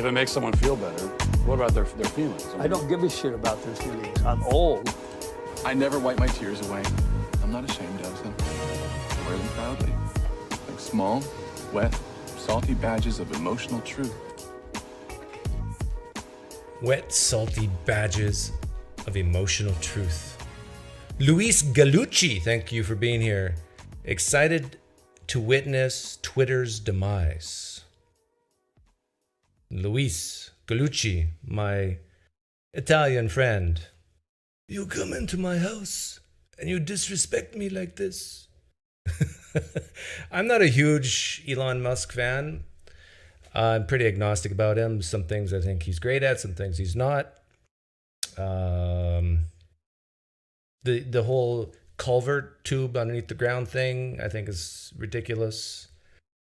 it makes someone feel better, what about their feelings? I don't give a shit about their feelings. I'm old. I never wipe my tears away. I'm not ashamed of them. I wear them proudly. Like small, wet, salty badges of emotional truth. Wet, salty badges of emotional truth. Luis Galucci, thank you for being here. Excited to witness Twitter's demise. Luis Galucci, my Italian friend. You come into my house and you disrespect me like this. I'm not a huge Elon Musk fan. I'm pretty agnostic about him. Some things I think he's great at, some things he's not. The whole culvert tube underneath the ground thing, I think is ridiculous.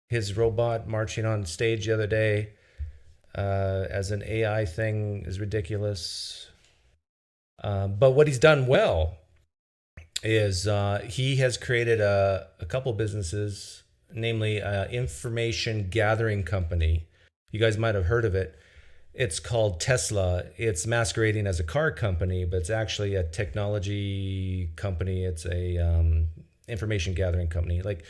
His robot marching on stage the other day as an AI thing is ridiculous. But what he's done well is he has created a couple businesses, namely information gathering company. You guys might have heard of it. It's called Tesla. It's masquerading as a car company, but it's actually a technology company. It's a information gathering company. Like,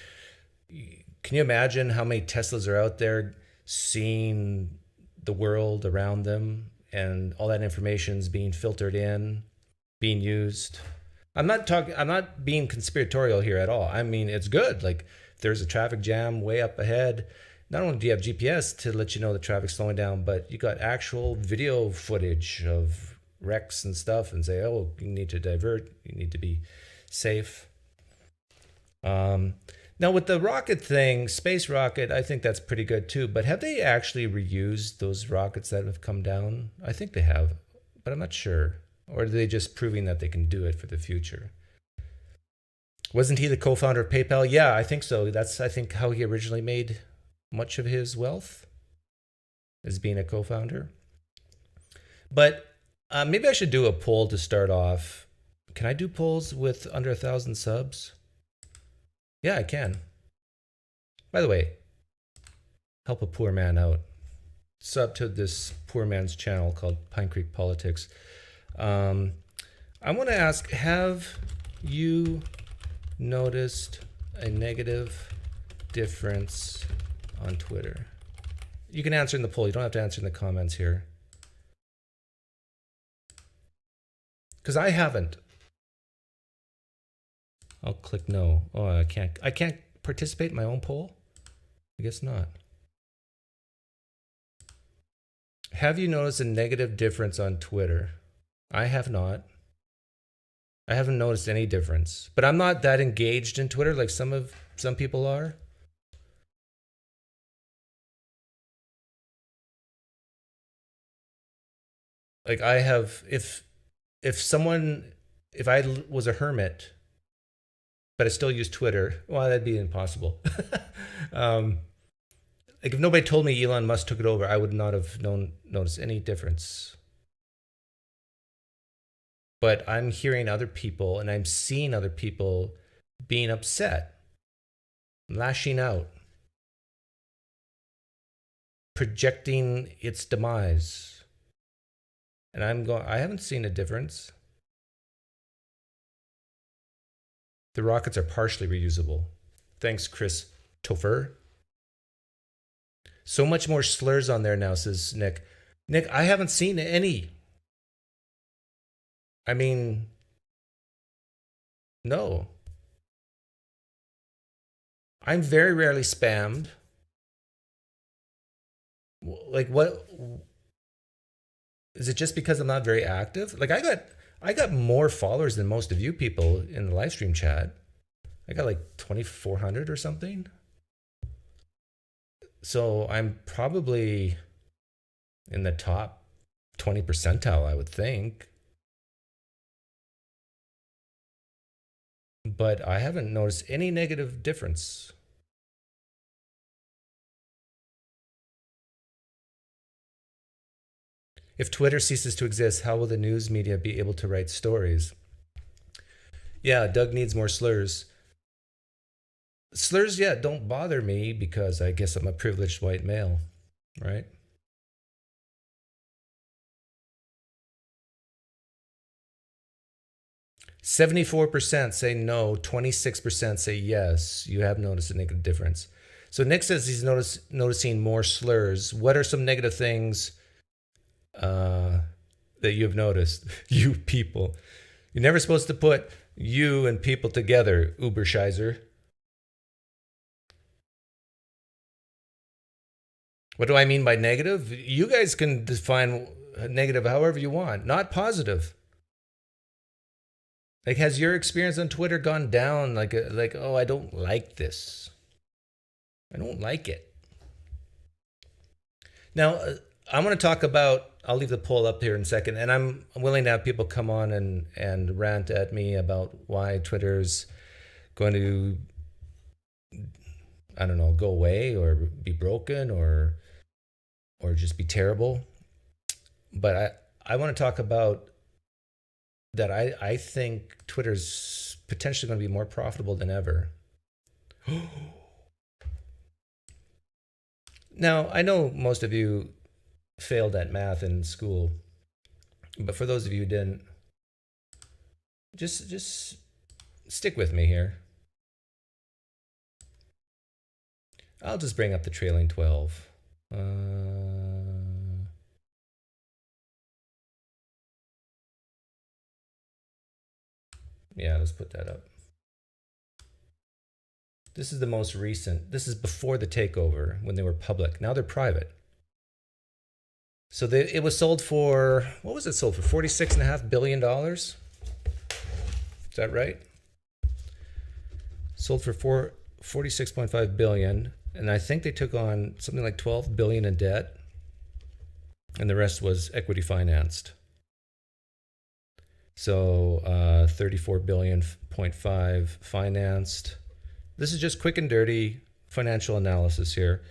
can you imagine how many Teslas are out there seeing the world around them and all that information is being filtered in, being used? I'm not being conspiratorial here at all. I mean, it's good. Like, if there's a traffic jam way up ahead, not only do you have GPS to let you know the traffic's slowing down, but you got actual video footage of wrecks and stuff and say, oh, you need to divert, you need to be safe. Now with the rocket thing, space rocket, I think that's pretty good too, but have they actually reused those rockets that have come down? I think they have, but I'm not sure. Or are they just proving that they can do it for the future? Wasn't he the co-founder of PayPal? Yeah, I think so. That's, I think, how he originally made much of his wealth, as being a co-founder. But maybe I should do a poll to start off. Can I do polls with under 1,000 subs? Yeah, I can. By the way, help a poor man out. Sub to this poor man's channel called Pine Creek Politics. I want to ask, have you noticed a negative difference on Twitter? You can answer in the poll. You don't have to answer in the comments here. Because I haven't. I'll click no. Oh, I can't participate in my own poll? I guess not. Have you noticed a negative difference on Twitter? I have not. I haven't noticed any difference. But I'm not that engaged in Twitter like some people are. Like I have, if I was a hermit, but I still use Twitter, well, that'd be impossible. Like if nobody told me Elon Musk took it over, I would not have noticed any difference. But I'm hearing other people and I'm seeing other people being upset, lashing out, projecting its demise. And I haven't seen a difference. The rockets are partially reusable. Thanks, Chris Topher. So much more slurs on there now, says Nick. Nick, I haven't seen any. I mean, no. I'm very rarely spammed. Like what? Is it just because I'm not very active? Like I got more followers than most of you people in the live stream chat. I got like 2,400 or something. So I'm probably in the top 20 percentile, I would think. But I haven't noticed any negative difference. If Twitter ceases to exist, how will the news media be able to write stories? Yeah, Doug needs more slurs. Slurs, yeah, don't bother me because I guess I'm a privileged white male, right? 74% say no, 26% say yes. You have noticed a negative difference. So Nick says he's noticing more slurs. What are some negative things that you've noticed? You people. You're never supposed to put you and people together, Uberscheiser. What do I mean by negative? You guys can define negative however you want, not positive. Like, has your experience on Twitter gone down? Like, oh, I don't like this. I don't like it. Now, I'm going to talk about, I'll leave the poll up here in a second, and I'm willing to have people come on and rant at me about why Twitter's going to, I don't know, go away or be broken or just be terrible. But I want to talk about that I think Twitter's potentially going to be more profitable than ever. Now, I know most of you failed at math in school, but for those of you who didn't, just stick with me here. I'll just bring up the trailing 12. Yeah, let's put that up. This is the most recent. This is before the takeover when they were public. Now they're private. So it was sold for, what was it sold for? $46.5 billion? Is that right? Sold for $46.5 billion. And I think they took on something like $12 billion in debt. And the rest was equity financed. So 34 billion, 0.5 financed. This is just quick and dirty financial analysis here.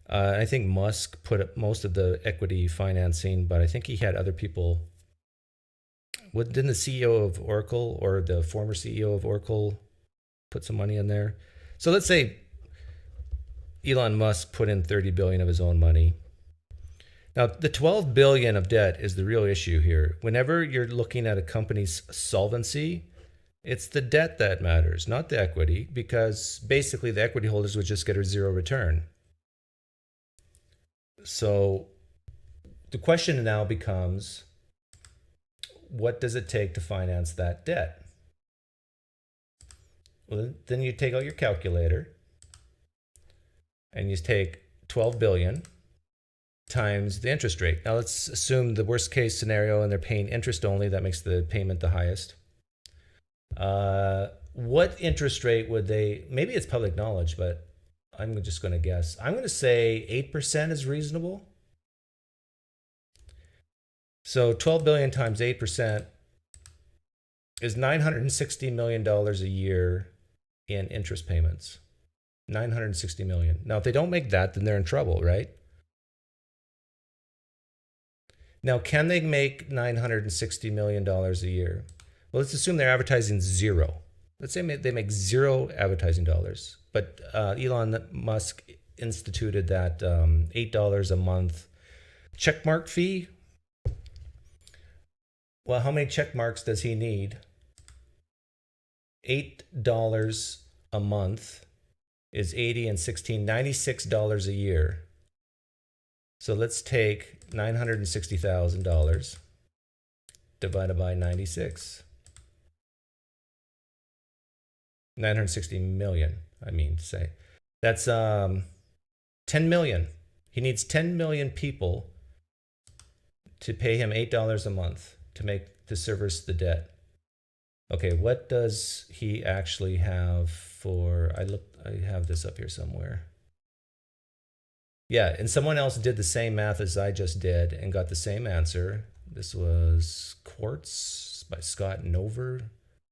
I think Musk put up most of the equity financing, but I think he had other people. Didn't the CEO of Oracle or the former CEO of Oracle put some money in there? So let's say Elon Musk put in 30 billion of his own money. Now, the 12 billion of debt is the real issue here. Whenever you're looking at a company's solvency, it's the debt that matters, not the equity, because basically the equity holders would just get a zero return. So the question now becomes, what does it take to finance that debt? Well, then you take out your calculator and you take 12 billion times the interest rate. Now let's assume the worst case scenario and they're paying interest only. That makes the payment the highest. What interest rate would they, maybe it's public knowledge, but I'm just going to guess. I'm going to say 8% is reasonable. So 12 billion times 8% is $960 million a year in interest payments. 960 million. Now, if they don't make that, then they're in trouble, right? Now, can they make $960 million a year? Well, let's assume they're advertising zero. Let's say they make zero advertising dollars. But Elon Musk instituted that $8 a month checkmark fee. Well, how many check marks does he need? $8 a month is 80 and 16, $96 a year. So let's take $960,000 divided by 96. 960 million, I mean to say. That's 10 million. He needs 10 million people to pay him $8 a month to service the debt. Okay, what does he actually have for, I have this up here somewhere. Yeah, and someone else did the same math as I just did and got the same answer. This was Quartz by Scott Nover,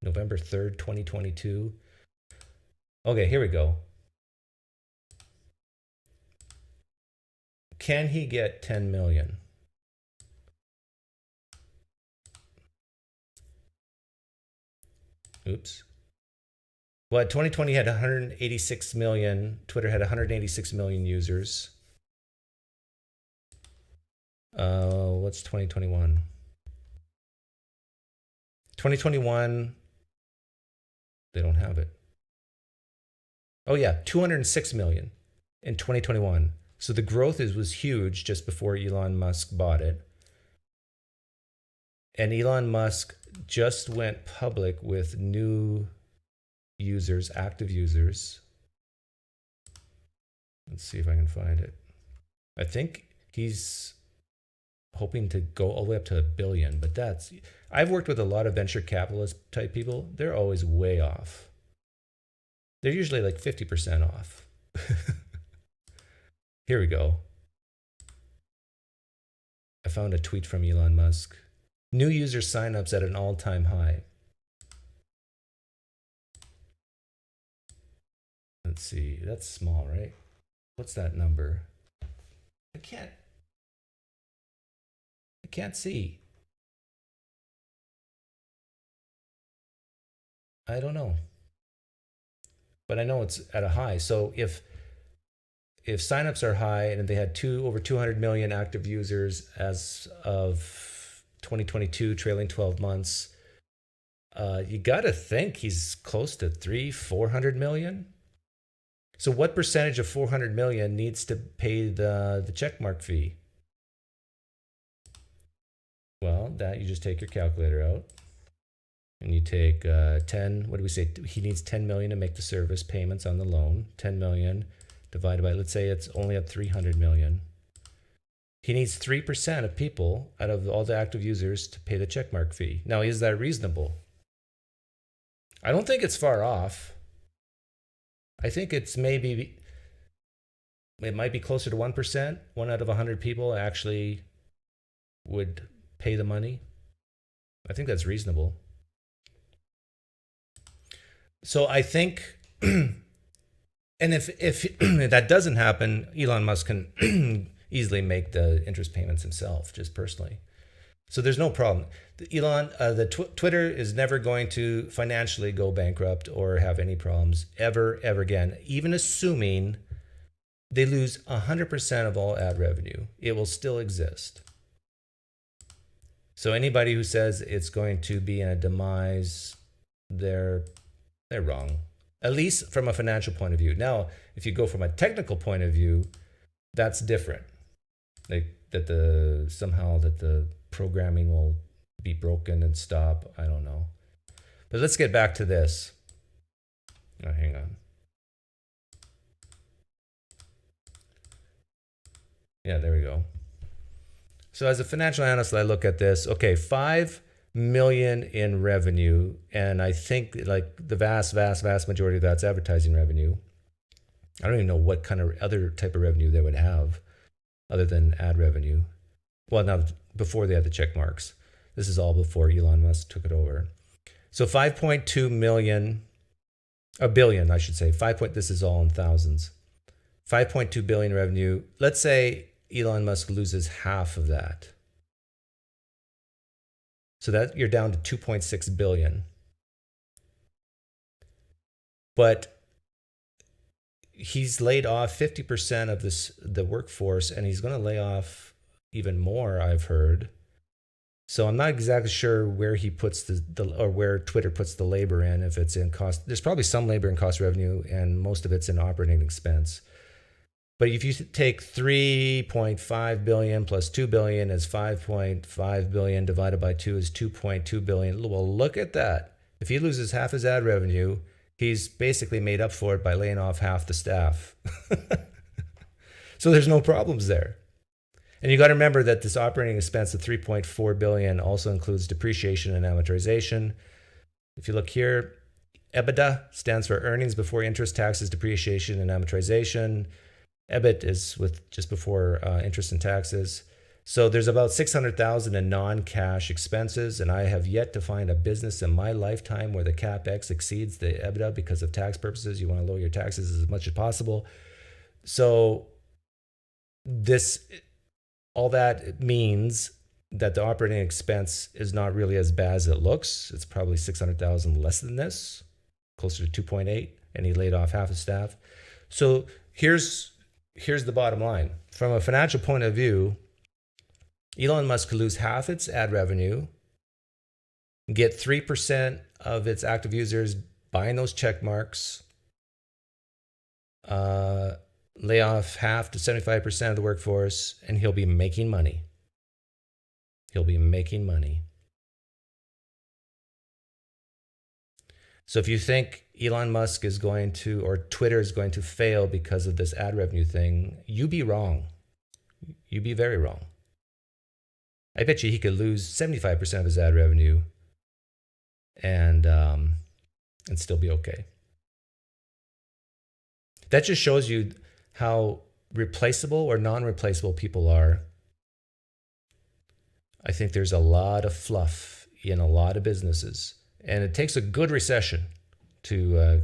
November 3rd, 2022. Okay, here we go. Can he get 10 million? Oops. Well, 2020 had 186 million. Twitter had 186 million users. What's 2021? 2021, They don't have it. Oh yeah, 206 million in 2021. So the growth was huge just before Elon Musk bought it. And Elon Musk just went public with new users, active users. Let's see if I can find it. I think he's hoping to go all the way up to 1 billion, but I've worked with a lot of venture capitalist type people. They're always way off. They're usually like 50% off. Here we go. I found a tweet from Elon Musk. New user signups at an all-time high. Let's see. That's small, right? What's that number? I can't see. I don't know. But I know it's at a high. So if signups are high and they had over 200 million active users as of 2022, trailing 12 months, you got to think he's close to 400 million. So what percentage of 400 million needs to pay the checkmark fee? Well, that you just take your calculator out and you take 10, what do we say? He needs 10 million to make the service payments on the loan. 10 million divided by, let's say it's only at 300 million. He needs 3% of people out of all the active users to pay the checkmark fee. Now, is that reasonable? I don't think it's far off. I think it might be closer to 1%. 1 out of 100 people actually would pay the money. I think that's reasonable. So I think, and if that doesn't happen, Elon Musk can easily make the interest payments himself, just personally. So there's no problem. Twitter is never going to financially go bankrupt or have any problems ever again, even assuming they lose 100% of all ad revenue. It will still exist. So anybody who says it's going to be in a demise, they're wrong, at least from a financial point of view. Now, if you go from a technical point of view, that's different. Like that the programming will be broken and stop. I don't know. But let's get back to this. Oh, hang on. Yeah, there we go. So as a financial analyst, I look at this. Okay, 5 million in revenue, and I think like the vast majority of that's advertising revenue. I don't even know what kind of other type of revenue they would have other than ad revenue. Well, now before they had the check marks. This is all before Elon Musk took it over. So 5.2 million, a billion, I should say. This is all in thousands. 5.2 billion revenue. Let's say Elon Musk loses half of that. So that you're down to 2.6 billion. But he's laid off 50% of the workforce, and he's going to lay off even more, I've heard. So I'm not exactly sure where he puts or where Twitter puts the labor in, if it's in cost. There's probably some labor in cost revenue, and most of it's in operating expense. But if you take 3.5 billion plus 2 billion is 5.5 billion divided by 2 is 2.2 billion. Well, look at that. If he loses half his ad revenue, he's basically made up for it by laying off half the staff. So there's no problems there. And you got to remember that this operating expense of 3.4 billion also includes depreciation and amortization. If you look here, EBITDA stands for earnings before interest, taxes, depreciation, and amortization. EBIT is with just before interest and taxes. So there's about 600,000 in non-cash expenses, and I have yet to find a business in my lifetime where the CapEx exceeds the EBITDA because of tax purposes. You want to lower your taxes as much as possible. So all that means that the operating expense is not really as bad as it looks. It's probably 600,000 less than this, closer to 2.8, and he laid off half his staff. So here's the bottom line. From a financial point of view, Elon Musk could lose half its ad revenue, get 3% of its active users buying those check marks, lay off half to 75% of the workforce, and he'll be making money. He'll be making money. So if you think Elon Musk is going to, or Twitter is going to fail because of this ad revenue thing, you be wrong. You be very wrong. I bet you he could lose 75% of his ad revenue and still be okay. That just shows you how replaceable or non-replaceable people are. I think there's a lot of fluff in a lot of businesses, and it takes a good recession to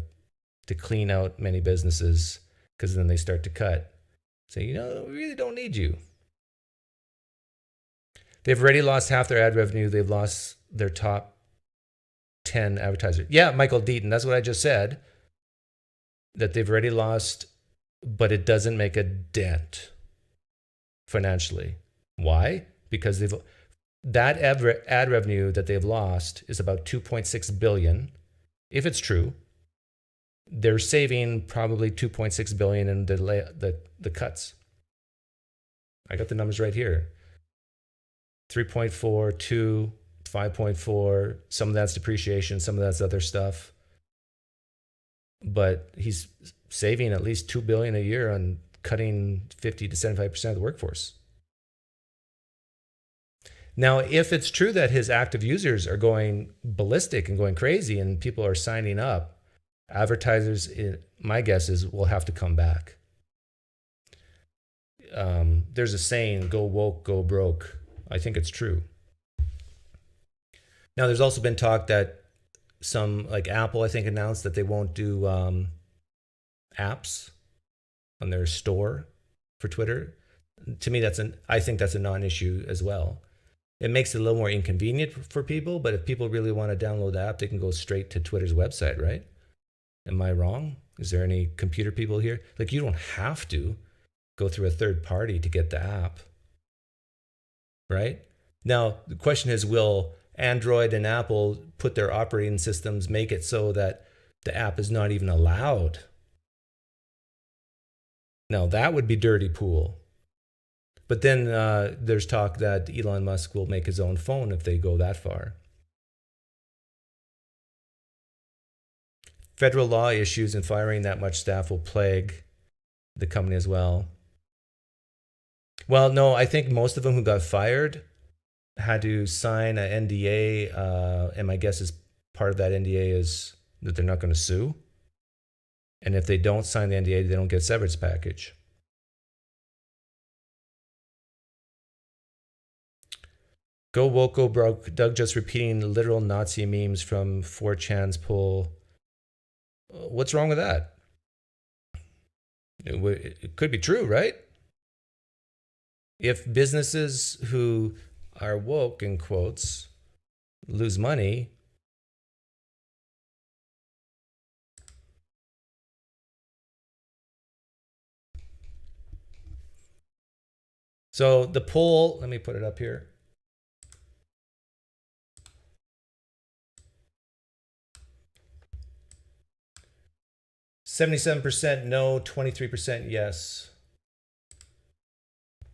clean out many businesses, because then they start to cut. Say, we really don't need you. They've already lost half their ad revenue. They've lost their top 10 advertisers. Yeah, Michael Deaton, that's what I just said. That they've already lost, but it doesn't make a dent financially. Why? Because that ad revenue that they've lost is about $2.6 billion. If it's true, they're saving probably $2.6 billion in the cuts. I got the numbers right here. 3.4, 2, 5.4. Some of that's depreciation, some of that's other stuff. But he's saving at least $2 billion a year on cutting 50 to 75% of the workforce. Now, if it's true that his active users are going ballistic and going crazy and people are signing up, advertisers, my guess is, will have to come back. There's a saying, go woke, go broke. I think it's true. Now, there's also been talk that some, like Apple, I think, announced that they won't do apps on their store for Twitter. To me, I think that's a non-issue as well. It makes it a little more inconvenient for people, but if people really want to download the app, they can go straight to Twitter's website, right? Am I wrong? Is there any computer people here? Like, you don't have to go through a third party to get the app, right? Now, the question is, will Android and Apple put their operating systems, make it so that the app is not even allowed? Now, that would be dirty pool. But then there's talk that Elon Musk will make his own phone if they go that far. Federal law issues and firing that much staff will plague the company as well. Well, no, I think most of them who got fired had to sign an NDA, and my guess is part of that NDA is that they're not going to sue. And if they don't sign the NDA, they don't get a severance package. Go woke, go broke. Doug just repeating literal Nazi memes from 4chan's poll. What's wrong with that? It could be true, right? If businesses who are woke, in quotes, lose money, so the poll, let me put it up here. %77% no, 23% yes.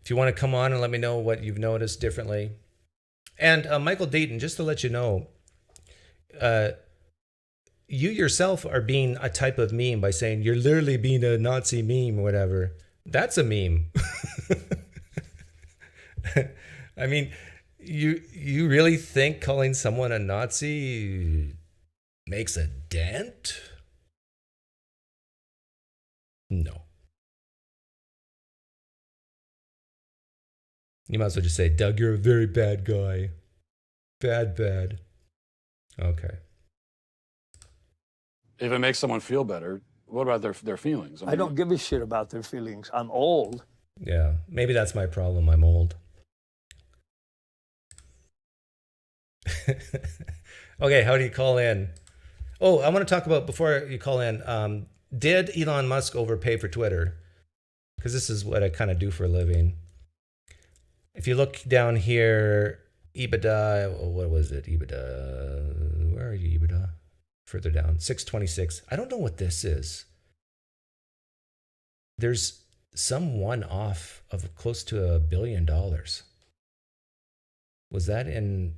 If you want to come on and let me know what you've noticed differently. And Michael Deaton, just to let you know, you yourself are being a type of meme by saying you're literally being a Nazi meme or whatever. That's a meme. I mean, you really think calling someone a Nazi makes a dent? No. You might as well just say, Doug, you're a very bad guy. Bad. Okay. If it makes someone feel better, what about their feelings? I don't give a shit about their feelings. I'm old. Yeah, maybe that's my problem. I'm old. Okay, how do you call in? Oh, I want to talk about, before you call in, did Elon Musk overpay for Twitter? Because this is what I kind of do for a living. If you look down here, EBITDA, what was it? EBITDA, where are you, EBITDA? further down, 626. I don't know what this is. There's some one-off of close to $1 billion. Was that in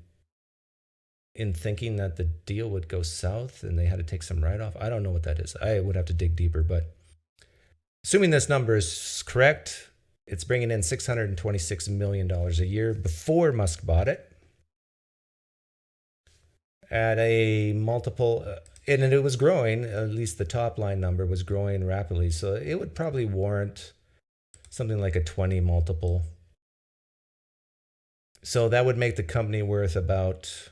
thinking that the deal would go south and they had to take some write-off? I don't know what that is. I would have to dig deeper, but assuming this number is correct, it's bringing in $626 million a year before Musk bought it at a multiple, and it was growing, at least the top line number was growing rapidly. So it would probably warrant something like a 20 multiple. So that would make the company worth about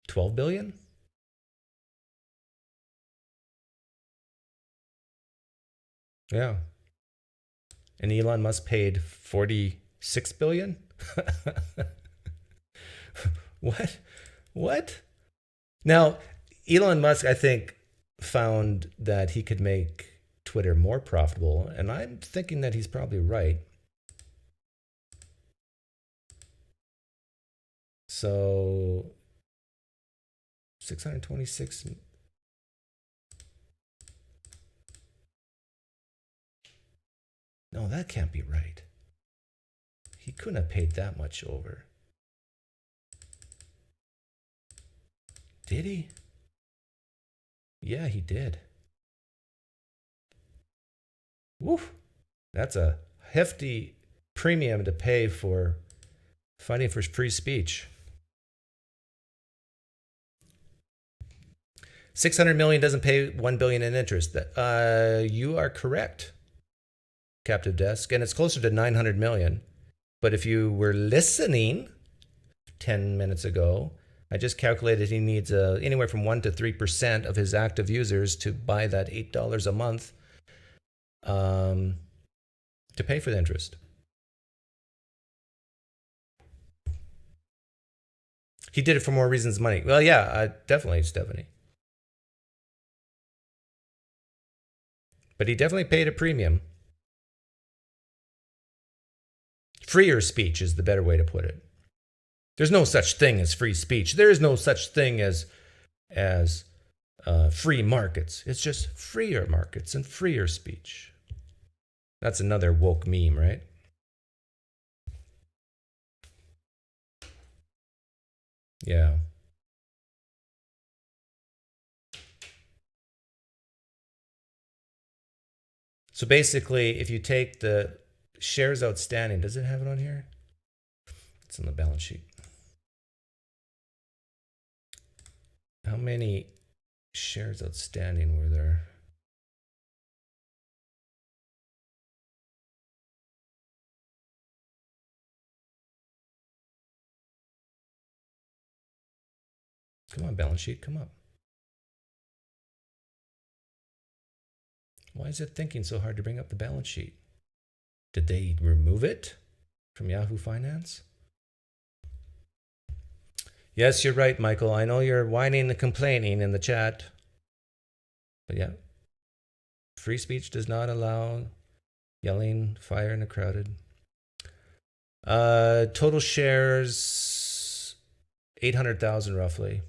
12 billion. Yeah. And Elon Musk paid 46 billion? What? Now, Elon Musk, I think, found that he could make Twitter more profitable, and I'm thinking that he's probably right. So 626. No, that can't be right. He couldn't have paid that much over. Did he? Yeah, he did. Woof. That's a hefty premium to pay for fighting for free speech. 600 million doesn't pay 1 billion in interest. You are correct, Captive Desk, and it's closer to 900 million. But if you were listening 10 minutes ago, I just calculated he needs anywhere from 1 to 3% of his active users to buy that $8 a month to pay for the interest. He did it for more reasons than money. Well, yeah, definitely, Stephanie. But he definitely paid a premium. Freer speech is the better way to put it. There's no such thing as free speech. There is no such thing as free markets. It's just freer markets and freer speech. That's another woke meme, right? Yeah. So basically, if you take the shares outstanding, does it have it on here? It's on the balance sheet. How many shares outstanding were there? Come on, balance sheet, come up. Why is it thinking so hard to bring up the balance sheet? Did they remove it from Yahoo Finance? Yes, you're right, Michael. I know you're whining and complaining in the chat. But yeah, free speech does not allow yelling fire in a crowded. Total shares, 800,000 roughly.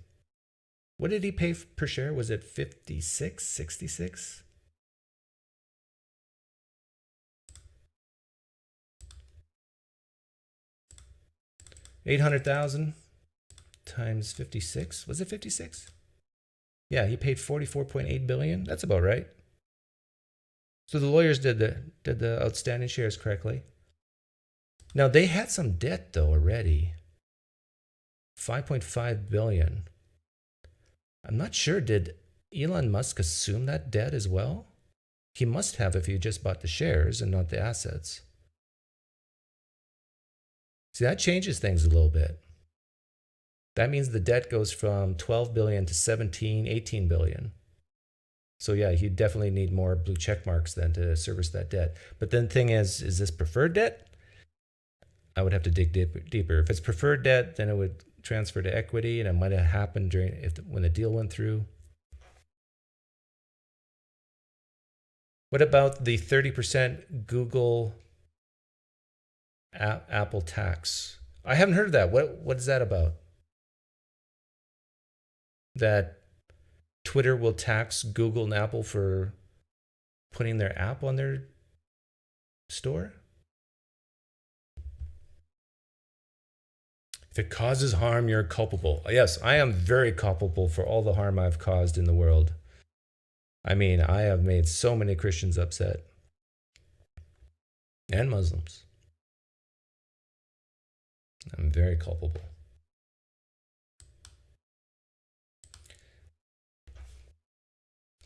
What did he pay per share? Was it 56, 66? $800,000 times 56. Was it 56? Yeah, he paid 44.8 billion. That's about right. So the lawyers did the outstanding shares correctly. Now they had some debt though already. 5.5 billion. I'm not sure, did Elon Musk assume that debt as well? He must have if he just bought the shares and not the assets. See, that changes things a little bit. That means the debt goes from 12 billion to 17, 18 billion. So yeah, he'd definitely need more blue check marks then to service that debt. But then the thing is this preferred debt? I would have to dig deeper. If it's preferred debt, then it would transfer to equity, and it might have happened when the deal went through. What about the 30% Google Apple tax? I haven't heard of that. What is that about? That Twitter will tax Google and Apple for putting their app on their store? If it causes harm, you're culpable. Yes, I am very culpable for all the harm I've caused in the world. I mean, I have made so many Christians upset. And Muslims. I'm very culpable.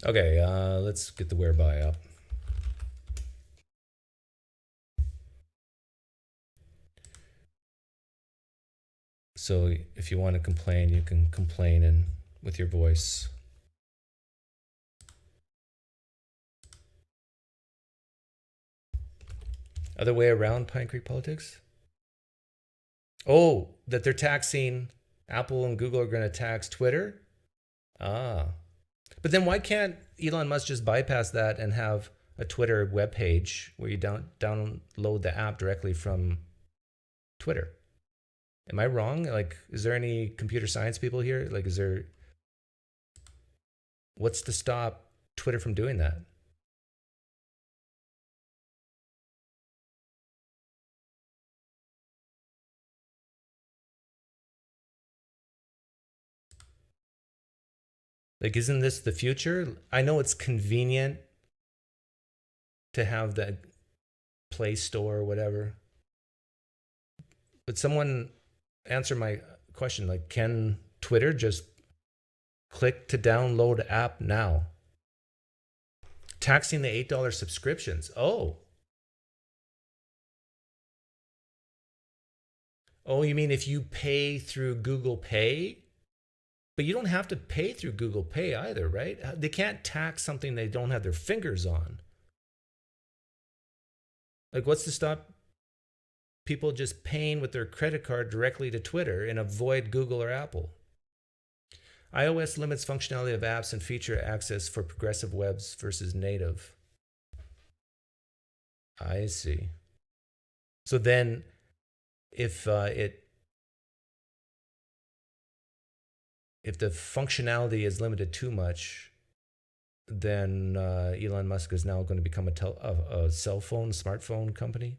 Okay, let's get the whereby up. So if you want to complain, you can complain with your voice. Other way around Pine Creek politics? Oh, that they're taxing, Apple and Google are going to tax Twitter? Ah. But then why can't Elon Musk just bypass that and have a Twitter webpage where you download the app directly from Twitter? Am I wrong? Like, is there any computer science people here? Like, what's to stop Twitter from doing that? Like, isn't this the future? I know it's convenient to have the Play Store or whatever. But someone answer my question. Like, can Twitter just click to download app now? Taxing the $8 subscriptions. Oh, you mean if you pay through Google Pay? But you don't have to pay through Google Pay either, right? They can't tax something they don't have their fingers on. Like, what's to stop people just paying with their credit card directly to Twitter and avoid Google or Apple? iOS limits functionality of apps and feature access for progressive webs versus native. I see. So then if the functionality is limited too much, then Elon Musk is now going to become a cell phone, smartphone company.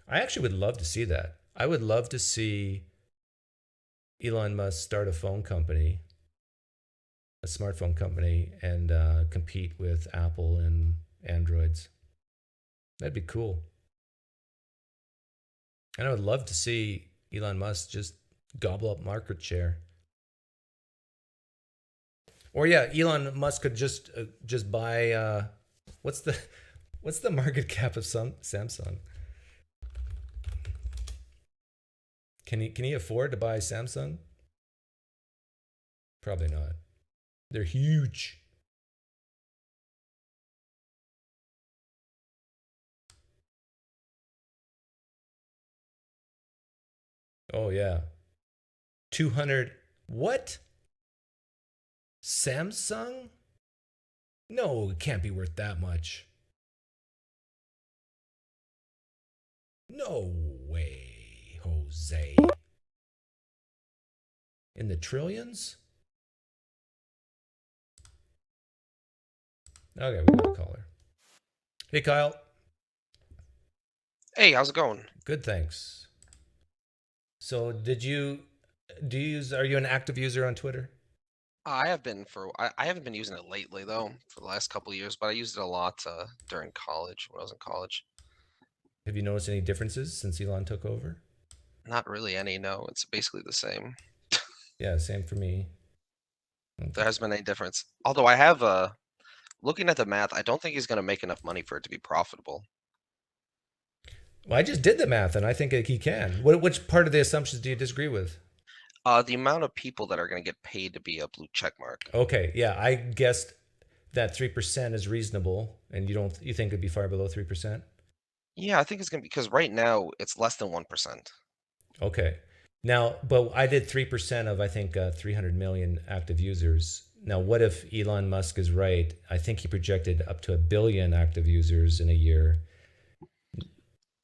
I actually would love to see that. I would love to see Elon Musk start a phone company, a smartphone company, and compete with Apple and Androids. That'd be cool. And I would love to see Elon Musk just gobble up market share. Or yeah, Elon Musk could just buy what's the market cap of Samsung? Can he afford to buy Samsung? Probably not. They're huge. Oh yeah. 200 what? Samsung? No, it can't be worth that much. No way, Jose. In the trillions? Okay, we got a caller. Hey, Kyle. Hey, how's it going? Good, thanks. So, are you an active user on Twitter? I haven't been using it lately though, for the last couple of years, but I used it a lot during college when I was in college. Have you noticed any differences since Elon took over? Not really any, no. It's basically the same. Yeah, same for me. There hasn't been any difference. Although I have looking at the math, I don't think he's gonna make enough money for it to be profitable. Well, I just did the math, and I think he can. Which part of the assumptions do you disagree with? The amount of people that are gonna get paid to be a blue check mark. Okay, yeah, I guessed that 3% is reasonable, and you think it'd be far below 3%? Yeah, I think it's gonna be because right now it's less than 1%. Okay. Now, but I did 3% of, I think, 300 million active users. Now, what if Elon Musk is right? I think he projected up to 1 billion active users in a year.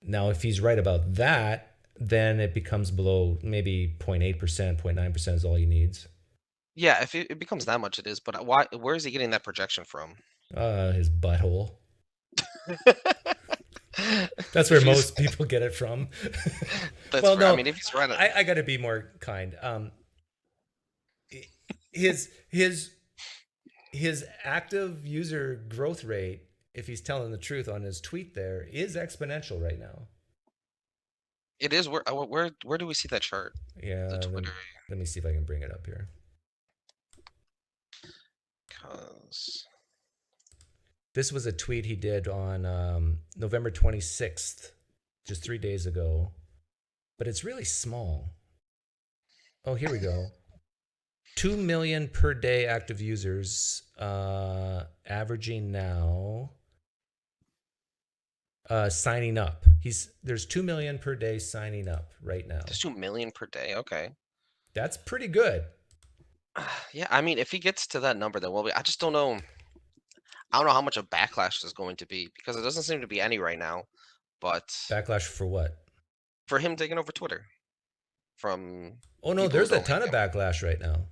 Now, if he's right about that, then it becomes below maybe 0.8%, 0.9% is all he needs. Yeah, if it becomes that much, it is. But why? Where is he getting that projection from? His butthole. That's where If he's, most people get it from. that's Well, fair. I no, mean, if he's right, I got to be more kind. His active user growth rate, if he's telling the truth on his tweet, there is exponential right now. it is. Where do we see that chart? Yeah, The Twitter, let me see if I can bring it up here. because This was a tweet he did on November 26th, just 3 days ago, but it's really small. Oh, here we go. 2 million per day active users, averaging now, signing up. There's 2 million per day signing up right now. there's 2 million per day. Okay. That's pretty good. Yeah, I mean, if he gets to that number, then I just don't know. I don't know how much a backlash there's going to be because it doesn't seem to be any right now. But Backlash for what? for him taking over Twitter from Oh no, people who there's a don't ton like of him. backlash right now.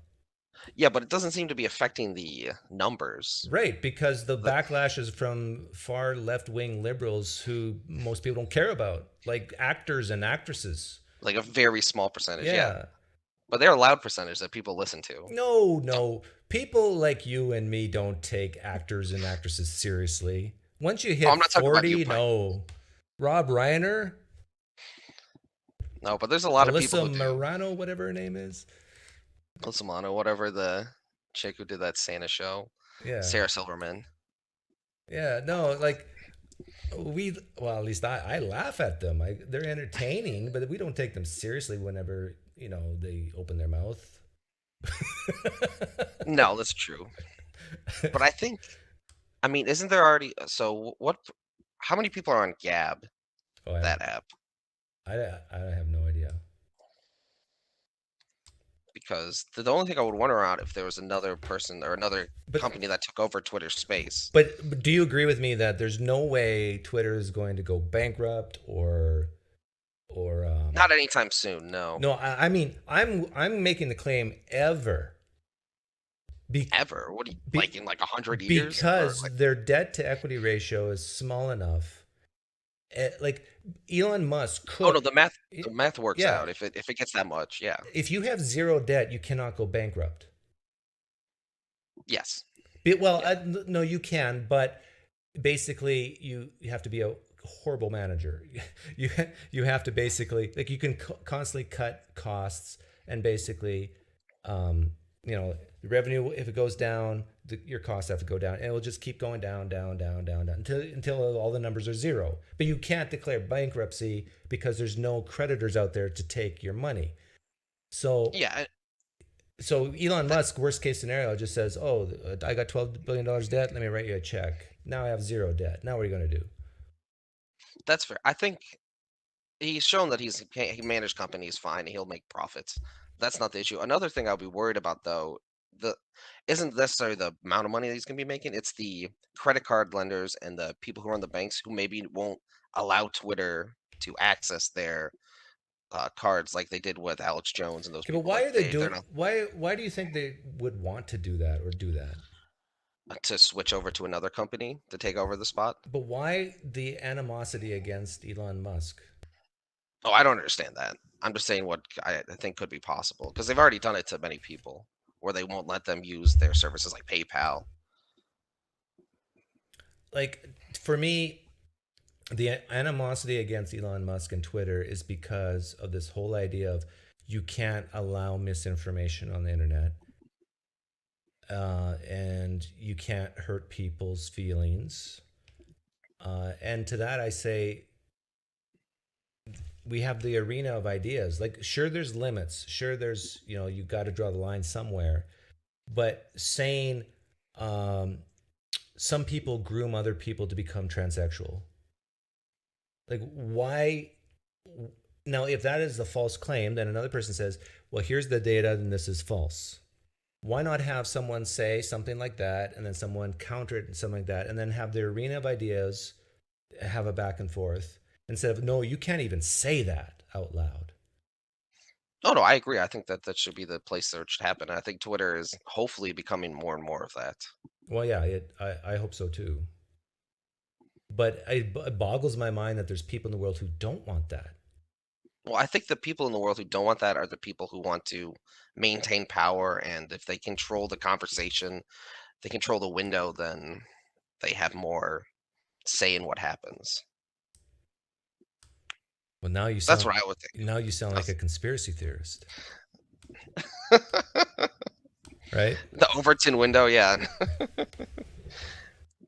Yeah, but it doesn't seem to be affecting the numbers. Right, because the backlash is from far left-wing liberals who most people don't care about, like actors and actresses. Like a very small percentage. Yeah. Yeah. But they're a loud percentage that people listen to. No. People like you and me don't take actors and actresses seriously. Once you hit I'm not talking about 40, you, Brian. no. Rob Reiner, No, but there's a lot of people Alyssa who do. Milano, whatever her name is. Alyssa Milano, whatever the chick who did that Santa show. Yeah. Sarah Silverman. Yeah, no, like well, at least I laugh at them. They're entertaining, but we don't take them seriously whenever, they open their mouth. No, that's true. But I mean, isn't there already? So what? How many people are on Gab? Oh, That app? I have no idea. Because the only thing I would wonder out if there was another person or another But- company that took over Twitter space. But do you agree with me that there's no way Twitter is going to go bankrupt or Not anytime soon. No. no? I mean, I'm making the claim ever. Ever? What do you Be- like in like 100 years? Because Or, like, their debt to equity ratio is small enough. Like Elon Musk could. oh no, the math works yeah. out if it gets that much. Yeah. If you have zero debt, you cannot go bankrupt. Yes. Well, no, you can, but basically, you have to be a horrible manager. You have to basically, like, you can constantly cut costs and basically, the revenue, if it goes down, your costs have to go down, and it will just keep going down until all the numbers are zero. But you can't declare bankruptcy because there's no creditors out there to take your money. So Yeah. So Elon Musk, worst case scenario, just says, "Oh, I got $12 billion debt. Let me write you a check. Now I have zero debt. Now what are you going to do?" That's fair. I think he's shown that he managed companies fine and he'll make profits. That's not the issue. Another thing I'll be worried about though, isn't necessarily the amount of money that he's gonna be making, it's the credit card lenders and the people who run the banks who maybe won't allow Twitter to access their cards like they did with Alex Jones and those Okay, people. but why Like, are they they're doing? not Why do you think they would want to do that or do that? to switch over to another company to take over the spot? But why the animosity against Elon Musk? Oh, I don't understand that. I'm just saying what I think could be possible because they've already done it to many people where they won't let them use their services like PayPal. Like, for me, the animosity against Elon Musk and Twitter is because of this whole idea of you can't allow misinformation on the internet, and you can't hurt people's feelings. And to that I say, we have the arena of ideas. Like, sure, there's limits. Sure, there's, you got to draw the line somewhere. But saying some people groom other people to become transsexual. Like, why? Now, if that is the false claim, then another person says, well, here's the data, and this is false. Why not have someone say something like that, and then someone counter it and something like that, and then have the arena of ideas have a back and forth instead of, no, you can't even say that. out loud. Oh no, I agree. I think that that should be the place where it should happen. I think Twitter is hopefully becoming more and more of that. Well, yeah, I hope so too. But it boggles my mind that there's people in the world who don't want that. Well, I think the people in the world who don't want that are the people who want to maintain power, and if they control the conversation, they control the window, then they have more say in what happens. Well, That's what I would think. now you sound like a That's- conspiracy theorist, right? The Overton window, yeah.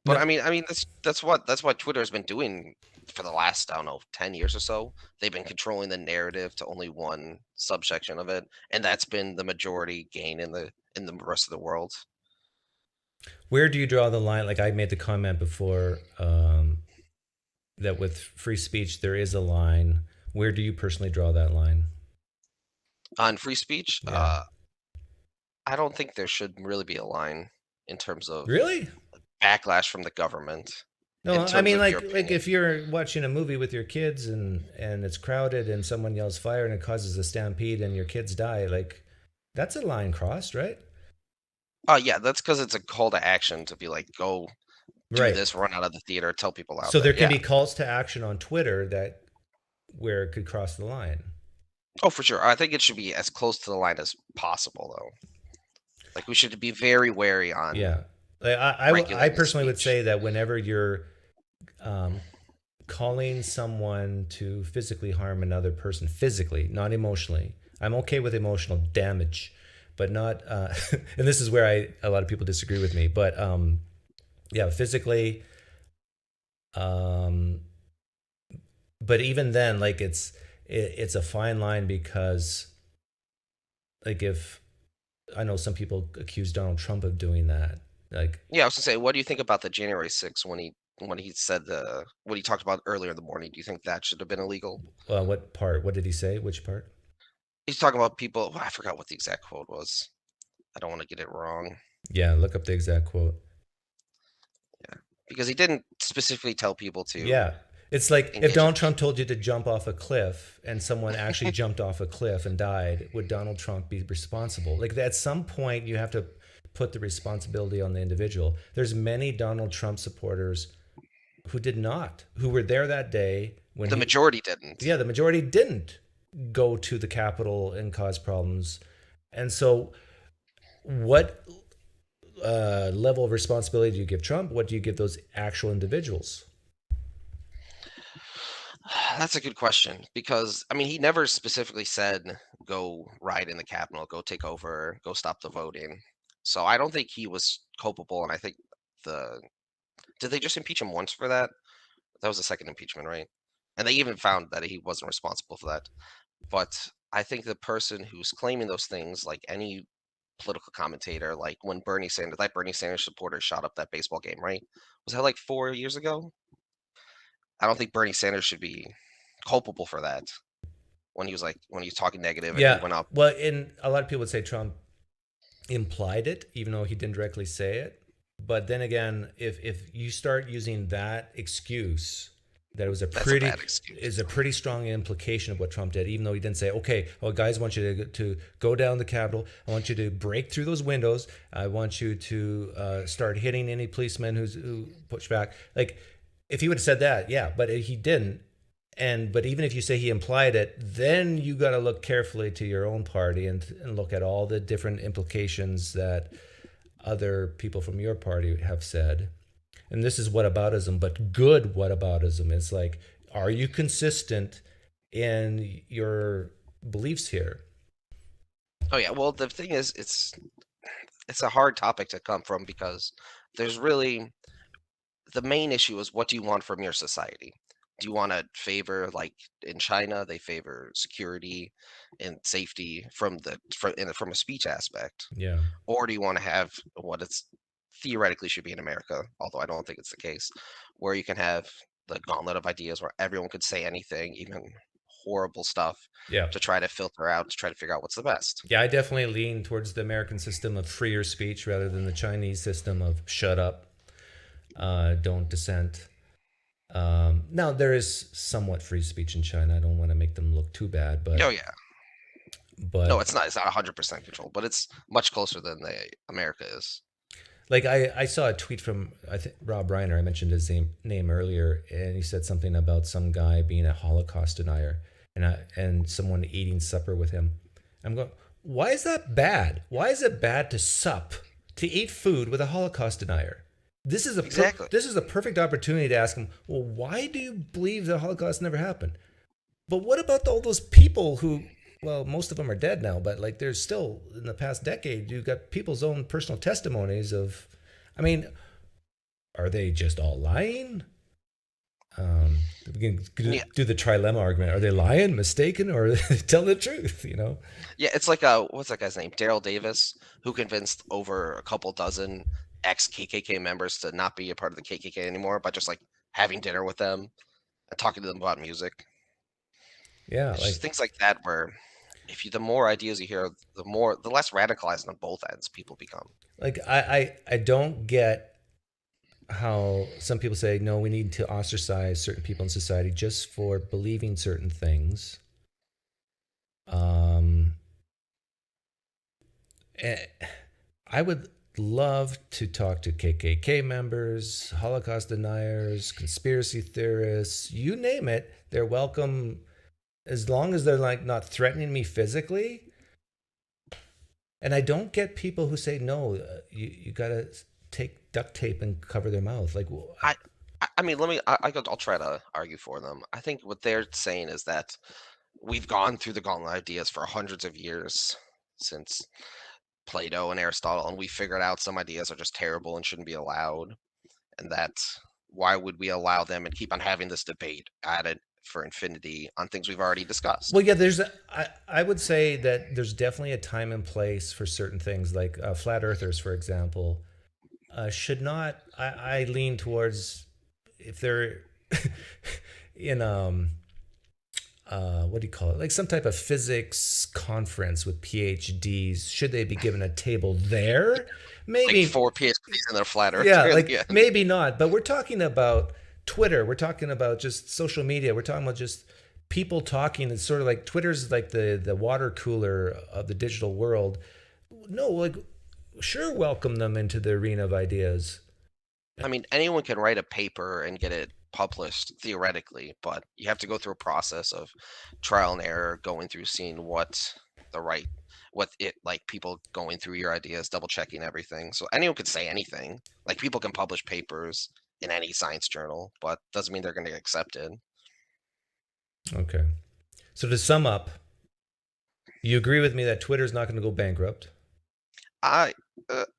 But No, I mean that's what Twitter's been doing for the last, I don't know, 10 years or so. They've been controlling the narrative to only one subsection of it, and that's been the majority gain in the rest of the world. where do you draw the line? Like I made the comment before that with free speech there is a line. Where do you personally draw that line? On free speech, Yeah. I don't think there should really be a line in terms of Really? backlash from the government. No, In I terms mean of your like opinion. if you're watching a movie with your kids and it's crowded and someone yells fire and it causes a stampede and your kids die, like that's a line crossed, right? Oh yeah, that's because it's a call to action to be like, go do Right. this, run out of the theater, tell people out So there. there can Yeah. be calls to action on Twitter that where it could cross the line. Oh, for sure. I think it should be as close to the line as possible, though. Like we should be very wary on Yeah. Like I regulating personally would speech. say that whenever you're um, calling someone to physically harm another person, physically, not emotionally. I'm okay with emotional damage, but not. And this is where a lot of people disagree with me. But yeah, physically. Um, but even then, like it's a fine line because, like, if I know some people accuse Donald Trump of doing that, like Yeah, I was gonna say, what do you think about the January 6th when he said what he talked about earlier in the morning? Do you think that should have been illegal? what part? What did he say? Which part? He's talking about people. I forgot what the exact quote was. I don't want to get it wrong Yeah, look up the exact quote. because he didn't specifically tell people to Yeah. It's like if engage in. Donald Trump told you to jump off a cliff and someone actually jumped off a cliff and died, would Donald Trump be responsible? Like at some point you have to put the responsibility on the individual. There's many Donald Trump supporters who did not, who were there that day when The majority didn't. yeah, the majority didn't go to the Capitol and cause problems. And so what level of responsibility do you give Trump? What do you give those actual individuals? That's a good question because I mean he never specifically said go riot in the Capitol, go take over, go stop the voting. So I don't think he was culpable, and I think the did they just impeach him once for that? That was the second impeachment, right? And they even found that he wasn't responsible for that. But I think the person who's claiming those things, like any political commentator, like when Bernie Sanders supporter shot up that baseball game, right? Was that like 4 years ago? I don't think Bernie Sanders should be culpable for that when he was talking negative and he Yeah. went up. Well, and a lot of people would say Trump implied it, even though he didn't directly say it. But then again, if you start using that excuse, that it was That's a bad excuse. is a pretty strong implication of what Trump did, even though he didn't say, okay, well, guys, I want you to go down the Capitol. I want you to break through those windows. I want you to start hitting any policemen who push back. Like, if he would have said that, yeah, but he didn't. But even if you say he implied it, then you got to look carefully to your own party and look at all the different implications that other people from your party have said. And this is whataboutism, but good whataboutism. It's like, are you consistent in your beliefs here? Oh yeah, well the thing is it's a hard topic to come from because there's really the main issue is what do you want from your society? Do you want to favor like in China they favor security and safety from a speech aspect, Yeah. or do you want to have what it's theoretically should be in America, although I don't think it's the case, where you can have the gauntlet of ideas where everyone could say anything, even horrible stuff, Yeah. to try to filter out, to try to figure out what's the best. Yeah, I definitely lean towards the American system of freer speech rather than the Chinese system of shut up, don't dissent. Now there is somewhat free speech in China. I don't want to make them look too bad, Oh yeah, no, but it's not. It's not 100% controlled, but it's much closer than America is. like I saw a tweet from I think Rob Reiner. I mentioned his name earlier, and he said something about some guy being a Holocaust denier, and someone eating supper with him. I'm going, why is that bad? Why is it bad to sup, to eat food with a Holocaust denier? Exactly. This is a perfect opportunity to ask him, well, why do you believe the Holocaust never happened? But what about all those people who, well, most of them are dead now, but like there's still, in the past decade, you've got people's own personal testimonies of, I mean, are they just all lying? We can Yeah, do the trilemma argument. Are they lying, mistaken, or are they telling the truth? You know? yeah. It's like what's that guy's name? Daryl Davis, who convinced over a couple dozen ex KKK members to not be a part of the KKK anymore by just like having dinner with them and talking to them about music. Yeah, It's like just things like that where the more ideas you hear, the less radicalized on both ends people become. I don't get how some people say no, we need to ostracize certain people in society just for believing certain things. Um, eh, I would love to talk to KKK members, Holocaust deniers, conspiracy theorists, you name it. They're welcome as long as they're like not threatening me physically. And I don't get people who say no. You gotta take duct tape and cover their mouth. Like, I I mean, I'll try to argue for them. I think what they're saying is that we've gone through the gauntlet of ideas for hundreds of years since Plato and Aristotle, and we figured out some ideas are just terrible and shouldn't be allowed, and that why would we allow them and keep on having this debate at it for infinity on things we've already discussed? well, yeah. I would say that there's definitely a time and place for certain things, like flat earthers, for example, should not. I lean towards if they're in what do you call it? Like some type of physics conference with PhDs. Should they be given a table there? Like Maybe, 4 PhDs in their flat earth. yeah, like maybe not. But we're talking about Twitter. We're talking about just social media. We're talking about just people talking. It's sort of like Twitter's like the water cooler of the digital world. No, like sure, welcome them into the arena of ideas. I mean, anyone can write a paper and get it published theoretically, but you have to go through a process of trial and error, going through seeing the right what it like people going through your ideas, double checking everything. So anyone could say anything. Like people can publish papers in any science journal, but doesn't mean they're going to get accepted. Okay. So to sum up, you agree with me that Twitter's not going to go bankrupt. I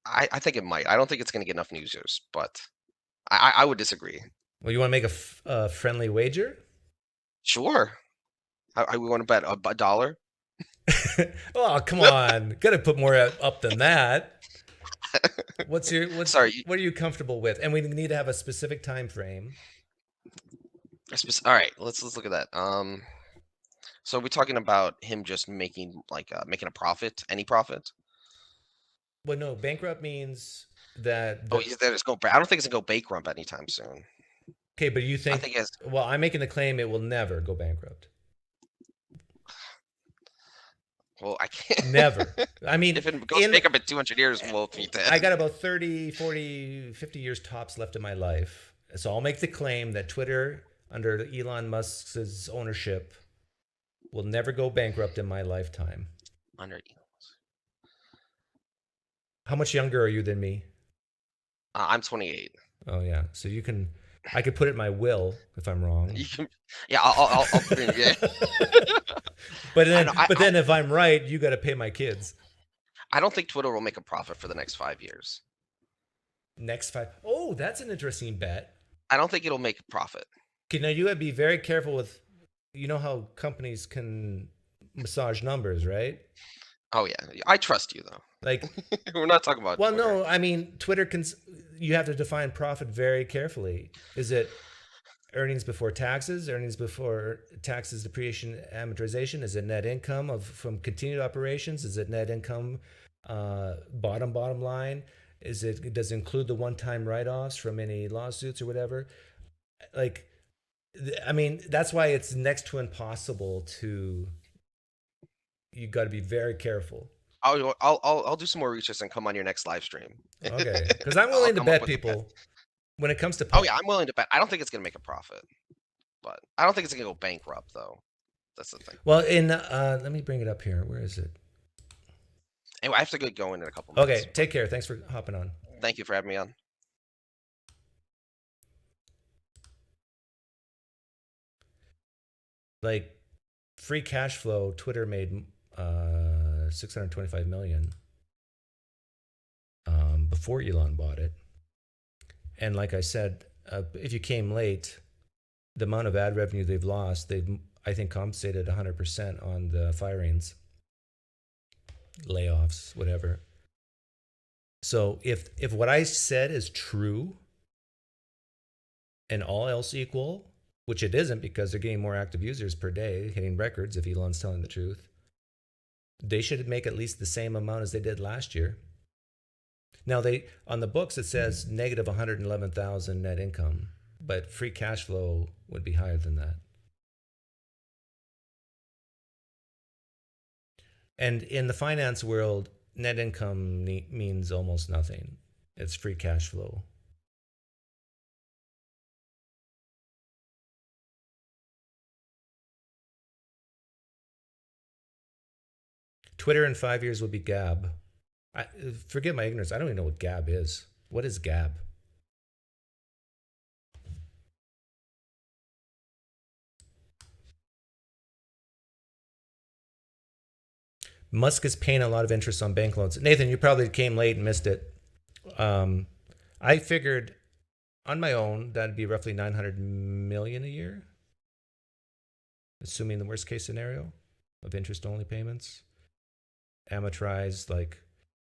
I think it might. I don't think it's going to get enough users, but I would disagree. Well, you want to make a friendly wager? Sure. I we want to bet a dollar. Oh, come on. Got to put more up than that. Sorry. What are you comfortable with? And we need to have a specific time frame. All right, let's look at that. So we're talking about him just making making a profit, any profit. Well, no, bankrupt means that Oh, he's there. Just go. I don't think it's gonna go bankrupt anytime soon. okay, but you I think think it's well, I'm making the claim it will never go bankrupt. well, I can't. Never. I mean, If it goes bankrupt in 200 years, we'll be dead. I got about 30, 40, 50 years tops left in my life. So I'll make the claim that Twitter, under Elon Musk's ownership, will never go bankrupt in my lifetime. Under, How much younger are you than me? I'm 28. Oh, yeah. So I could put it in my will if I'm wrong. You can, yeah, I'll put in. Yeah. But then if I'm right, you got to pay my kids. I don't think Twitter will make a profit for the next 5 years. Next 5. Oh, that's an interesting bet. I don't think it'll make a profit. Okay, now you got to be very careful with, you know how companies can massage numbers, right? Oh yeah, I trust you though. Like, We're not talking about. well, Twitter. no, I mean, Twitter can, you have to define profit very carefully. Is it earnings before taxes, depreciation, amortization? Is it net income from continued operations? Is it net income, bottom line? Does it include the one-time write-offs from any lawsuits or whatever? Like, I mean, that's why it's next to impossible to. You got to be very careful. I'll do some more research and come on your next live stream. Okay, because I'm I'll willing to come up bet with a bet. people when it comes to Oh yeah, I'm willing to bet. I don't think it's gonna make a profit, but I don't think it's gonna go bankrupt though. That's the thing. Well, in let me bring it up here. Where is it? Anyway, I have to get going in a couple minutes. Okay, take care. Thanks for hopping on. Thank you for having me on. Like free cash flow, Twitter made 625 million before Elon bought it. And like I said, if you came late, the amount of ad revenue they've lost, they've, I think, compensated 100% on the firings, layoffs, whatever. So if what I said is true and all else equal, which it isn't because they're getting more active users per day, hitting records if Elon's telling the truth, they should make at least the same amount as they did last year. Now, they on the books it says negative 111,000 net income, but free cash flow would be higher than that. And in the finance world, net income means almost nothing. It's free cash flow. Twitter in 5 years will be Gab. Forgive my ignorance. I don't even know what Gab is. What is Gab? Musk is paying a lot of interest on bank loans. Nathan, you probably came late and missed it. I figured on my own that'd be roughly 900 million a year, assuming the worst case scenario of interest only payments. Amortized, like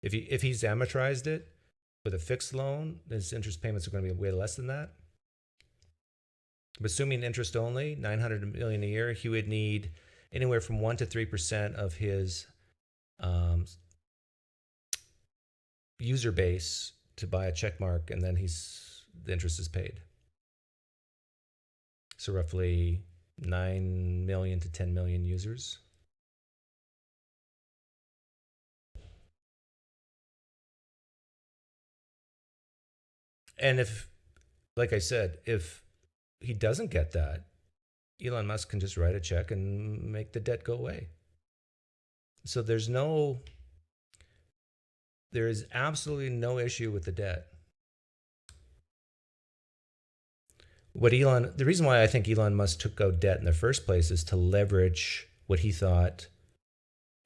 if he's amortized it with a fixed loan, his interest payments are going to be way less than that. But assuming interest only, 900 million a year, he would need anywhere from 1 to 3% of his user base to buy a check mark, and then the interest is paid. So roughly 9 million to 10 million users. And if, like I said, if he doesn't get that, Elon Musk can just write a check and make the debt go away. So there is absolutely no issue with the debt. The reason why I think Elon Musk took out debt in the first place is to leverage what he thought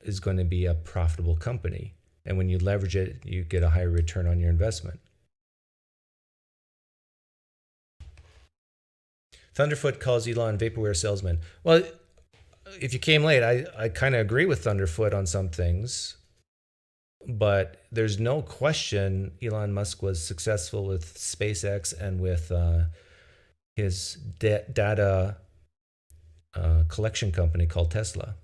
is going to be a profitable company. And when you leverage it, you get a higher return on your investment. Thunderfoot calls Elon vaporware salesman. Well, if you came late, I kind of agree with Thunderfoot on some things, but there's no question Elon Musk was successful with SpaceX and with his data collection company called Tesla,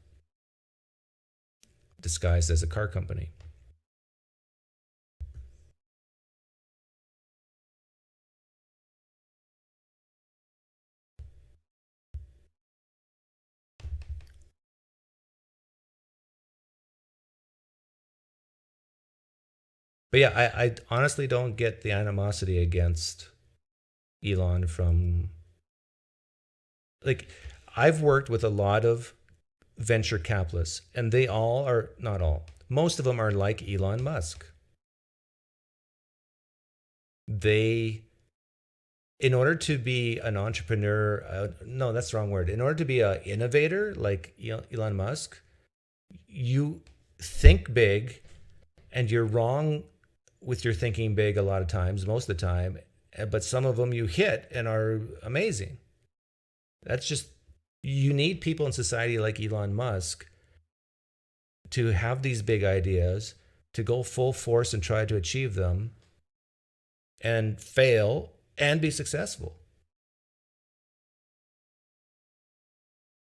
disguised as a car company. But yeah, I honestly don't get the animosity against Elon from, like, I've worked with a lot of venture capitalists, and they all are, not all, most of them are like Elon Musk. In order to be an entrepreneur, no, that's the wrong word. In order to be an innovator like Elon Musk, you think big, and you're wrong with your thinking big a lot of times, most of the time, but some of them you hit and are amazing. That's just, you need people in society like Elon Musk to have these big ideas, to go full force and try to achieve them and fail and be successful.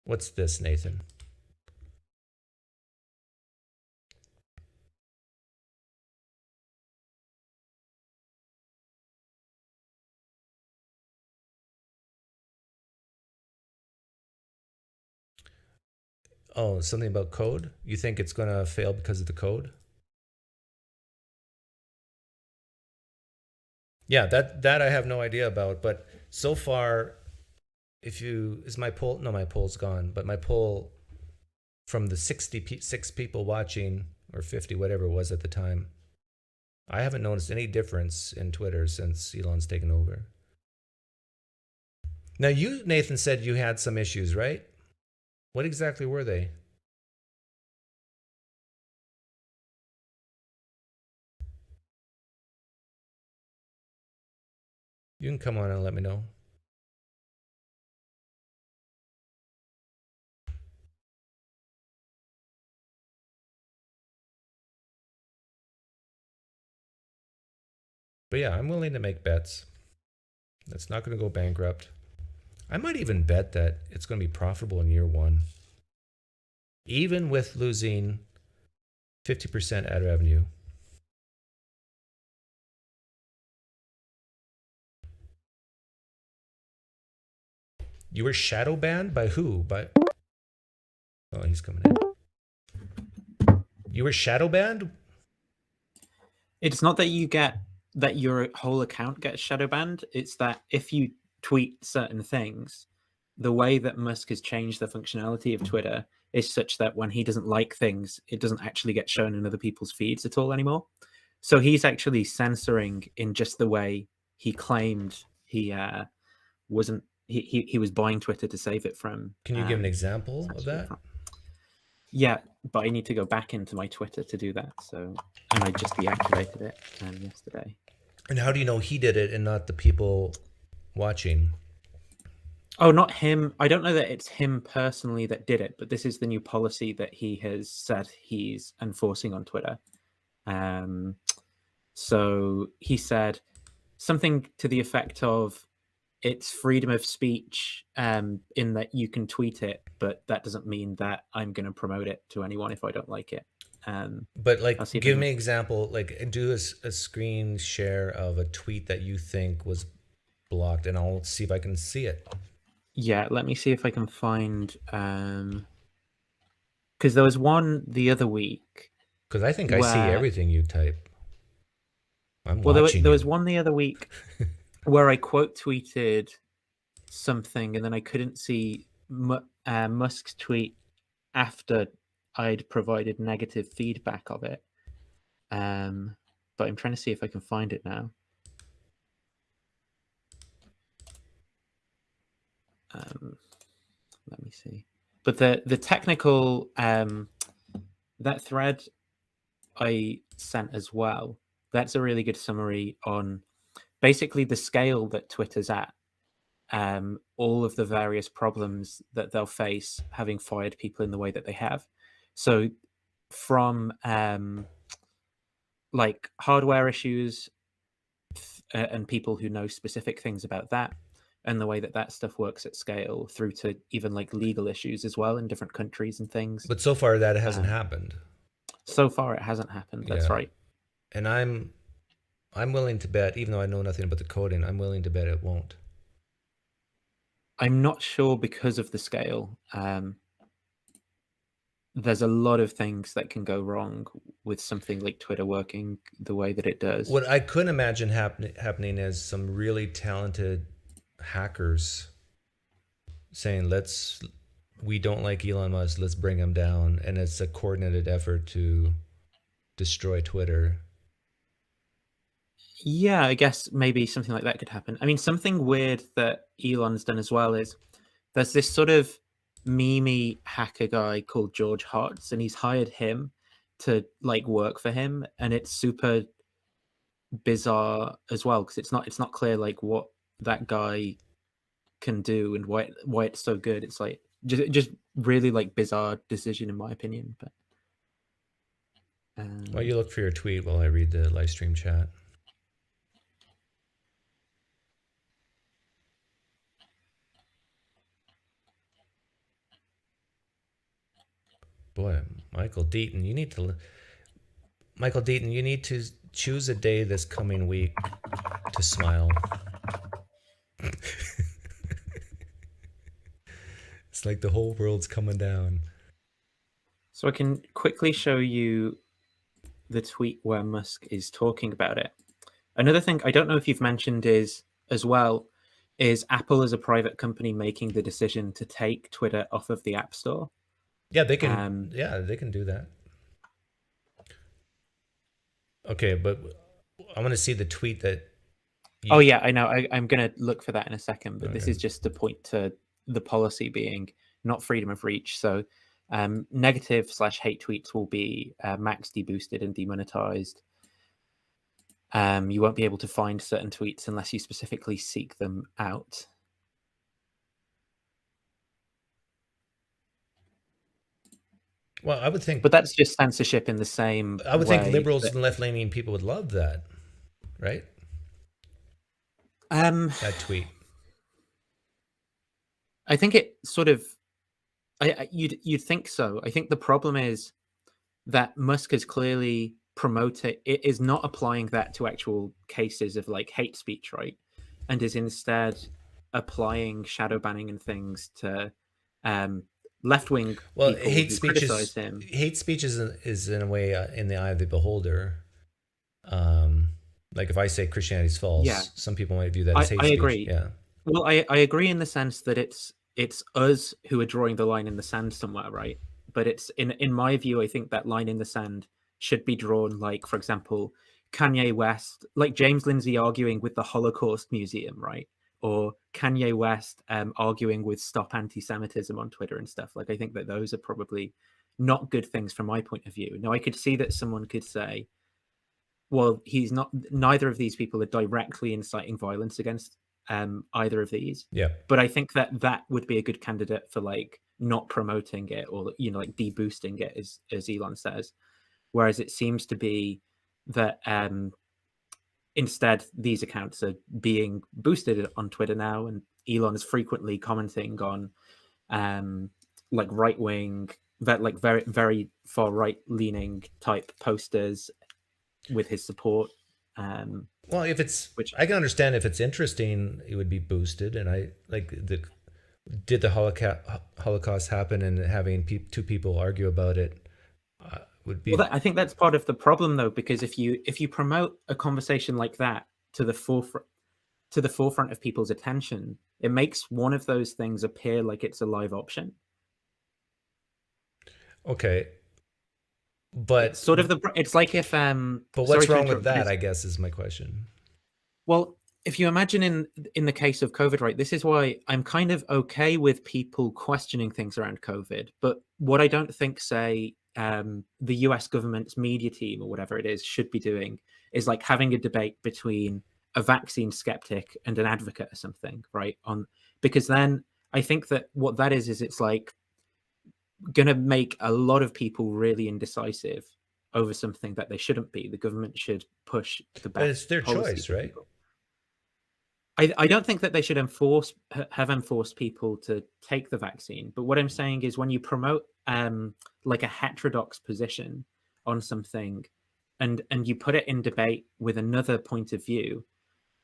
What's this, Nathan? Oh, something about code? You think it's going to fail because of the code? Yeah, that I have no idea about, but so far, is my poll, no, my poll's gone, but my poll from the 66 people watching, or 50, whatever it was at the time, I haven't noticed any difference in Twitter since Elon's taken over. Now, you, Nathan, said you had some issues, right? What exactly were they? You can come on and let me know. But yeah, I'm willing to make bets. It's not going to go bankrupt. I might even bet that it's going to be profitable in year one, even with losing 50% ad revenue. You were shadow banned by who? Oh, he's coming in. You were shadow banned? It's not that that your whole account gets shadow banned. It's that if you tweet certain things, the way that Musk has changed the functionality of Twitter is such that when he doesn't like things, it doesn't actually get shown in other people's feeds at all anymore. So he's actually censoring in just the way he claimed he wasn't. He was buying Twitter to save it from. Can you give an example of that? Yeah, but I need to go back into my Twitter to do that. So, and I just deactivated it yesterday. And how do you know he did it and not the people watching? Oh, not him. I don't know that it's him personally that did it, but this is the new policy that he has said he's enforcing on Twitter. So he said something to the effect of, it's freedom of speech in that you can tweet it, but that doesn't mean that I'm going to promote it to anyone if I don't like it. But like, give me an example, like do a screen share of a tweet that you think was blocked, and I'll see if I can see it. Yeah, let me see if I can find, because there was one the other week. Because I think I see everything you type. I'm watching. Well, there was one the other week where I quote tweeted something, and then I couldn't see Musk's tweet after I'd provided negative feedback of it. But I'm trying to see if I can find it now. Let me see. But the technical that thread I sent as well, that's a really good summary on basically the scale that Twitter's at, all of the various problems that they'll face having fired people in the way that they have. So from like hardware issues and people who know specific things about that and the way that that stuff works at scale, through to even like legal issues as well in different countries and things. But so far that hasn't happened. So far it hasn't happened. That's right. And I'm willing to bet, even though I know nothing about the coding, I'm willing to bet it won't. I'm not sure because of the scale. There's a lot of things that can go wrong with something like Twitter working the way that it does. What I could imagine happening is some really talented hackers saying, we don't like Elon Musk, let's bring him down. And it's a coordinated effort to destroy Twitter. Yeah, I guess maybe something like that could happen. I mean, something weird that Elon's done as well is there's this sort of meme hacker guy called George Hotz, and he's hired him to like work for him, and it's super bizarre as well because it's not clear like what that guy can do and why it's so good. It's like just really like bizarre decision in my opinion. But while you look for your tweet while I read the live stream chat. Boy, Michael Deaton, you need to choose a day this coming week to smile. It's like the whole world's coming down. So I can quickly show you the tweet where Musk is talking about it. Another thing I don't know if you've mentioned is Apple as a private company making the decision to take Twitter off of the App Store. Yeah, they can. They can do that. Okay, but I want to see the tweet that. Oh yeah, I know. I'm going to look for that in a second, but this Okay. is just to point to the policy being not freedom of reach. So negative/hate tweets will be max deboosted and demonetized. You won't be able to find certain tweets unless you specifically seek them out. Well, I would think, But that's just censorship in the same I would think way liberals that- and left-leaning people would love that, right? That tweet. I think it sort of, you'd think so. I think the problem is that Musk is clearly it is not applying that to actual cases of like hate speech, right? And is instead applying shadow banning and things to left-wing Well, people hate who speech criticize is him. hate speech is in a way in the eye of the beholder. Like if I say Christianity's false, Yeah. some people might view that as hate I speech. agree. Yeah. Well, I agree in the sense that it's us who are drawing the line in the sand somewhere, right? But it's in my view, I think that line in the sand should be drawn, like, for example, Kanye West, like James Lindsay arguing with the Holocaust Museum, right? Or Kanye West arguing with Stop Anti-Semitism on Twitter and stuff. Like, I think that those are probably not good things from my point of view. Now, I could see that someone could say, well, neither of these people are directly inciting violence against either of these. Yeah. But I think that would be a good candidate for like not promoting it or, you know, like deboosting it, as Elon says. Whereas it seems to be that instead these accounts are being boosted on Twitter now, and Elon is frequently commenting on like right wing, that like very very far right leaning type posters with his support. Well, if I can understand if it's interesting, it would be boosted. And I like did the Holocaust happen, and having two people argue about it would be. Well, I think that's part of the problem, though, because if you promote a conversation like that to the forefront of people's attention, it makes one of those things appear like it's a live option. Okay. But it's sort of it's like if but what's wrong with that, I guess, is my question. Well, if you imagine in the case of COVID, right, this is why I'm kind of okay with people questioning things around COVID. But what I don't think, say, the US government's media team or whatever it is should be doing is like having a debate between a vaccine skeptic and an advocate or something, right? Because then I think that what that is it's like going to make a lot of people really indecisive over something that they shouldn't be. The government should push the best. But it's their choice, right? People. I don't think that they should have enforced people to take the vaccine. But what I'm saying is when you promote like a heterodox position on something and you put it in debate with another point of view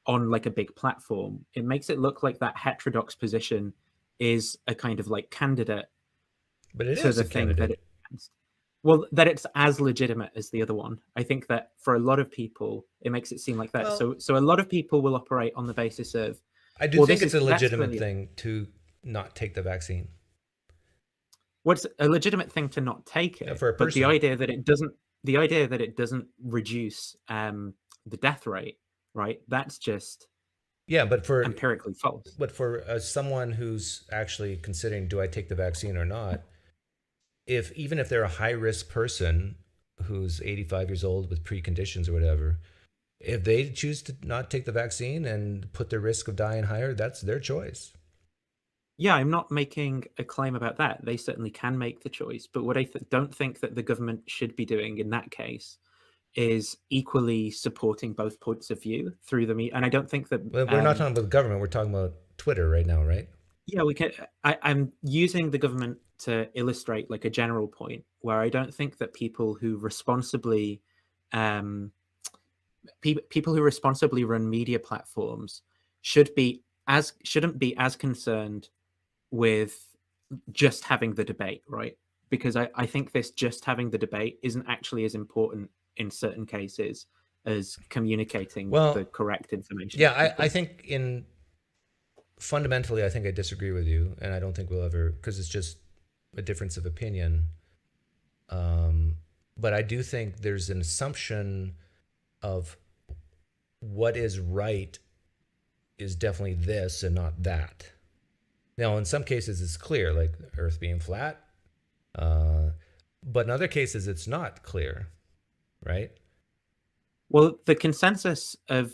on like a big platform, it makes it look like that heterodox position is a kind of like candidate. But it is a candidate. That it's as legitimate as the other one. I think that for a lot of people, it makes it seem like that. Well, so a lot of people will operate on the basis of. I do think it's a legitimate thing to not take the vaccine. What's a legitimate thing to not take it? For a person. But the idea that it doesn't reduce the death rate, right? That's just but for empirically false. But for someone who's actually considering, do I take the vaccine or not? Even if they're a high risk person who's 85 years old with preconditions or whatever, if they choose to not take the vaccine and put their risk of dying higher, that's their choice. Yeah, I'm not making a claim about that. They certainly can make the choice. But what I don't think that the government should be doing in that case is equally supporting both points of view through the media. And I don't think that... Well, we're not talking about the government. We're talking about Twitter right now, right? Yeah, we can. I'm using the government to illustrate like a general point where I don't think that people who responsibly run media platforms shouldn't be as concerned with just having the debate, right? because I think this just having the debate isn't actually as important in certain cases as communicating Well, the correct information. Yeah, to people. I think fundamentally, I think I disagree with you, and I don't think we'll ever, because it's just a difference of opinion. But I do think there's an assumption of what is right is definitely this and not that. Now, in some cases, it's clear, like Earth being flat, but in other cases, it's not clear, right? Well, the consensus of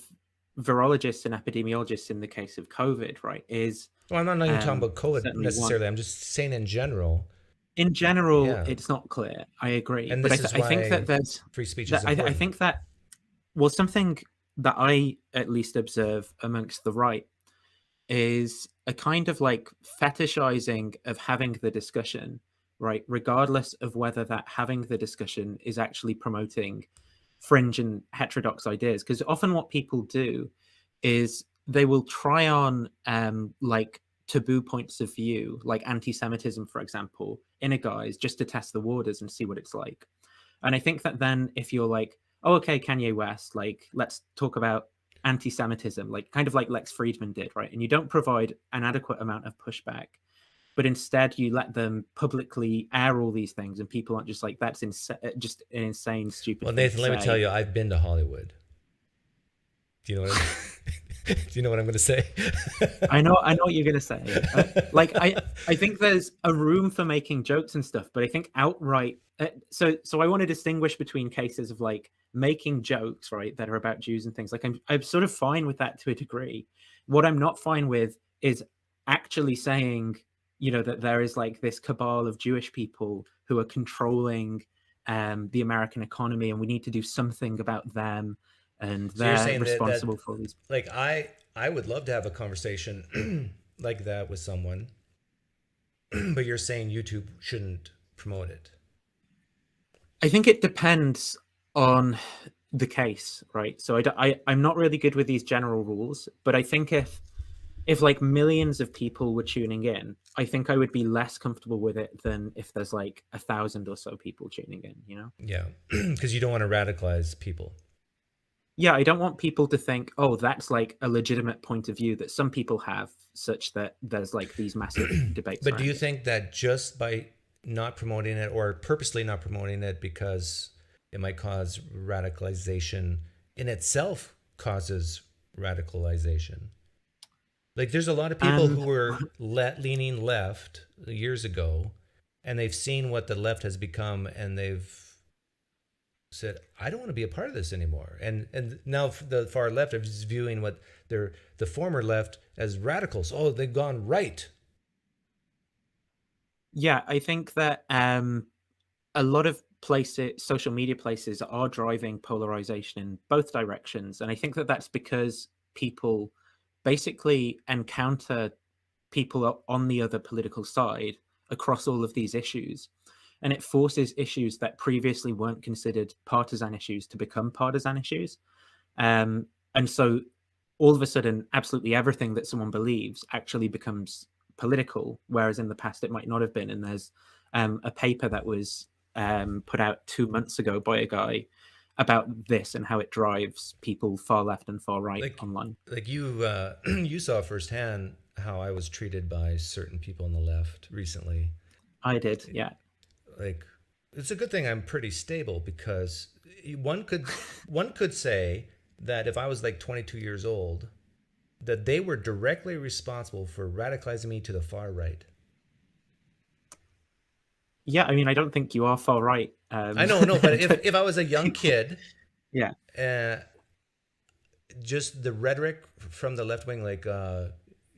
virologists and epidemiologists in the case of COVID, right, is Well, I'm not even talking about COVID certainly necessarily. one. I'm just saying in general. In general, Yeah. it's not clear. I agree, And but this is I think why that there's free speech that is I important. think that well, something that I at least observe amongst the right is a kind of like fetishizing of having the discussion, right? Regardless of whether that having the discussion is actually promoting fringe and heterodox ideas. Because often what people do is they will try on like taboo points of view, like anti-Semitism, for example, in a guise just to test the waters and see what it's like. And I think that then if you're like, oh, okay, Kanye West, like let's talk about anti-Semitism, like kind of like Lex Friedman did, right? And you don't provide an adequate amount of pushback, but instead you let them publicly air all these things, and people aren't just like, that's just an insane, stupid. Well, thing Nathan, to let me say. tell you, I've been to Hollywood. Do you know what do you know what I'm going to say? I know what you're gonna say. I think there's a room for making jokes and stuff, but I think outright. So I want to distinguish between cases of like making jokes, right, that are about Jews and things. Like I'm sort of fine with that to a degree. What I'm not fine with is actually saying, that there is like this cabal of Jewish people who are controlling the American economy, and we need to do something about them, and So you're they're saying responsible for all these. like I would love to have a conversation like that with someone, but you're saying YouTube shouldn't promote it. I think it depends on the case, right? So I'm not really good with these general rules, but I think if like millions of people were tuning in, I think I would be less comfortable with it than if there's like 1,000 or so people tuning in. Yeah, because you don't want to radicalize people. Yeah, I don't want people to think, oh, that's like a legitimate point of view that some people have, such that there's like these massive debates. But do you think that just by not promoting it or purposely not promoting it because it might cause radicalization in itself causes radicalization? Like there's a lot of people who were leaning left years ago, and they've seen what the left has become, and they've said, I don't want to be a part of this anymore. And now the far left is viewing what the former left as radicals. Oh, they've gone right. Yeah, I think that a lot of places, social media places, are driving polarization in both directions. And I think that that's because people basically encounter people on the other political side across all of these issues. And it forces issues that previously weren't considered partisan issues to become partisan issues. And so all of a sudden, absolutely everything that someone believes actually becomes political, whereas in the past it might not have been. And there's a paper that was put out 2 months ago by a guy about this and how it drives people far left and far right online. Like you, you saw firsthand how I was treated by certain people on the left recently. I did, yeah. Like, it's a good thing I'm pretty stable, because one could say that if I was like 22 years old, that they were directly responsible for radicalizing me to the far right. Yeah, I mean, I don't think you are far right. I know, no, but if I was a young kid, yeah, just the rhetoric from the left wing, like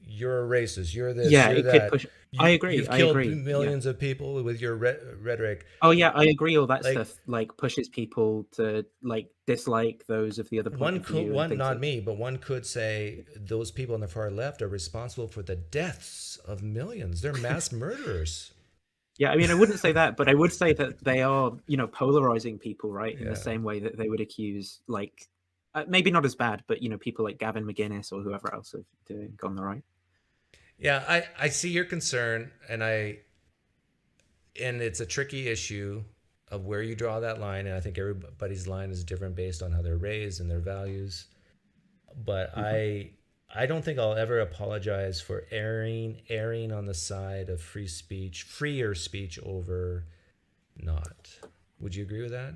you're a racist, you're this, yeah, you're it that. could push. I agree. You've killed millions of people with your rhetoric. Oh yeah, I agree. All that stuff like pushes people to like dislike those of the other point of view. Not me, but one could say those people on the far left are responsible for the deaths of millions. They're mass murderers. Yeah, I mean, I wouldn't say that, but I would say that they are, polarizing people, right? In the same way that they would accuse, like, maybe not as bad, but people like Gavin McGuinness or whoever else of doing on the right. Yeah, I see your concern, and and it's a tricky issue of where you draw that line, and I think everybody's line is different based on how they're raised and their values. But I don't think I'll ever apologize for erring on the side of freer speech over not. Would you agree with that?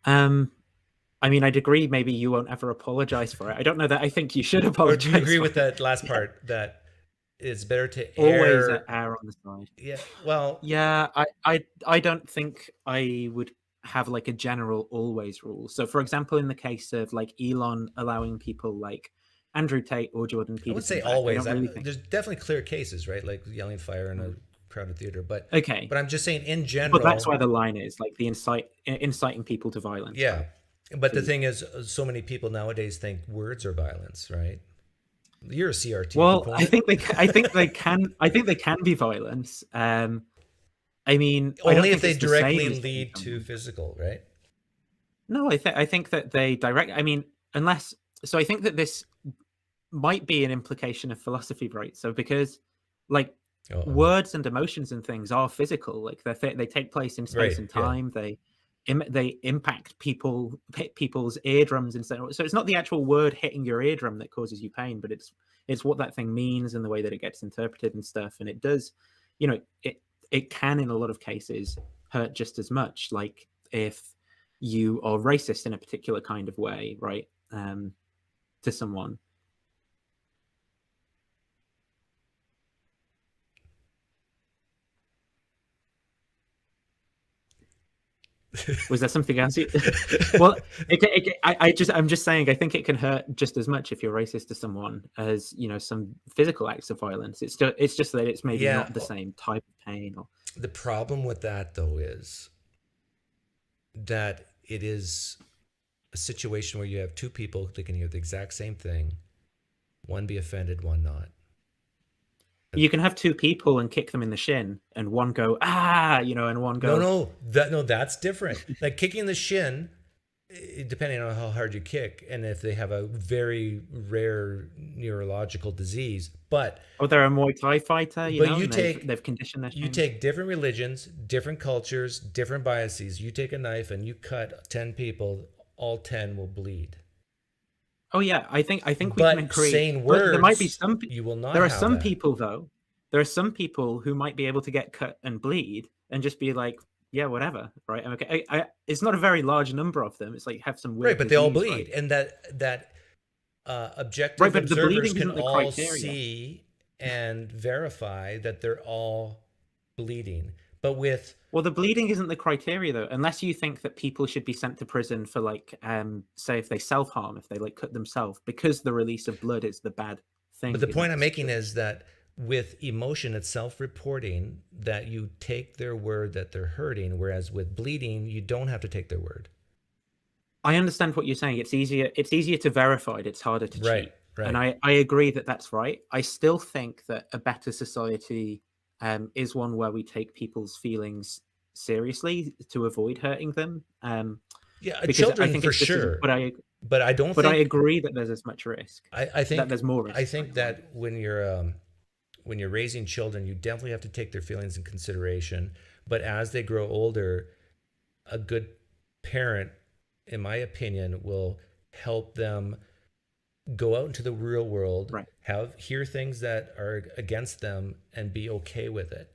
I mean, I'd agree. Maybe you won't ever apologize for it. I don't know that I think you should Or apologize. do you agree for with it. that last part that it's better to Always err? err on the side. Yeah. Well, Yeah, I don't think I would have like a general always rule. So, for example, in the case of like Elon allowing people like Andrew Tate or Jordan I would Peterson, say back, always. I don't really think. There's definitely clear cases, right? Like yelling fire in a crowded theater. But Okay, I'm just saying in general. but that's where the line is, like the inciting people to violence. Yeah. Right? But the thing is, so many people nowadays think words are violence, right? You're a CRT. Well, proponent. I think they can be violence. I mean, I don't Only if think they it's the same directly as lead being to physical, right? No, I think that they direct. I mean, unless so, I think that this might be an implication of philosophy, right? So because like words and emotions and things are physical, like they take place in space and time. Yeah. They impact people's eardrums and so. So it's not the actual word hitting your eardrum that causes you pain, but it's what that thing means and the way that it gets interpreted and stuff. And it does, you know, it can in a lot of cases hurt just as much. Like if you are racist in a particular kind of way, right? To someone. Was there something else? Well, I'm just saying. I think it can hurt just as much if you're racist to someone as some physical acts of violence. It's just that it's maybe not the same type of pain. Or the problem with that though is that it is a situation where you have two people that can hear the exact same thing, one be offended, one not. You can have two people and kick them in the shin, and one go and one go that's different. Like kicking the shin, depending on how hard you kick, and if they have a very rare neurological disease. But they're a Muay Thai fighter, they've conditioned their shin. You take different religions, different cultures, different biases. You take a knife and you cut 10 people, all 10 will bleed. Oh yeah, I think we can agree. Saying words, there might be some. You will not. There are some people though. There are some people who might be able to get cut and bleed and just be like, yeah, whatever, right? Okay, it's not a very large number of them. It's like have some weird right, but they all bleed, right? and that objective but observers can the all criteria. see and verify that they're all bleeding. But the bleeding isn't the criteria though, unless you think that people should be sent to prison for like, say if they self-harm, if they like cut themselves, because the release of blood is the bad thing. But the point I'm making is that with emotion, it's self-reporting that you take their word that they're hurting, whereas with bleeding, you don't have to take their word. I understand what you're saying. It's easier to verify it. It's harder to cheat. Right. And I agree that that's right. I still think that a better society is one where we take people's feelings seriously to avoid hurting them. Children I think for sure. But I don't. But I agree that there's as much risk. I think that there's more risk. I think that when you're raising children, you definitely have to take their feelings in consideration. But as they grow older, a good parent, in my opinion, will help them go out into the real world, hear things that are against them, and be okay with it.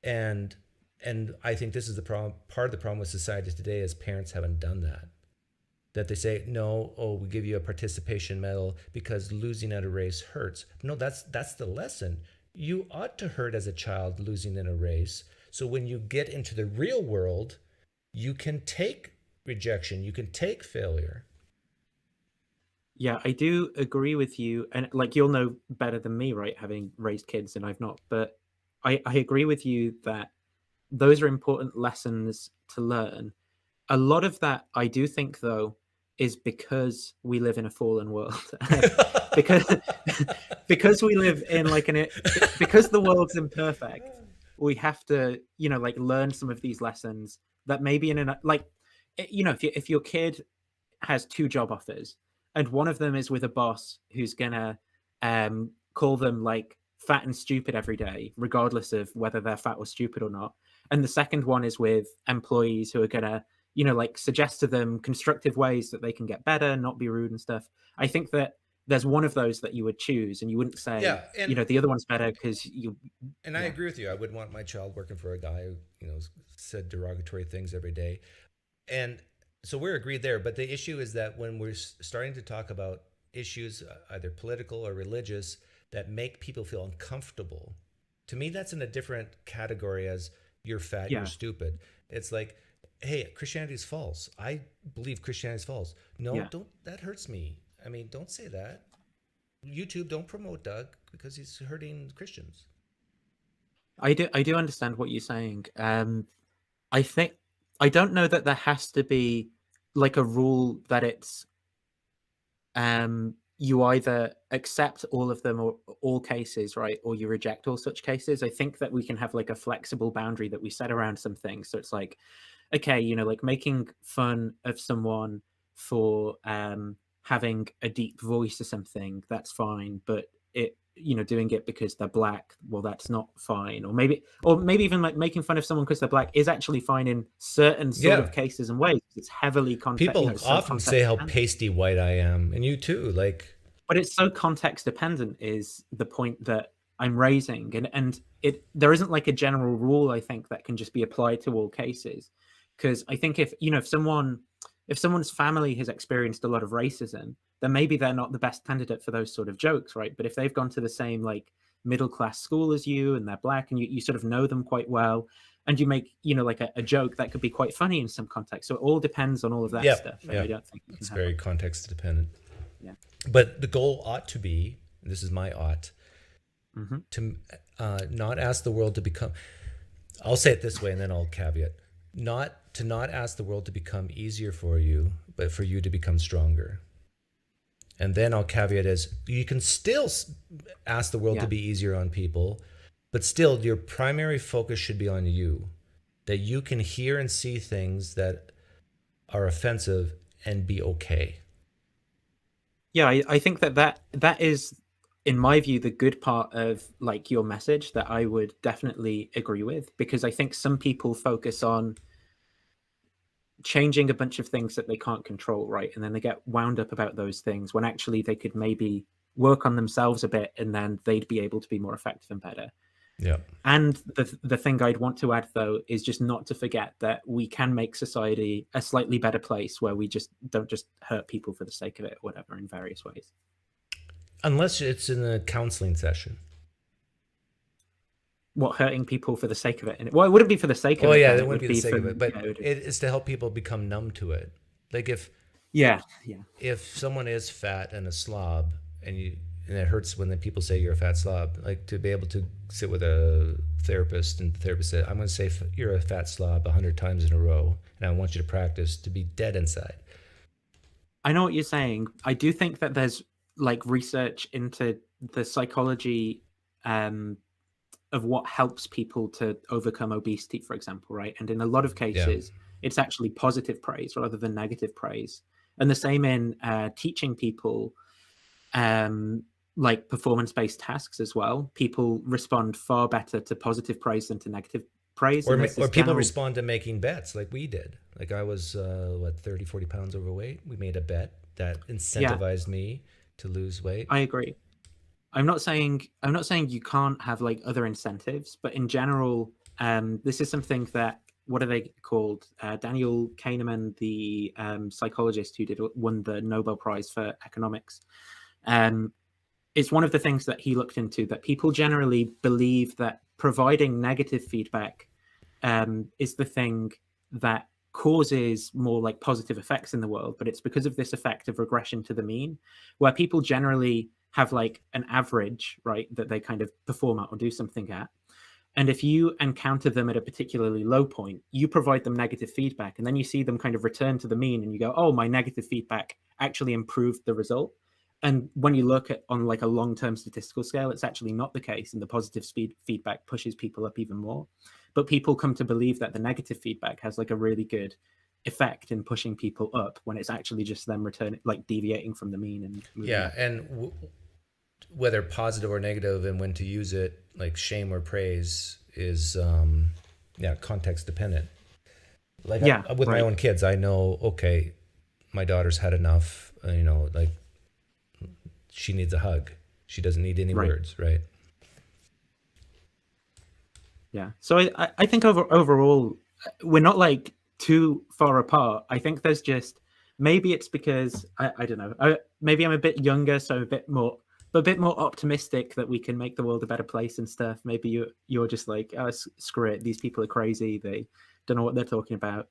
And I think this is the problem. Part of the problem with society today is parents haven't done that. That they say, no, we give you a participation medal because losing at a race hurts. No, that's the lesson. You ought to hurt as a child losing in a race. So when you get into the real world, you can take rejection, you can take failure. Yeah, I do agree with you. And like, you'll know better than me, right? Having raised kids and I've not, but I agree with you that those are important lessons to learn. A lot of that, I do think, though, is because we live in a fallen world. because we live in because the world's imperfect, we have to, learn some of these lessons that maybe if your kid has 2 job offers and one of them is with a boss who's gonna call them like fat and stupid every day, regardless of whether they're fat or stupid or not. And the second one is with employees who are going to, like suggest to them constructive ways that they can get better, not be rude and stuff. I think that there's one of those that you would choose, and you wouldn't say, the other one's better because you. And I agree with you. I wouldn't want my child working for a guy who, said derogatory things every day. And so we're agreed there. But the issue is that when we're starting to talk about issues, either political or religious, that make people feel uncomfortable, to me, that's in a different category as you're fat, you're stupid. It's like, hey, Christianity is false. I believe Christianity is false. No, don't. That hurts me. I mean, don't say that. YouTube, don't promote Doug because he's hurting Christians. I do understand what you're saying. I think I don't know that there has to be like a rule that it's you either accept all of them or all cases, right, or you reject all such cases. I think that we can have like a flexible boundary that we set around some things. So it's like, okay, like making fun of someone for having a deep voice or something, that's fine, but doing it because they're black, well, that's not fine. Or maybe even like making fun of someone because they're black is actually fine in certain sort of cases and ways. It's heavily context. People often say how pasty white I am, and you too, like. But it's so context dependent is the point that I'm raising, and there isn't like a general rule, I think, that can just be applied to all cases. Because I think if someone's family has experienced a lot of racism, then maybe they're not the best candidate for those sort of jokes, right? But if they've gone to the same like middle class school as you and they're black and you sort of know them quite well, and you make like a joke that could be quite funny in some context. So it all depends on all of that stuff. And I don't think it's very context dependent. Yeah. But the goal ought to be, and this is my ought, to not ask the world to become. I'll say it this way, and then I'll caveat. Not ask the world to become easier for you, but for you to become stronger. And then I'll caveat as you can still ask the world to be easier on people, but still your primary focus should be on you, that you can hear and see things that are offensive and be okay. Yeah, I think that is, in my view, the good part of like your message that I would definitely agree with, because I think some people focus on changing a bunch of things that they can't control, right? And then they get wound up about those things when actually they could maybe work on themselves a bit, and then they'd be able to be more effective and better. Yeah. And the thing I'd want to add, though, is just not to forget that we can make society a slightly better place where we just don't just hurt people for the sake of it, or whatever, in various ways. Unless it's in a counseling session. What, hurting people for the sake of it? Well, it wouldn't be for the sake of it. Well, yeah, it wouldn't be the sake of it, but it is to help people become numb to it. Like if someone is fat and a slob, and it hurts when the people say you're a fat slob, like to be able to sit with a therapist and the therapist said, I'm going to say you're a fat slob 100 times in a row, and I want you to practice to be dead inside. I know what you're saying. I do think that there's like research into the psychology of what helps people to overcome obesity, for example, right? And in a lot of cases, it's actually positive praise rather than negative praise. And the same in teaching people like performance-based tasks as well. People respond far better to positive praise than to negative praise. Or people respond to making bets like we did. Like I was, 30, 40 pounds overweight. We made a bet that incentivized me to lose weight. I agree. I'm not saying you can't have like other incentives, but in general, this is something that, what are they called? Daniel Kahneman, the psychologist who won the Nobel Prize for economics. It's one of the things that he looked into, that people generally believe that providing negative feedback is the thing that causes more like positive effects in the world, but it's because of this effect of regression to the mean, where people generally have like an average, right, that they kind of perform at or do something at. And if you encounter them at a particularly low point, you provide them negative feedback, and then you see them kind of return to the mean, and you go, oh, my negative feedback actually improved the result. And when you look at on like a long-term statistical scale, it's actually not the case, and the positive feedback pushes people up even more. But people come to believe that the negative feedback has like a really good effect in pushing people up, when it's actually just them returning, like deviating from the mean. And and whether positive or negative and when to use it, like shame or praise, is context dependent. Like Yeah, with my right. own kids, I know, okay, my daughter's had enough. Like she needs a hug. She doesn't need any Right. words, right? Yeah. So I think overall, we're not like too far apart. I think there's just, maybe it's because I don't know. Maybe I'm a bit younger, so a bit more optimistic that we can make the world a better place and stuff. Maybe you're just like, oh, screw it. These people are crazy. They don't know what they're talking about.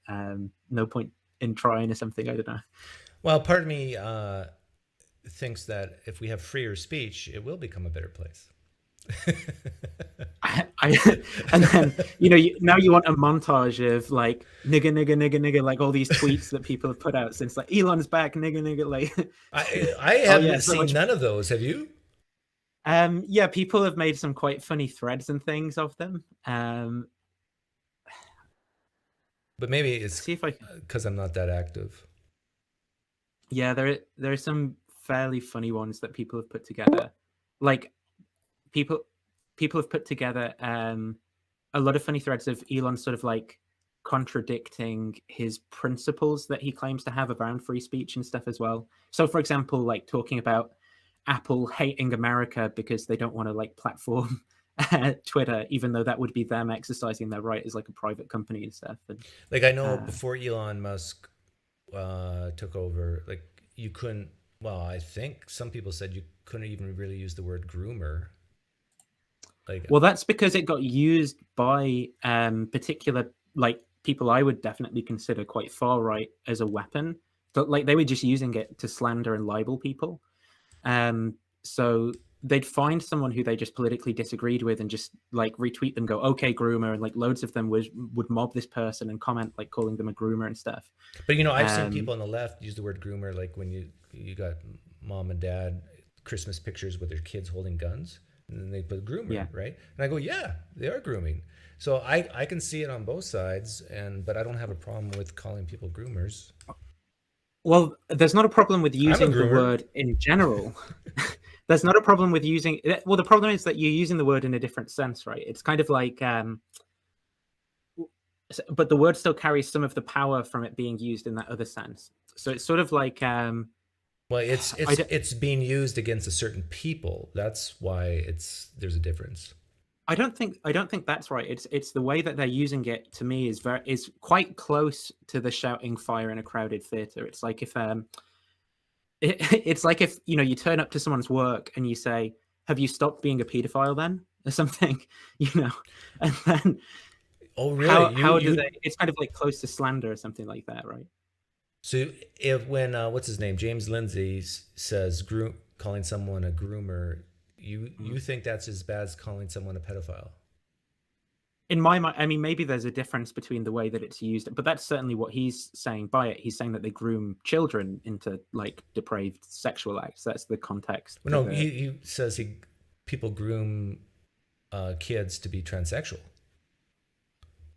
No point in trying or something. I don't know. Well, part of me thinks that if we have freer speech, it will become a better place. And then now you want a montage of like nigga, like all these tweets that people have put out since, like, Elon's back, nigga, like. I haven't seen none of those. Have you? Yeah, people have made some quite funny threads and things of them. But maybe it's see if I because I'm not that active. Yeah, there are some fairly funny ones that people have put together. Like people have put together a lot of funny threads of Elon sort of like contradicting his principles that he claims to have around free speech and stuff as well. So, for example, like talking about Apple hating America because they don't want to like platform Twitter, even though that would be them exercising their right as like a private company and stuff. And, like, I know before Elon Musk took over, like, you couldn't. Well, I think some people said you couldn't even really use the word groomer. Like, well, that's because it got used by particular like people I would definitely consider quite far right as a weapon. But like they were just using it to slander and libel people. So they'd find someone who they just politically disagreed with and just like retweet them, go, okay, groomer, and like loads of them would mob this person and comment like calling them a groomer and stuff. But I've seen people on the left use the word groomer, like when you got mom and dad Christmas pictures with their kids holding guns, and then they put groomer, right? And I go, yeah, they are grooming. So I can see it on both sides, but I don't have a problem with calling people groomers. Well, there's not a problem with using the word in general. There's not a problem with using. Well, the problem is that you're using the word in a different sense, right? It's kind of like, but the word still carries some of the power from it being used in that other sense. So it's sort of like. Well, it's being used against a certain people. That's why there's a difference. I don't think that's right. It's the way that they're using it, to me, is quite close to the shouting fire in a crowded theater. It's like if it's like if you turn up to someone's work and you say, "Have you stopped being a pedophile then?" or something, and then oh really? How do they? It's kind of like close to slander or something like that, right? So when what's his name, James Lindsay says calling someone a groomer, you think that's as bad as calling someone a pedophile? In my mind, I mean, maybe there's a difference between the way that it's used, but that's certainly what he's saying by it. He's saying that they groom children into like depraved sexual acts. That's the context. Well, no, he says people groom kids to be transsexual.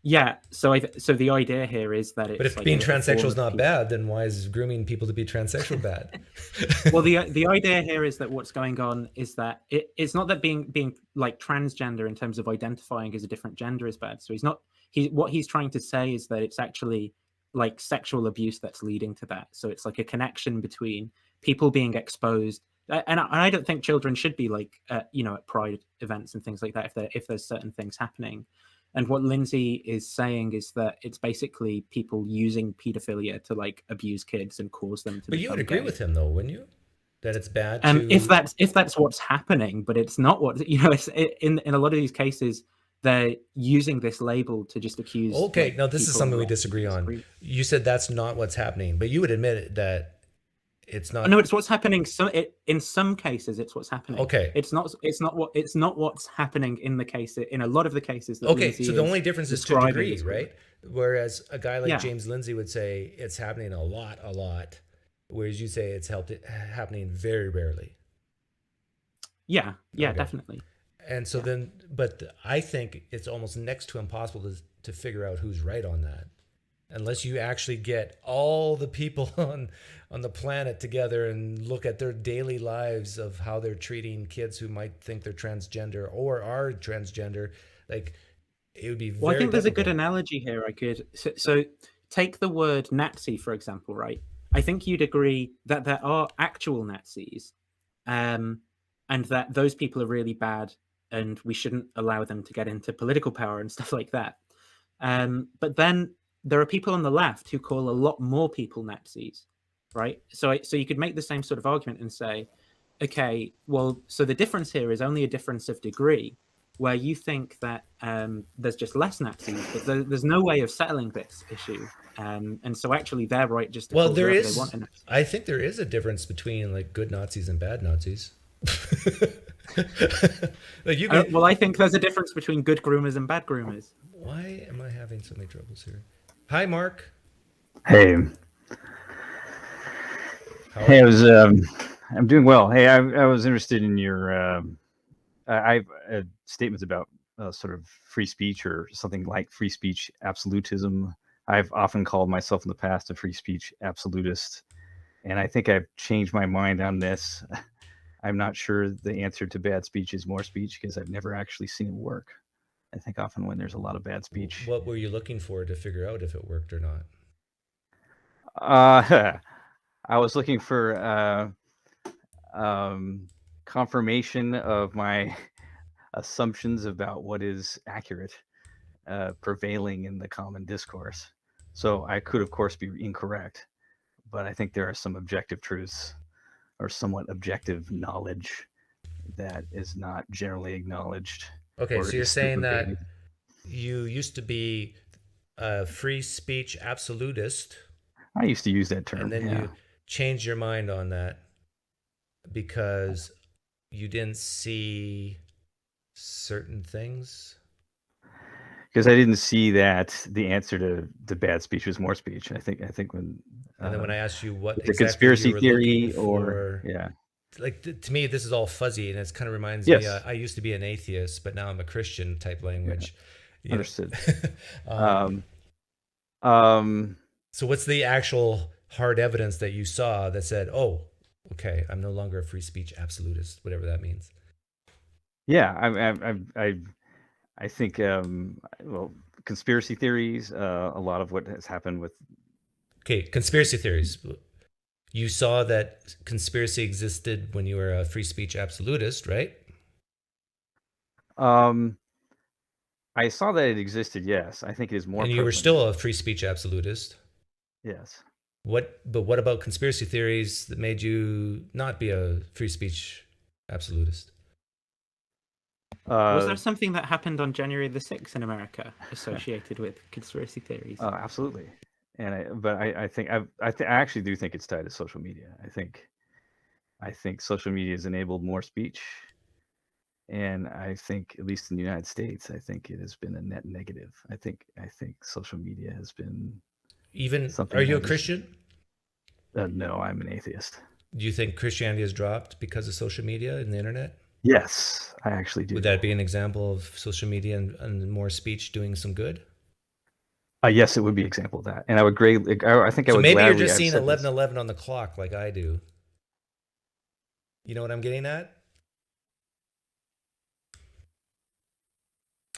Yeah, so the idea here is that it's. But if like being transsexual is not bad, then why is grooming people to be transsexual bad? Well, the idea here is that what's going on is that it's not that being like transgender in terms of identifying as a different gender is bad. So what he's trying to say is that it's actually like sexual abuse that's leading to that. So it's like a connection between people being exposed. And I don't think children should be like at pride events and things like that if there's certain things happening. And what Lindsay is saying is that it's basically people using pedophilia to like abuse kids and cause them to. But you would agree with him, though, wouldn't you? That it's bad. If that's what's happening, but it's not what It's in a lot of these cases they're using this label to just accuse. Okay, now this is something we disagree on. You said that's not what's happening, but you would admit that. It's not. No, it's what's happening. In some cases, it's what's happening. Okay. It's not what's happening in the case. In a lot of the cases. That okay. So the only difference is to degree, right? Whereas a guy like James Lindsay would say it's happening a lot, whereas you say it's happening very rarely. Yeah. Yeah. Okay. Definitely. And so but I think it's almost next to impossible to figure out who's right on that. unless you actually get all the people on the planet together and look at their daily lives of how they're treating kids who might think they're transgender or are transgender, like it would be Well, I very think there's a good difficult. analogy here. So take the word Nazi, for example, right? I think you'd agree that there are actual Nazis, and that those people are really bad, and we shouldn't allow them to get into political power and stuff like that. But then there are people on the left who call a lot more people Nazis, right? So you could make the same sort of argument and say, okay, well, so the difference here is only a difference of degree, where you think that there's just less Nazis, but there's no way of settling this issue. And so actually they're right just to Well, call there whoever they want is. a Nazi. I think there is a difference between like good Nazis and bad Nazis. Like you can. Well, I think there's a difference between good groomers and bad groomers. Why am I having so many troubles here? Hi, Mark. Hey, How are hey, you? I'm doing well. Hey, I was interested in your, I've statements about sort of free speech or something like free speech absolutism. I've often called myself in the past a free speech absolutist, and I think I've changed my mind on this. I'm not sure the answer to bad speech is more speech because I've never actually seen it work. I think often when there's a lot of bad speech, What were you looking for to figure out if it worked or not? I was looking for confirmation of my assumptions about what is accurate prevailing in the common discourse. So I could, of course, be incorrect, but I think there are some objective truths or somewhat objective knowledge that is not generally acknowledged. Okay, or so you're is saying superfaded. that you used to be a free speech absolutist, I used to use that and term, then yeah, you changed your mind on that because you didn't see certain things. because I didn't see that the answer to bad speech was more speech. I think when And then when I asked you what the exactly you conspiracy were looking theory or for, yeah, like to me, this is all fuzzy, and it kind of reminds me. yes, I used to be an atheist, but now I'm a Christian type yeah, language. You know. understood. um, Um, um, so what's the actual hard evidence that you saw that said, "Oh, okay, I'm no longer a free speech absolutist," whatever that means? yeah, I think well, conspiracy theories. A lot of what has happened with Okay, conspiracy theories. You saw that conspiracy existed when you were a free speech absolutist, right? um, I saw that it existed. Yes, I think it is more And you were prevalent still now. a free speech absolutist. Yes. What about conspiracy theories that made you not be a free speech absolutist? Was there Uh, something that happened on January the 6th in America associated with conspiracy theories? absolutely. But I think I actually do think it's tied to social media. I think social media has enabled more speech, and I think at least in the United States, I think it has been a net negative. I think social media has been Even are something you a that is. Christian? No, I'm an atheist. Do you think Christianity has dropped because of social media and the internet? Yes, I actually Would do. that be an example of social media and more speech doing some good? Yes, it would be an example of that, and I would greatly. I think I So would maybe you're gladly. just I've seeing said this. 11:11 on the clock like I do. You know what I'm getting at?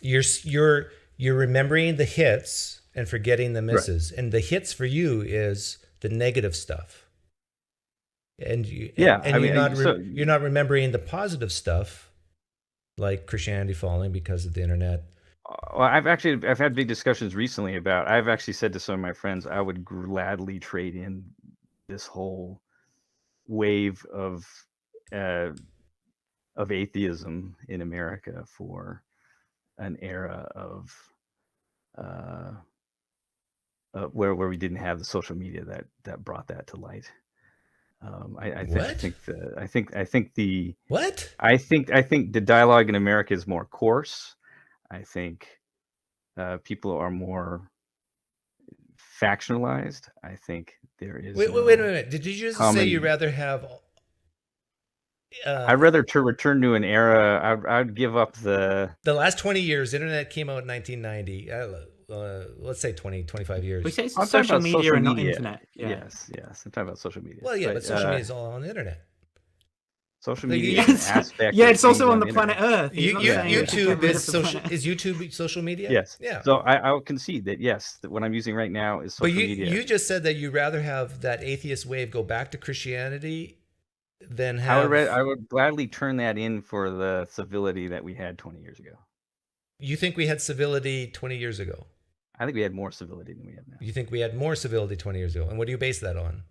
You're remembering the hits and forgetting the Right. misses. And the hits for you is the negative stuff. And you Yeah, and I mean, you're not remembering the positive stuff like Christianity falling because of the internet. well, I've had big discussions recently about. I've actually said to some of my friends, I would gladly trade in this whole wave uh, of atheism in America for an era of uh, where we didn't have the social media that brought that to light. I What? think I think What? I think the dialogue in America is more coarse. I think people are more factionalized. I think there is Wait a no minute. Did you just say you'd common. rather have uh, I'd rather to return to an era. I'd give up the. the last 20 years? Internet came out in 1990. let's say 20, 25 years. We say it's I'm talking social about media social and not media. internet. Yeah. Yes, I'm talking about social media. Well, yeah, but social media is all on the internet. Social Like, media you- is an aspect. Yeah, of it's also being on the internet. planet Earth. He's not saying we should get YouTube rid is of the social. planet. Is YouTube social media? Yes. Yeah. So I'll concede that yes, that what I'm using right now is But social media. you just said that you'd rather have that atheist wave go back to Christianity than I have. would gladly turn that in for the civility that we had 20 years ago. You think we had civility 20 years ago? I think we had more civility than we have now. You think we had more civility 20 years ago? And what do you base that on?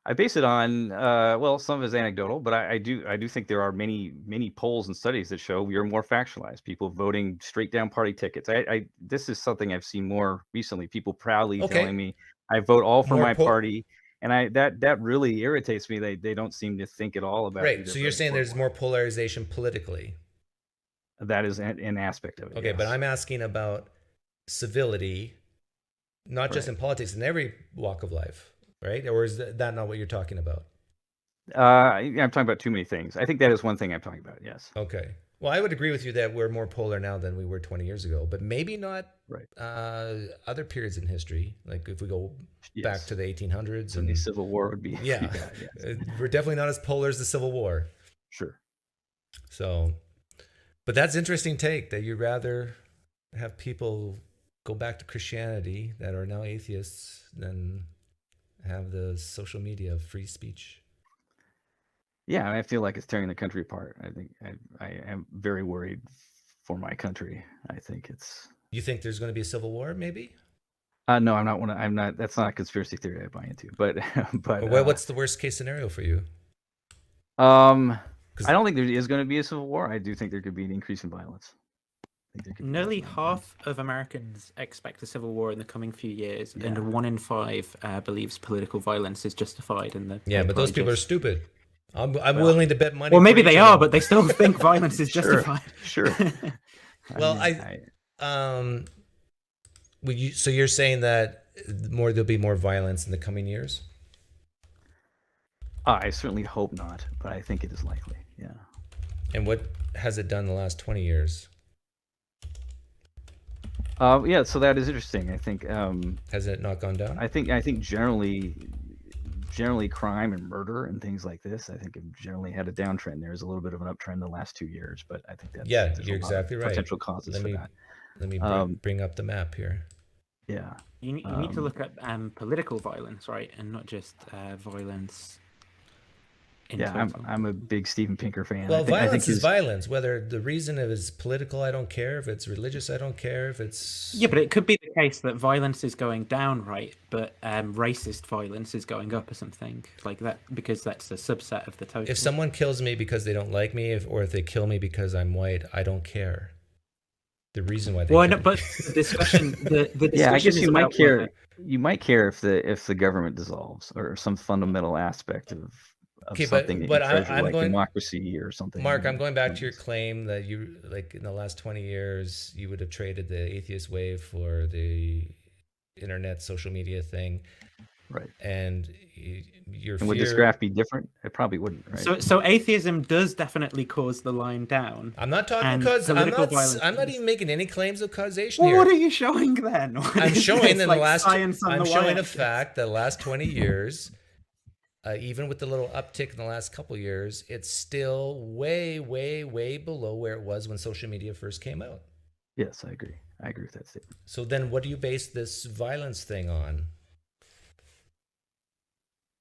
I base it on well, some of it is anecdotal, but I do think there are many polls and studies that show we are more factualized. People voting straight down party tickets. This is something I've seen more recently. People proudly Okay. telling me I vote all for More my party, and that really irritates me. They don't seem to think at all about. who Right. they're So you're voting saying for. there's more polarization politically. That is an aspect of it. Okay, yes. but I'm asking about civility, not just Right. in politics, in every walk of life, right? Or is that not what you're talking about? I'm talking about too many things. I think that is one thing I'm talking about. Yes. Okay. Well, I would agree with you that we're more polar now than we were 20 years ago, but maybe not Right. other periods in history. Like if we go back Yes. to the 1800s And the and Civil War would be. yeah, yes. we're definitely not as polar as the Civil War. Sure. So, but that's interesting take that you'd rather have people go back to Christianity that are now atheists than have the social media of free speech. Yeah, I feel like it's tearing the country apart. I think I am very worried for my country. I think it's. You think there's going to be a civil war, maybe? No, I'm not. I'm not. That's not a conspiracy theory I buy into. But Or what's the worst case scenario for you? I don't think there is going to be a civil war. I do think there could be an increase in violence. I think there could be Nearly definitely- half of Americans expect a civil war in the coming few years, Yeah. and 1 in 5 believes political violence is justified in the. Yeah, but those people are outrageous- stupid. I'm willing to bet money. Well, maybe for each they of are, them. but they still think violence is Sure, justified. Sure. Well, mean, so you're saying that there'll be more violence in the coming years? I certainly hope not, but I think it is likely. Yeah. And what has it done in the last 20 years? Yeah. So that is interesting. I think. Has it not gone down? I think generally crime and murder and things like this, I think have generally had a downtrend. There's a little bit of an uptrend the last 2 years, but I think that's Yeah, there's a you're lot of exactly right. Potential causes Let for me- that. Let me bring up the map here. Yeah. You need to look at political violence, right, and not just violence. In Yeah, total. I'm a big Steven Pinker fan. Well, I think violence is his- violence. Whether the reason is political, I don't care. If it's religious, I don't care. If it's Yeah, but it could be the case that violence is going down, right? But racist violence is going up or something like that, because that's a subset of the total. if someone kills me because they don't like me, or if they kill me because I'm white, I don't care. The reason why they Well, kill no, me. but the discussion, the discussion Yeah, I guess is you might about care. whether- You might care if the government dissolves or some fundamental aspect of Okay, something but that you treasure, I'm like going- democracy or something. Mark, I'm going back to your claim that you, like in the last 20 years, you would have traded the atheist wave for the internet social media thing, Right. and your And would this fear. graph be different? It probably wouldn't, right? So atheism does definitely cause the line down. I'm not talking and because I'm political not. violence I'm not is- even making any claims of causation Well, here. what are you showing then? What I'm is showing this, in the like last. science on I'm the showing a y-axis? fact that the last 20 years, even with the little uptick in the last couple years, it's still way, way, way below where it was when social media first came out. Yes, I agree. I agree with that statement. So then, what do you base this violence thing on?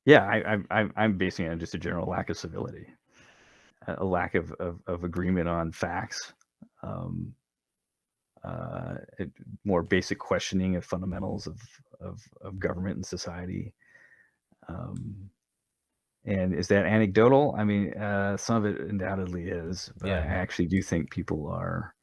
Yeah, I'm basing it on just a general lack of civility, a lack of agreement on facts, more basic questioning of fundamentals of government and society. And is that anecdotal? I mean, some of it undoubtedly is, but Yeah. I actually do think people are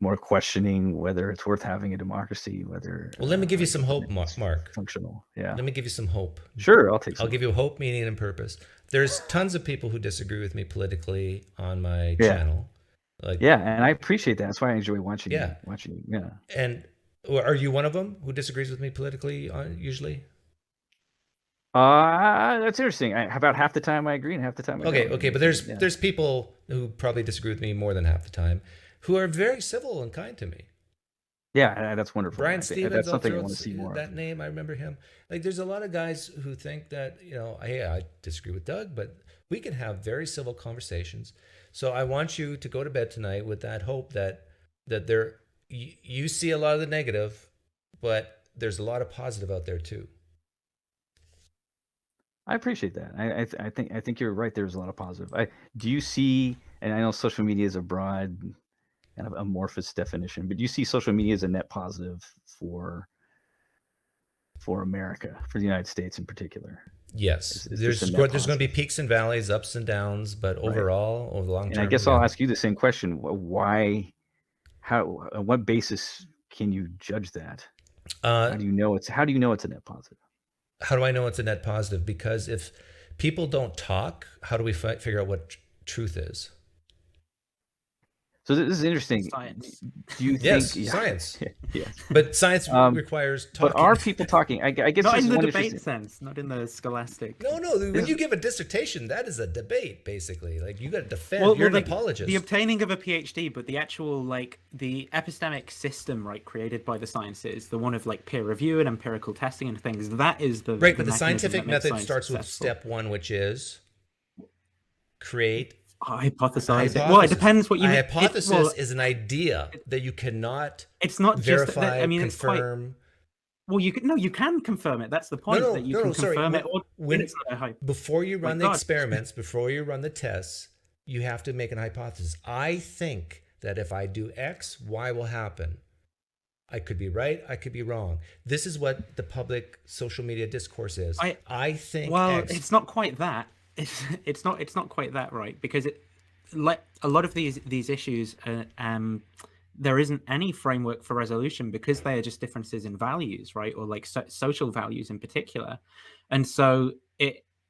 more questioning whether it's worth having a democracy, whether. Well, let me give you uh, some hope, government is Mark. Functional, yeah. Let me give you some hope. Sure, I'll take some. I'll give you hope, meaning, and purpose. There's tons of people who disagree with me politically on my Yeah. channel. Like, Yeah, and I appreciate that. That's why I enjoy watching. Yeah. Watching. Yeah. and are you one of them who disagrees with me politically usually? That's interesting. About half the time I agree, and half the time I don't. Okay, but there's people who probably disagree with me more than half the time, who are very civil and kind to me. Yeah, that's wonderful. Brian Stevens, that's I'll something I throw want to see more that of. name. I remember him. Like, there's a lot of guys who think that, hey, I disagree with Doug, but we can have very civil conversations. So I want you to go to bed tonight with that hope that you see a lot of the negative, but there's a lot of positive out there too. I appreciate that. I think you're right. There's a lot of positive. Do you see? And I know social media is a broad, kind of amorphous definition, but do you see social media as a net positive for America, for the United States in particular? Yes, Is there's this a going net to be peaks and valleys, ups and downs, but overall, over the long term. And I guess I'll ask you the same question: why? How? On what basis can you judge that? How do you know it's a net positive? How do I know it's a net positive? Because if people don't talk, how do we figure out what truth is? So this is interesting. Science. Do you Yes, think science. Yes. But science requires talking. But are people talking? I guess Not this in is the one debate interesting- sense, not in the scholastic. No. When you give a dissertation, that is a debate, basically. Like, you got to defend. You're an apologist. The obtaining of a PhD, but the actual, like, the epistemic system, right, created by the sciences, the one of, like, peer review and empirical testing and things, that is the right. But the mechanism scientific that makes method science starts with successful. step one, which is create. Hypothesize. Well, it depends what you mean. A hypothesis is an idea that you cannot. It's not verify, just that, I mean, confirm. it's quite. Well, you can confirm it. That's the point. That you can confirm it. Before you run the experiments, before you run the tests, you have to make an hypothesis. I think that if I do X, Y will happen. I could be right. I could be wrong. This is what the public social media discourse is. I think. Well, X. it's not quite that. It's not quite that, right? Because like a lot of these issues, there isn't any framework for resolution because they are just differences in values, right? Or like social values in particular. And so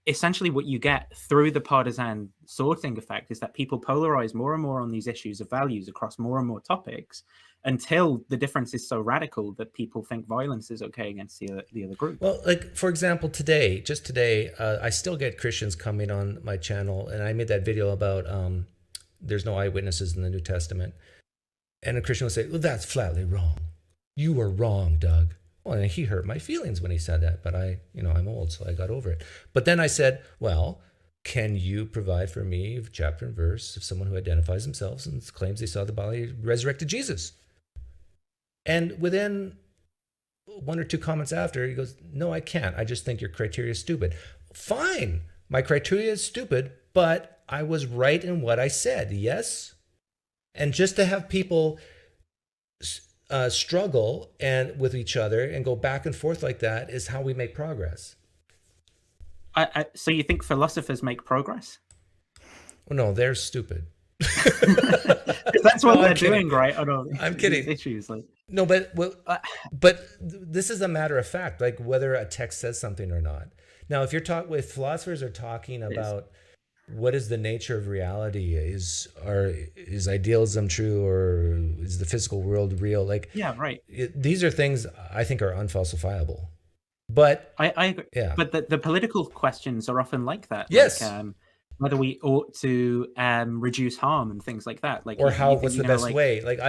essentially what you get through the partisan sorting effect is that people polarize more and more on these issues of values across more and more topics until the difference is so radical that people think violence is okay against the other group. Well, like, for example, just today, I still get Christians coming on my channel, and I made that video about there's no eyewitnesses in the New Testament. And a Christian will say, well, that's flatly wrong. You were wrong, Doug. Well, and he hurt my feelings when he said that, but I'm old, so I got over it. But then I said, well, can you provide for me chapter and verse of someone who identifies themselves and claims they saw the body resurrected Jesus? And within one or two comments after, he goes, no, I can't. I just think your criteria is stupid. Fine. My criteria is stupid, but I was right in what I said. Yes? And just to have people struggle with each other and go back and forth like that is how we make progress. So you think philosophers make progress? Well, no, they're stupid. That's what they're doing, right? I'm kidding. Issues like. No, but this is a matter of fact, like whether a text says something or not. Now, if if philosophers are talking about what is the nature of reality, is idealism true, or is the physical world real? Like, yeah, right. These are things I think are unfalsifiable. But I agree. Yeah. But the political questions are often like that. Yes. Like, whether we ought to reduce harm and things like that. Like, or what's the best way? Like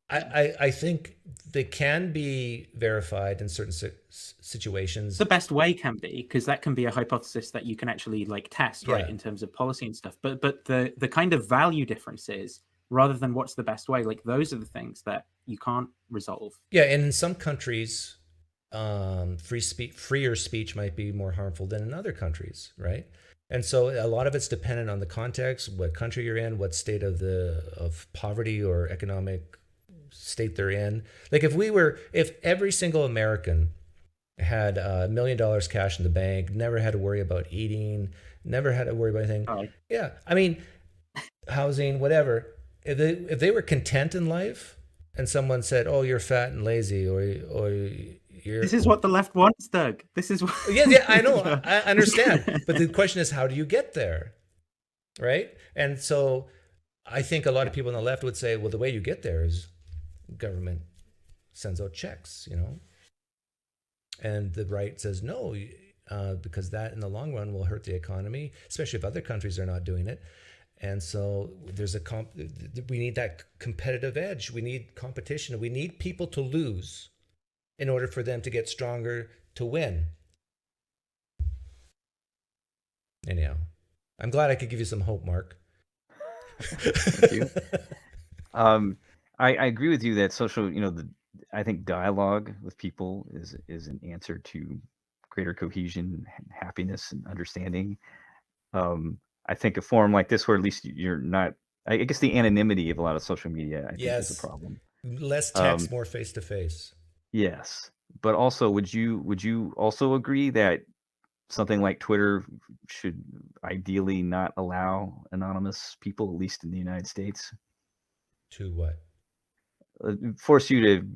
I think they can be verified in certain situations. The best way can be, because that can be a hypothesis that you can actually like test, right, in terms of policy and stuff. But the kind of value differences, rather than what's the best way, like those are the things that you can't resolve. Yeah, and in some countries, freer speech might be more harmful than in other countries, right? And so a lot of it's dependent on the context, what country you're in, what state of poverty or economic state they're in. Like if every single American had $1 million cash in the bank, never had to worry about eating, never had to worry about anything. Oh. Yeah, I mean, housing, whatever. If they were content in life, and someone said, "Oh, you're fat and lazy," or you're... This is what the left wants, Doug. This is what... Yeah, I know. I understand. But the question is, how do you get there? Right? And so I think a lot of people on the left would say, well, the way you get there is government sends out checks, And the right says, no, because that in the long run will hurt the economy, especially if other countries are not doing it. And so we need that competitive edge. We need competition. We need people to lose in order for them to get stronger to win. Anyhow, I'm glad I could give you some hope, Mark. Thank you. I agree with you that social, I think dialogue with people is an answer to greater cohesion, happiness, and understanding. I think a forum like this, where at least you're not, I guess the anonymity of a lot of social media, I think is a problem. Less text, more face to face. Yes, but also, would you also agree that something like Twitter should ideally not allow anonymous people, at least in the United States? To what? Force you to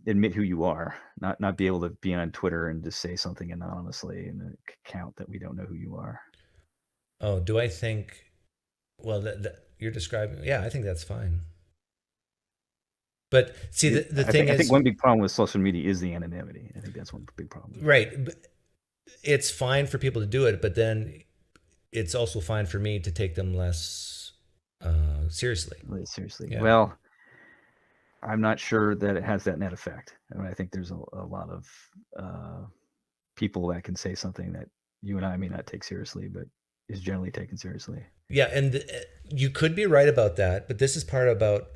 admit who you are, not be able to be on Twitter and just say something anonymously in an account that we don't know who you are. Oh, do I think? Well, that you're describing. Yeah, I think that's fine. But see, the thing is, I think one big problem with social media is the anonymity. I think that's one big problem. Right. But it's fine for people to do it, but then it's also fine for me to take them less seriously. Seriously. Yeah. Well, I'm not sure that it has that net effect. I mean, I think there's a lot of people that can say something that you and I may not take seriously, but is generally taken seriously. Yeah, and you could be right about that, but this is part about,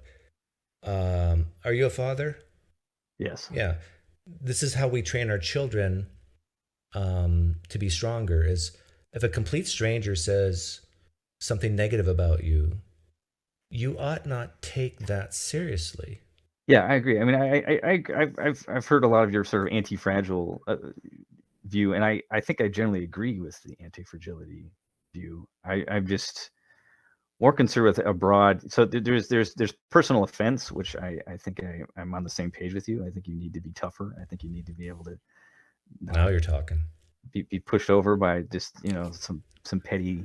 are you a father? Yes. Yeah. This is how we train our children to be stronger, is if a complete stranger says something negative about you, you ought not take that seriously. Yeah, I agree. I mean, I've heard a lot of your sort of anti-fragile view, and I think I generally agree with the anti-fragility view. I'm just more concerned with a broad. So there's personal offense, which I think I'm on the same page with you. I think you need to be tougher. I think you need to be able to. Now you're talking. Be pushed over by just some petty,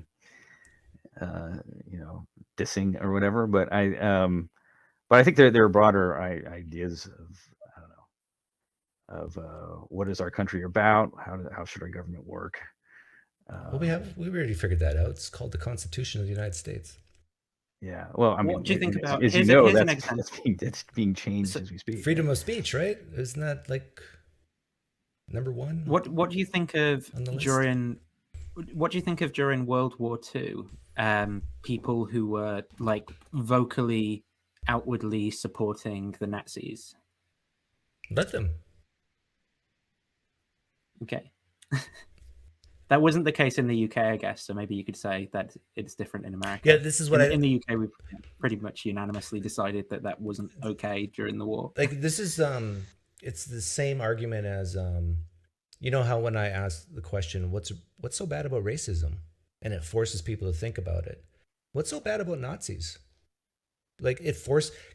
dissing or whatever. But I think there are broader ideas of what is our country about? How should our government work? Well, we already figured that out. It's called the Constitution of the United States. Yeah. Well, I mean, What do you think about? As you Here's know, an that's example. that's being changed as we speak. Freedom of speech, right? Isn't that like number one? What do you think of on the list? during World War II? People who were like vocally, outwardly supporting the Nazis. Let them. Okay. That wasn't the case in the UK, I guess. So maybe you could say that it's different in America. Yeah, this is what in the UK, we pretty much unanimously decided that wasn't okay during the war. Like this is it's the same argument as you know how when I ask the question, what's so bad about racism, and it forces people to think about it. What's so bad about Nazis? Like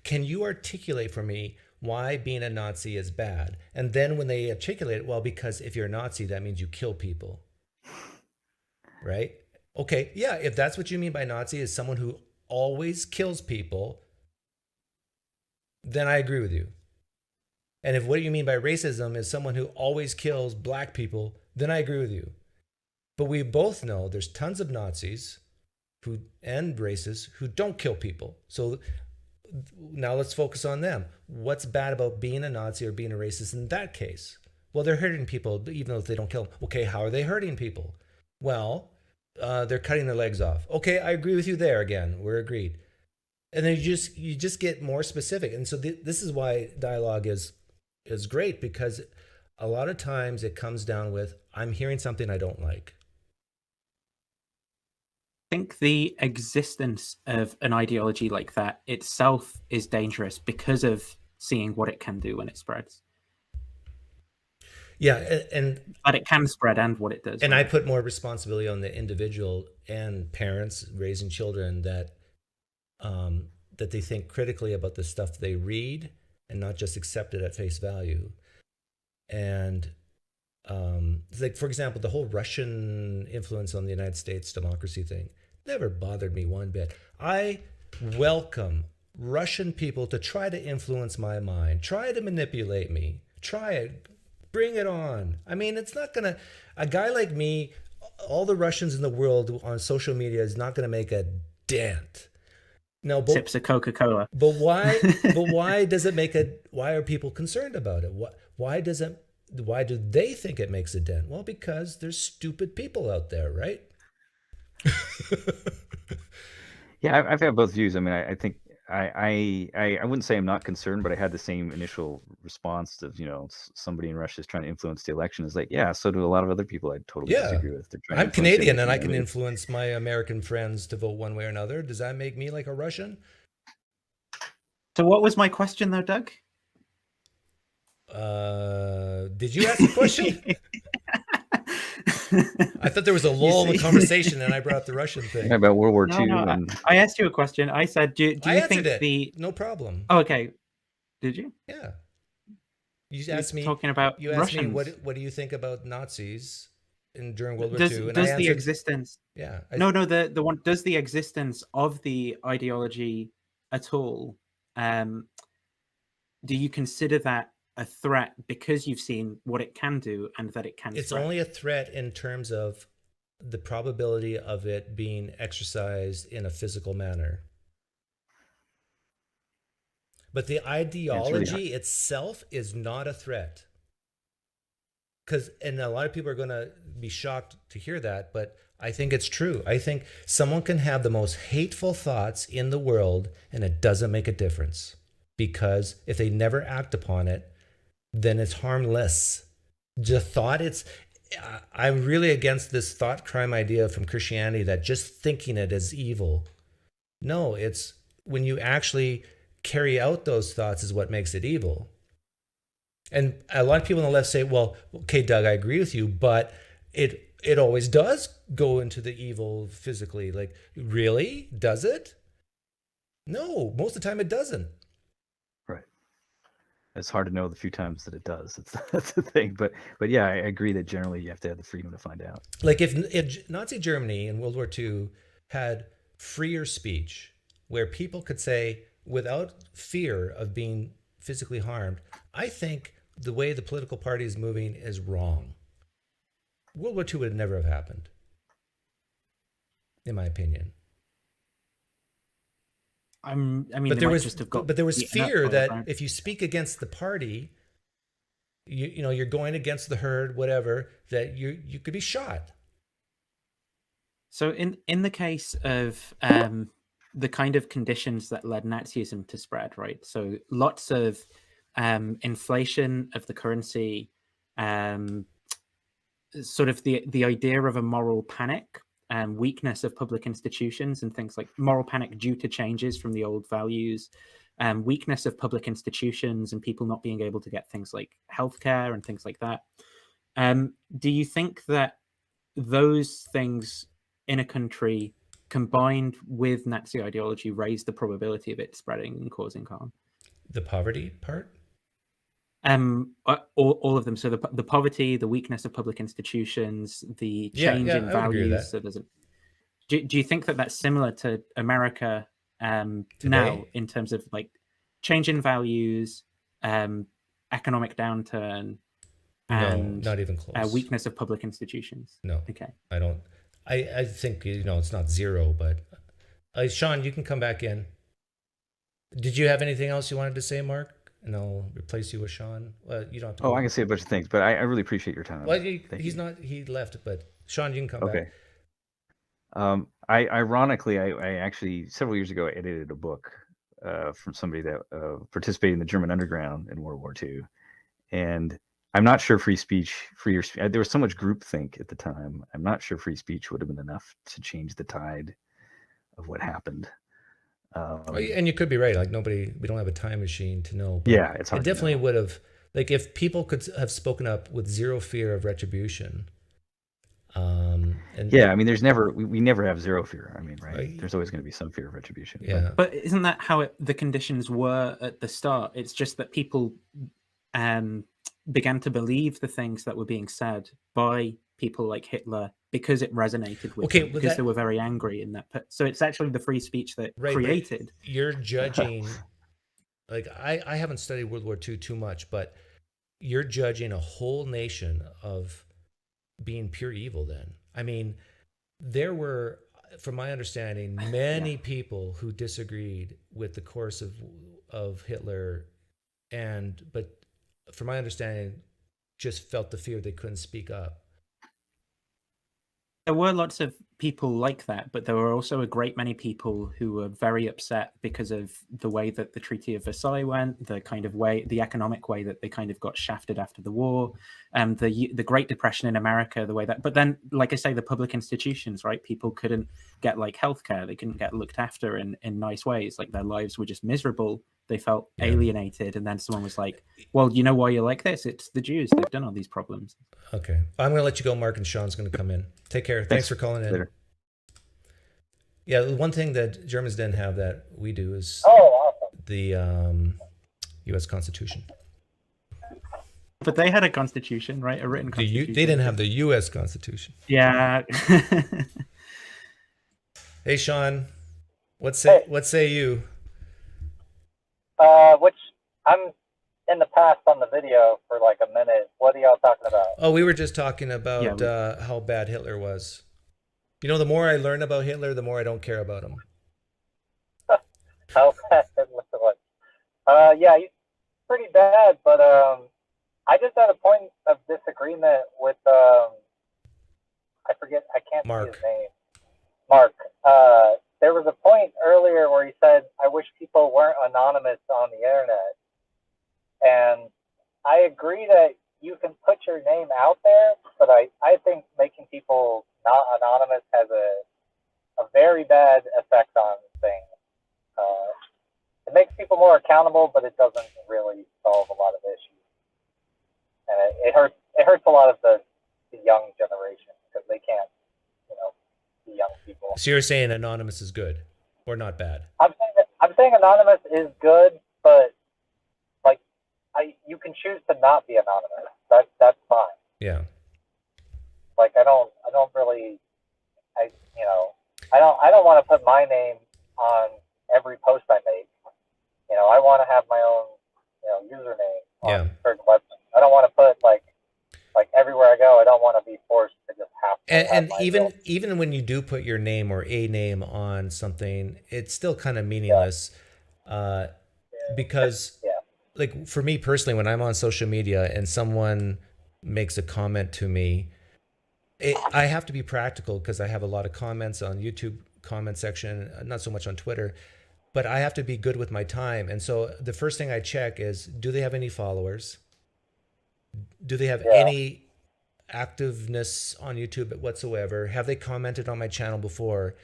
can you articulate for me why being a Nazi is bad? And then when they articulate it, well, because if you're a Nazi, that means you kill people. Right? Okay, yeah, if that's what you mean by Nazi is someone who always kills people, then I agree with you. And if what you mean by racism is someone who always kills black people, then I agree with you. But we both know there's tons of Nazis and racists who don't kill people. So now let's focus on them. What's bad about being a Nazi or being a racist in that case? Well, they're hurting people even though they don't kill them. Okay, how are they hurting people? Well, they're cutting their legs off. Okay, I agree with you there again. We're agreed. And then you just get more specific. And so this is why dialogue is great, because a lot of times it comes down with, I'm hearing something I don't like. I think the existence of an ideology like that itself is dangerous because of seeing what it can do when it spreads. Yeah, but it can spread and what it does. And right? I put more responsibility on the individual and parents raising children that they think critically about the stuff they read and not just accept it at face value. And like, for example, the whole Russian influence on the United States democracy thing never bothered me one bit. I welcome Russian people to try to influence my mind, try to manipulate me, try it. Bring it on. I mean, it's not gonna. A guy like me, all the Russians in the world on social media is not gonna make a dent. No, but Sips of Coca-Cola. but why? But why does it make a? Why are people concerned about it? Why does it? Why do they think it makes a dent? Well, because there's stupid people out there, right? Yeah, I've had both views. I mean, I think I wouldn't say I'm not concerned, but I had the same initial response of, somebody in Russia is trying to influence the election. Is like, yeah, so do a lot of other people I totally Yeah. disagree with. They're trying to I'm influence the Canadian and I election. can influence my American friends to vote one way or another. Does that make me like a Russian? So what was my question though, Doug? Did you ask a question? I thought there was a lull in the conversation and I brought up the Russian thing. Yeah, about World War No, II. no, And I asked you a question. I said, do I you answered think it. the... No problem. Oh, okay. Did you? Yeah. You You're asked me. talking about You asked me Russians. what do you think about Nazis during World War Does, II? And does I the answered, existence... yeah. No, the one... Does the existence of the ideology at all, do you consider that a threat because you've seen what it can do and that it can It's spread? only a threat in terms of the probability of it being exercised in a physical manner. But the ideology itself is not a threat. And a lot of people are going to be shocked to hear that, but I think it's true. I think someone can have the most hateful thoughts in the world and it doesn't make a difference, because if they never act upon it, then it's harmless. The thought, I'm really against this thought crime idea from Christianity that just thinking it is evil. No, it's when you actually carry out those thoughts is what makes it evil. And a lot of people on the left say, well, okay, Doug, I agree with you, but it always does go into the evil physically. Like, really? Does it? No, most of the time it doesn't. right, it's hard to know the few times that it does. That's the thing. But yeah, I agree that generally you have to have the freedom to find out. Like if Nazi Germany in World War II had freer speech, where people could say without fear of being physically harmed, I think the way the political party is moving is wrong. World War II would never have happened, in my opinion. I mean, But there was beaten up fear by the that ground. if you speak against the party, you're going against the herd, whatever, that you could be shot. So in the case of the kind of conditions that led Nazism to spread, right? So lots of inflation of the currency, sort of the idea of a moral panic, weakness of public institutions and things like moral panic due to changes from the old values, weakness of public institutions and people not being able to get things like healthcare and things like that. Do you think that those things in a country combined with Nazi ideology raise the probability of it spreading and causing harm? The poverty part? All of them. So the poverty, the weakness of public institutions, the change in I would agree with values. that. So do you think that that's similar to America now Today? in terms of like change in values, economic downturn, and No, not even close. weakness of public institutions? No, Okay. I don't. I think, it's not zero, but Sean, you can come back in. Did you have anything else you wanted to say, Mark? And I'll replace you with Sean. Well, you don't have to. Oh, I can say a bunch of things, but I really appreciate your time. Well, Thank he's you. not. He left, but Sean, you can come Okay. back. Ironically, I actually several years ago I edited a book from somebody that participated in the German underground in World War II, and I'm not sure freer speech. There was so much groupthink at the time. I'm not sure free speech would have been enough to change the tide of what happened. And you could be right. Like we don't have a time machine to know. But Yeah, it's hard it to definitely know. would have. Like if people could have spoken up with zero fear of retribution. And Yeah, I mean, we never have zero fear. I mean, right? Right. There's always going to be some fear of retribution. yeah. But isn't that how the conditions were at the start? It's just that people began to believe the things that were being said by people like Hitler because it resonated with them, because they were very angry in that. So it's actually the free speech that created. You're judging. Like I haven't studied World War II too much, but you're judging a whole nation of being pure evil then. I mean, there were, from my understanding, many people who disagreed with the course of Hitler, but from my understanding, just felt the fear they couldn't speak up. There were lots of people like that, but there were also a great many people who were very upset because of the way that the Treaty of Versailles went, the kind of way, the economic way that they kind of got shafted after the war, the Great Depression in America, the way that. But then, like I say, the public institutions, right? People couldn't get like healthcare, they couldn't get looked after in nice ways. Like their lives were just miserable. They felt alienated, and then someone was like, "Well, you know why you're like this? It's the Jews. They've done all these problems." Okay, I'm going to let you go, Mark, and Sean's going to come in. Take care. Thanks for calling in. Later. Yeah, the one thing that Germans didn't have that we do is the U.S. Constitution. But they had a constitution, right? A written constitution. They didn't have the U.S. Constitution. Yeah. Hey, Sean, what say you? Which I'm in the past on the video for like a minute. What are y'all talking about? Oh, we were just talking about how bad Hitler was. You know, the more I learn about Hitler, the more I don't care about him. How bad Hitler was. Yeah, he's pretty bad, but I just had a point of disagreement with I can't see his name. Mark. There was a point earlier where he said, I wish people weren't anonymous on the internet. And I agree that you can put your name out there, but I think making people not anonymous has a very bad effect on things. It makes people more accountable, but it doesn't really solve a lot of issues. And it hurts a lot of the young generation because they can't, be young people. So you're saying anonymous is good or not bad? I'm saying anonymous is good, but you can choose to not be anonymous. That's fine. Yeah. Like I don't really, I don't want to put my name on every post I make. I want to have my own, username on certain websites. I don't want to put like everywhere I go. I don't want to be forced to just have. And even when you do put your name or a name on something, it's still kind of meaningless, because. Like for me personally, when I'm on social media and someone makes a comment to me, I have to be practical because I have a lot of comments on YouTube comment section, not so much on Twitter, but I have to be good with my time. And so the first thing I check is, do they have any followers? Do they have any activeness on YouTube whatsoever? Have they commented on my channel before?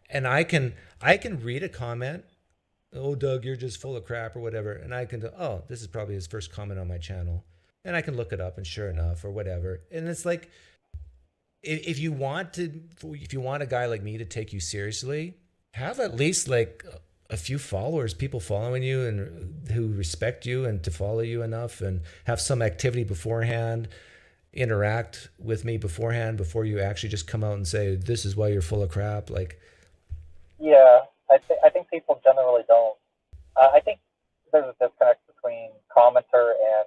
And I can read a comment. Oh, Doug, you're just full of crap or whatever. And I can go, oh, this is probably his first comment on my channel. And I can look it up and sure enough or whatever. And it's like, if you want a guy like me to take you seriously, have at least like a few followers, people following you and who respect you and to follow you enough and have some activity beforehand, interact with me beforehand before you actually just come out and say, this is why you're full of crap. Like, yeah. I think people generally don't. I think there's a disconnect between commenter and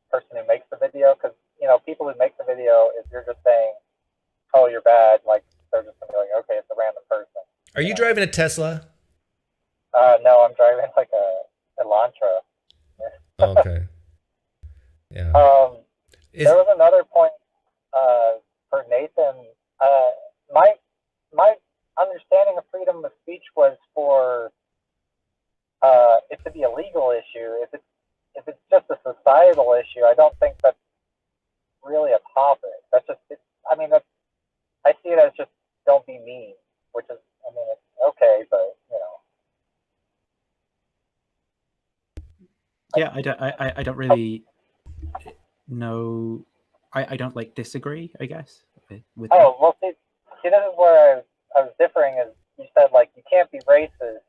person who makes the video, because people who make the video, if you're just saying, "Oh, you're bad," like they're just gonna be like, "Okay, it's a random person." Are you driving a Tesla? No, I'm driving like a Elantra. Okay. Yeah. There was another point for Nathan. My understanding of freedom of speech was for it to be a legal issue. If it's just a societal issue, I don't think that's really a topic. That's just, I see it as just don't be mean, which is, it's okay, but Yeah, I don't really know. I don't like disagree, I guess. With oh, well, see, this is where I was differing. Is you said like you can't be racist.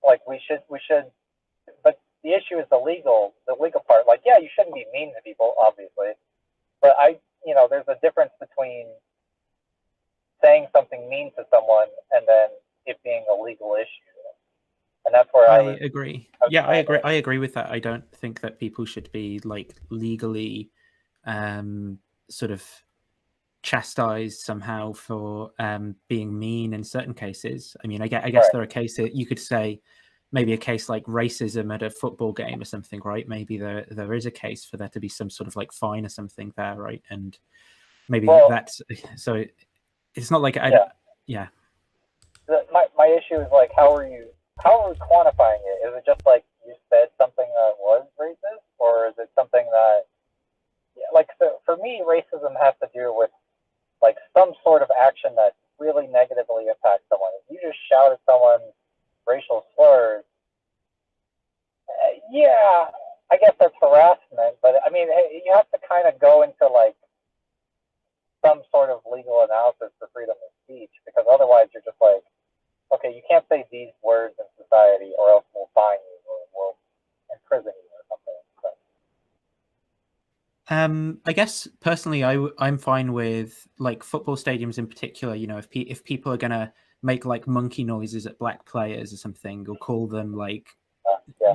Like we should, but the issue is the legal part. Like, yeah, you shouldn't be mean to people, obviously, but there's a difference between saying something mean to someone and then it being a legal issue. and that's where I agree. was Yeah, I trying agree. to- I agree with that. I don't think that people should be like legally sort of chastised somehow for being mean in certain cases. I mean, I guess Right. there are cases you could say, maybe a case like racism at a football game or something, right? Maybe there is a case for there to be some sort of like fine or something there, right? And maybe Well- that's so. It's not like Yeah. My issue is like, how are we quantifying it? Is it just like you said something that was racist, or is it something that, like, so for me, racism has to do with like some sort of action that really negatively impacts someone. If you just shout at someone racial slurs, yeah, I guess that's harassment. But I mean, you have to kind of go into like some sort of legal analysis for freedom of speech, because otherwise you're just like, okay, you can't say these words in society, or else we'll fine you or we'll imprison you or something. So. I guess personally, I'm fine with like football stadiums in particular. You know, if people are gonna make like monkey noises at black players or something, or call them like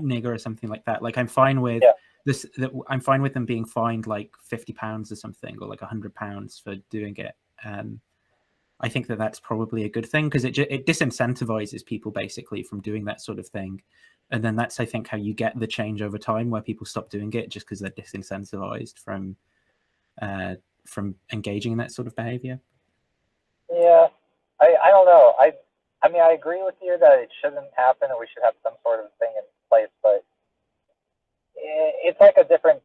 nigger or something like that, like I'm fine with this. I'm fine with them being fined like £50 or something, or like £100 for doing it. I think that that's probably a good thing, because it disincentivizes people basically from doing that sort of thing. And then that's, I think, how you get the change over time, where people stop doing it just because they're disincentivized from engaging in that sort of behavior. Yeah, I don't know. I mean, I agree with you that it shouldn't happen, and we should have some sort of thing in place. But it's like a difference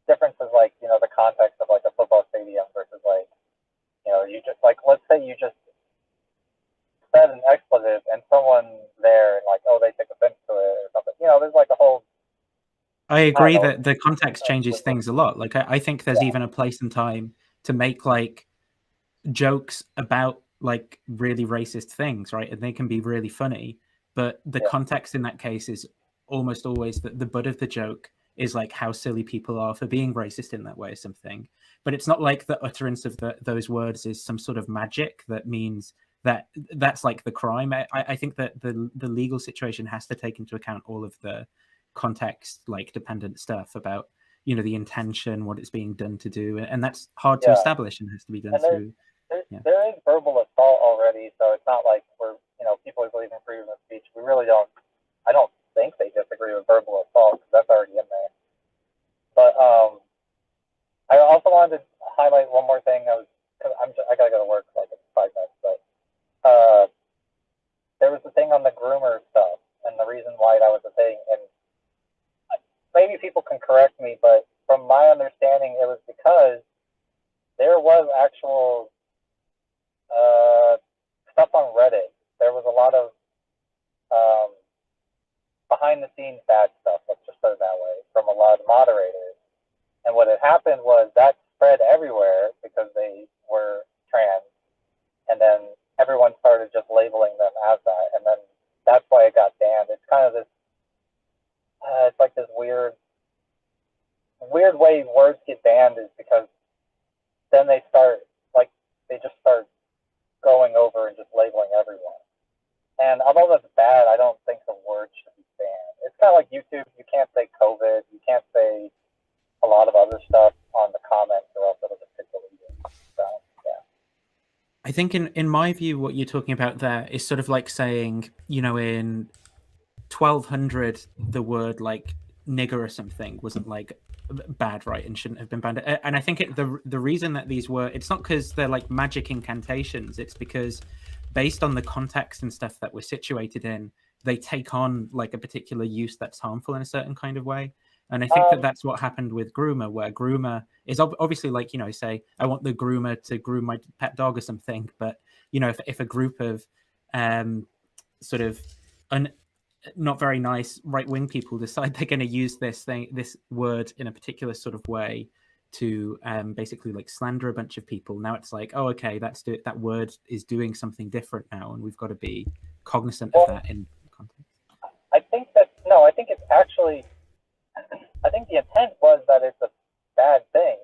is like, you know, the context of like a football stadium versus like, you know, you just like, let's say you just said an expletive and someone there and like, oh, they take offense to it or something. You know, there's like a whole. I agree that the context changes things a lot. Like I think there's even a place and time to make like jokes about like really racist things, right? And they can be really funny, but the context in that case is almost always that the butt of the joke is like how silly people are for being racist in that way or something. But it's not like the utterance of those words is some sort of magic that means that that's like the crime. I think that the legal situation has to take into account all of the context, like dependent stuff about, you know, the intention, what it's being done to do, and that's hard to establish and has to be done through. There is verbal assault already, so it's not like we're, you know, people who believe in freedom of speech. We really don't. I don't think they disagree with verbal assault, because that's already in there. But I also wanted to highlight one more thing. I gotta go to work like in 5 minutes, but there was the thing on the groomer stuff, and the reason why that was a thing, and maybe people can correct me, but from my understanding, it was because there was actual stuff on Reddit. There was a lot of behind the scenes bad stuff, let's just put it that way, from a lot of moderators. And what had happened was that spread everywhere because they were trans, and then everyone started just labeling them as that, and then that's why it got banned. It's kind of this, it's like this weird way words get banned, is because then they just start going over and just labeling everyone. And although that's bad, I don't think the word should be banned. It's kind of like YouTube. You can't say COVID. You can't say a lot of other stuff on the comments, or else it'll just get deleted. So, yeah. I think in my view, what you're talking about there is sort of like saying, you know, in 1200, the word like nigger or something wasn't like bad, right, and shouldn't have been banned. And I think the reason that these were, it's not because they're like magic incantations, it's because based on the context and stuff that we're situated in, they take on like a particular use that's harmful in a certain kind of way. And I think that that's what happened with groomer, where groomer is obviously like, you know, say, I want the groomer to groom my pet dog or something. But, you know, if a group of sort of not very nice right-wing people decide they're going to use this word in a particular sort of way to basically like slander a bunch of people, now it's like, oh, okay, that word is doing something different now, and we've got to be cognizant of that in context. I think it's actually, I think the intent was that it's a bad thing,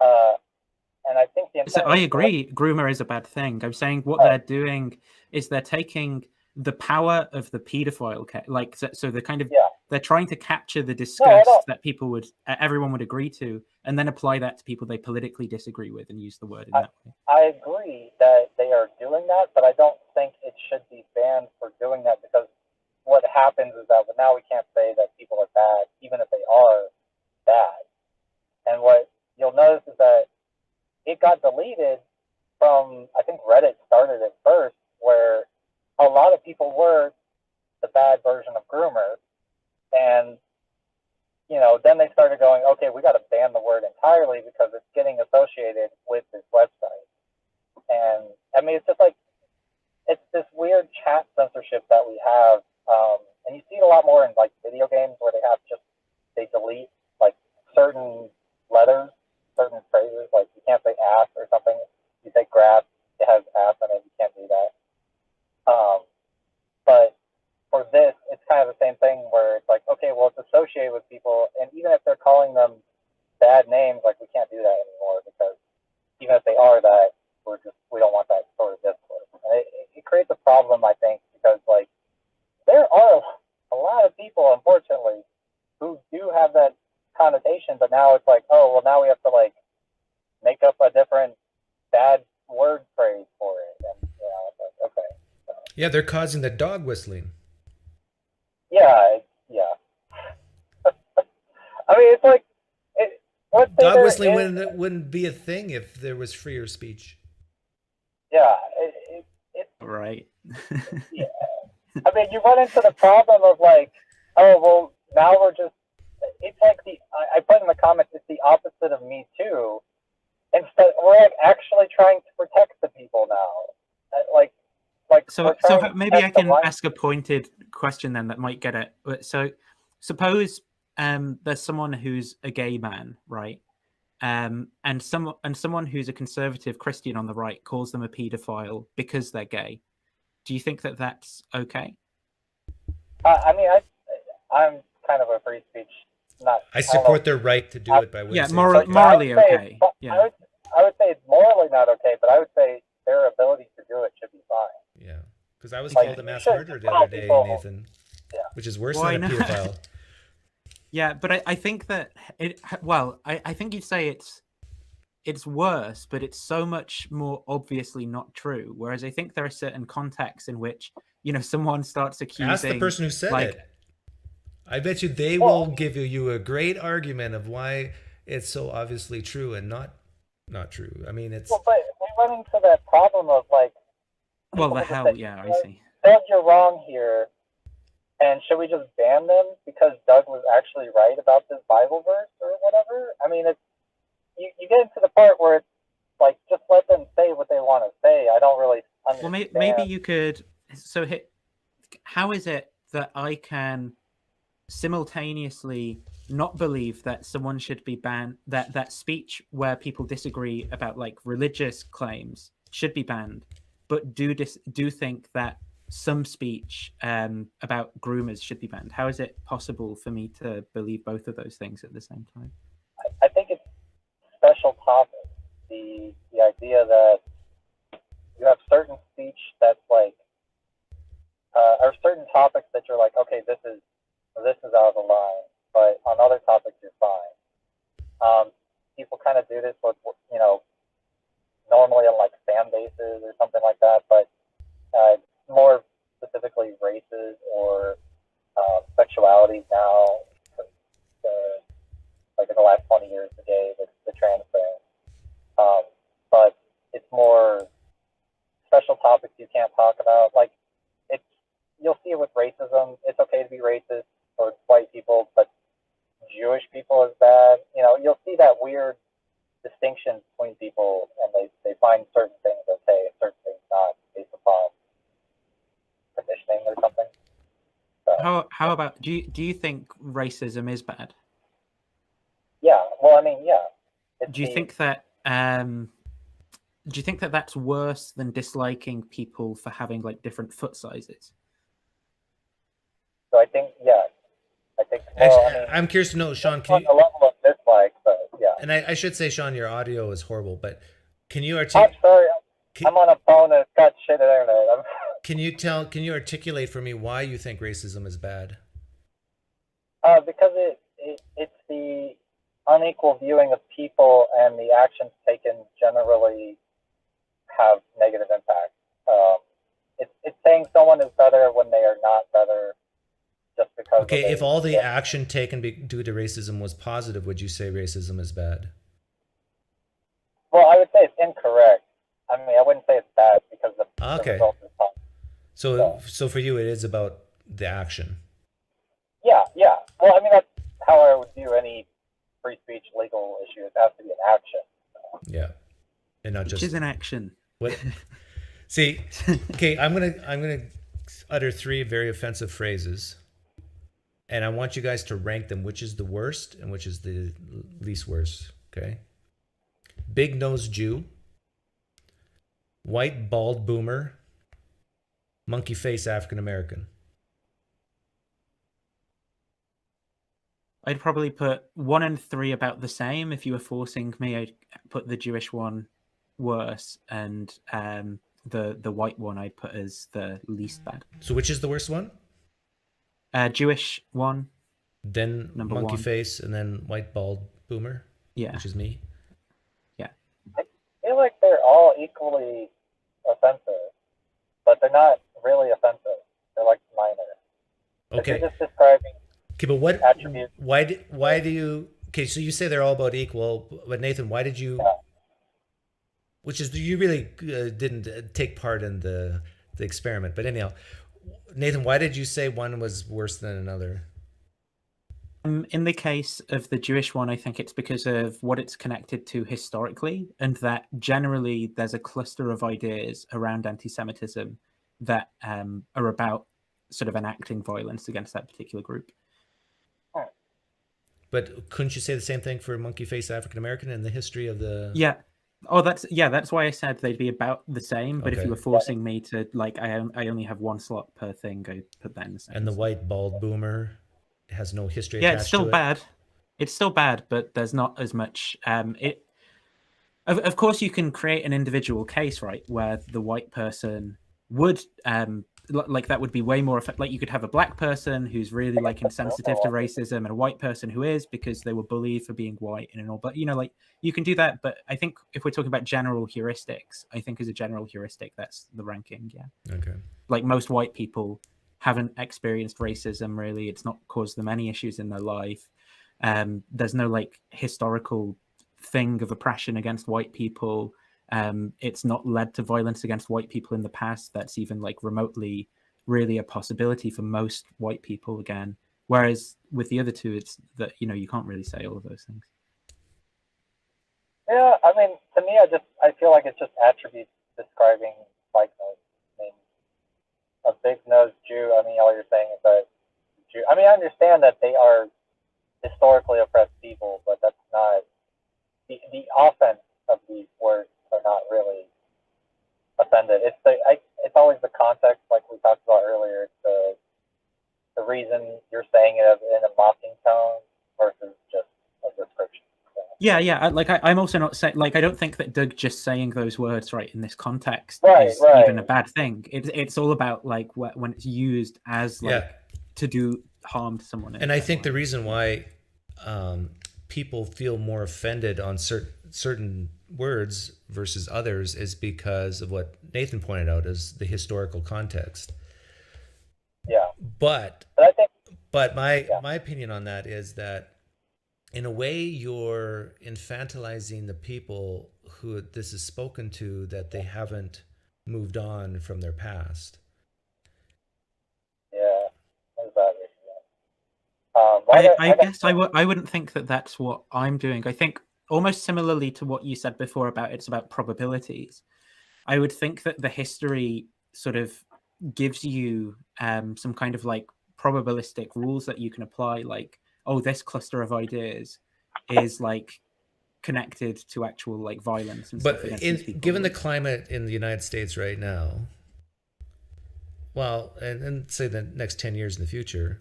and I think the intent. So I agree, groomer is a bad thing. I'm saying what they're doing is they're taking the power of the pedophile, like so the kind of Yeah. they're trying to capture the No, I disgust don't. that people would everyone would agree to, and then apply that to people they politically disagree with and use the word in that way. I agree that they are doing that, but I don't think it should be banned for doing that, because what happens is that now we can't say that people are bad, even if they are bad. And what you'll notice is that it got deleted from, I think Reddit started it first, where a lot of people were the bad version of groomers. And, then they started going, okay, we got to ban the word entirely because it's getting associated with this website. And, I mean, it's just like, it's this weird chat censorship that we have. And you see it a lot more in, like, video games where they delete, like, certain letters, certain phrases, like you can't say ass or something. You say grass, it has ass in it, you can't do that. But for this, it's kind of the same thing where it's like, okay, well, it's associated with people, and even if they're calling them bad names, like, we can't do that anymore, because even if they are that, we don't want that sort of discourse. And it creates a problem, I think, because, like, there are a lot of people, unfortunately, who do have that connotation, but now it's like, oh, well, now we have to, like, make up a different bad word phrase for it. And, it's like, okay. So, Yeah, they're causing the dog whistling. yeah. I mean, it's like, Dog whistling wouldn't be a thing if there was freer speech. Yeah. Right. Yeah. I mean, you run into the problem of, like, oh, well, now it's like I put in the comments, it's the opposite of Me Too. Instead, we're, like, actually trying to protect the people now. So maybe I can ask a pointed question then that might get it. So suppose there's someone who's a gay man, right? And someone who's a conservative Christian on the right calls them a pedophile because they're gay. Do you think that that's okay? I mean, I'm kind of a free speech. I support their right to do it by way. Yeah, morally okay. Yeah, I would say it's morally not okay, but I would say their ability to do it should be fine. Yeah, because I was called a mass murderer the other day, Nathan, which is worse than a pedophile. Yeah, but I think that I think you'd say it's worse, but it's so much more obviously not true. Whereas I think there are certain contexts in which, someone starts accusing. Ask the person who said it. I bet you they will give you a great argument of why it's so obviously true and not true. I mean, it's. Well, but we run into that problem of, like. Well, the hell, yeah, I see. Doug, you're wrong here. And should we just ban them because Doug was actually right about this Bible verse or whatever? I mean, it's you get into the part where it's like, just let them say what they want to say. I don't really understand. Well, maybe you could. So, how is it that I can simultaneously not believe that someone should be banned, that speech where people disagree about, like, religious claims should be banned, but do think that some speech about groomers should be banned? How is it possible for me to believe both of those things at the same time? I think it's special topics. The idea that you have certain speech that's like, or certain topics that you're like, okay, this is out of the line, but on other topics you're fine. People kind of do this with, normally on, like, fan bases or something like that, but more specifically races or sexualities now, like in the last 20 years, the gay, the trans thing. But it's more special topics you can't talk about. Like, you'll see it with racism. It's okay to be racist towards white people, but Jewish people is bad. You'll see that weird distinction between people, and they find certain things okay and certain things not, based upon conditioning or something. So, how about do you think racism is bad? Yeah. Well, I mean, yeah. Do you think that that's worse than disliking people for having, like, different foot sizes? So I think, yes. I think. Well, I'm curious to know, Sean. Can you, the level of dislike, but yeah. And I should say, Sean, your audio is horrible, but can you I'm sorry. I'm on a phone and it's got shit internet. Can you articulate for me why you think racism is bad? Because it's the unequal viewing of people, and the actions taken generally have negative impact. It's saying someone is better when they are not better just because. Okay, if of all the action taken due to racism was positive, would you say racism is bad? Well, I would say it's incorrect. I mean, I wouldn't say it's bad because the Okay. result is positive. So for you, it is about the action. Yeah. Well, I mean, that's how I would view any free speech legal issue. It has to be an action. Yeah, and not Which just is an action. what. See, okay, I'm gonna utter 3 very offensive phrases, and I want you guys to rank them. Which is the worst and which is the least worst? Okay. Big nose Jew, white bald boomer, monkey face African American. I'd probably put 1 and 3 about the same. If you were forcing me, I'd put the Jewish one worse, and the white one I'd put as the least bad. So which is the worst one? Jewish one. Then Number monkey 1. face, and then white bald boomer. Yeah. Which is me. Yeah. I feel like they're all equally offensive, but they're not really offensive. They're like minor. Okay. If you're just describing Okay, but what? attributes. Why do you? Okay, so you say they're all about equal, but Nathan, why did you? Yeah. Which is you really didn't take part in the experiment, but anyhow, Nathan, why did you say one was worse than another? In the case of the Jewish one, I think it's because of what it's connected to historically, and that generally there's a cluster of ideas around anti-Semitism that are about sort of enacting violence against that particular group. But couldn't you say the same thing for monkey face African American in the history of the? Yeah. That's why I said they'd be about the same. But if Okay. you were forcing me to, like, I only have 1 slot per thing, I put that in the same. And the white bald boomer has no history. Yeah, attached it's still to it. bad. It's still bad, but there's not as much. Of course, you can create an individual case, right, where the white person would like that would be way more effective. Like you could have a black person who's really like insensitive to racism, and a white person who is because they were bullied for being white and all. But like you can do that. But I think if we're talking about general heuristics, I think as a general heuristic, that's the ranking. Yeah. Okay. Like most white people haven't experienced racism really. It's not caused them any issues in their life. There's no like historical thing of oppression against white people. It's not led to violence against white people in the past that's even like remotely really a possibility for most white people again. Whereas with the other two, it's that, you can't really say all of those things. Yeah, I mean, to me, I feel like it's just attributes describing likeness. I mean, a big-nosed Jew, I mean, all you're saying is that Jew. I mean, I understand that they are historically oppressed people, but that's not the offense of these words are not really offended. It's always the context, like we talked about earlier. It's the reason you're saying it in a mocking tone versus just a description. Yeah. I'm also not saying, like, I don't think that Doug just saying those words right in this context is even a bad thing. It's all about like when it's used as like to do harm to someone. And I think the reason why people feel more offended on certain words versus others is because of what Nathan pointed out is the historical context. Yeah. But I think, my opinion on that is that in a way you're infantilizing the people who this is spoken to, that they haven't moved on from their past. Yeah. Exactly. I guess I wouldn't think that that's what I'm doing. I think almost similarly to what you said before about it's about probabilities. I would think that the history sort of gives you some kind of like probabilistic rules that you can apply, like, oh, this cluster of ideas is like connected to actual like violence and stuff against these people. Given the climate in the United States right now, well, and say the next 10 years in the future,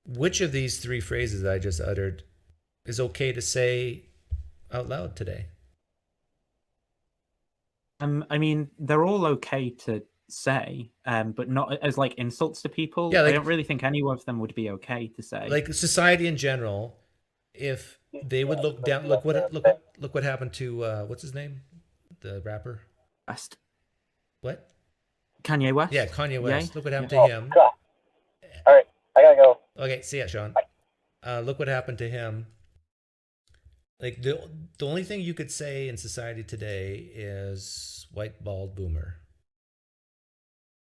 which of these 3 phrases I just uttered is okay to say out loud today? I mean, they're all okay to say, but not as like insults to people. Yeah, I like- don't really think any of them would be okay to say. Like society in general, if they would look down, look what happened to what's his name, the rapper. West. What? Kanye West. Yeah, Kanye West. Yay. Look what happened Yeah. to him. God. All right, I gotta go. Okay, see ya, Sean. Look what happened to him. Like the only thing you could say in society today is white bald boomer.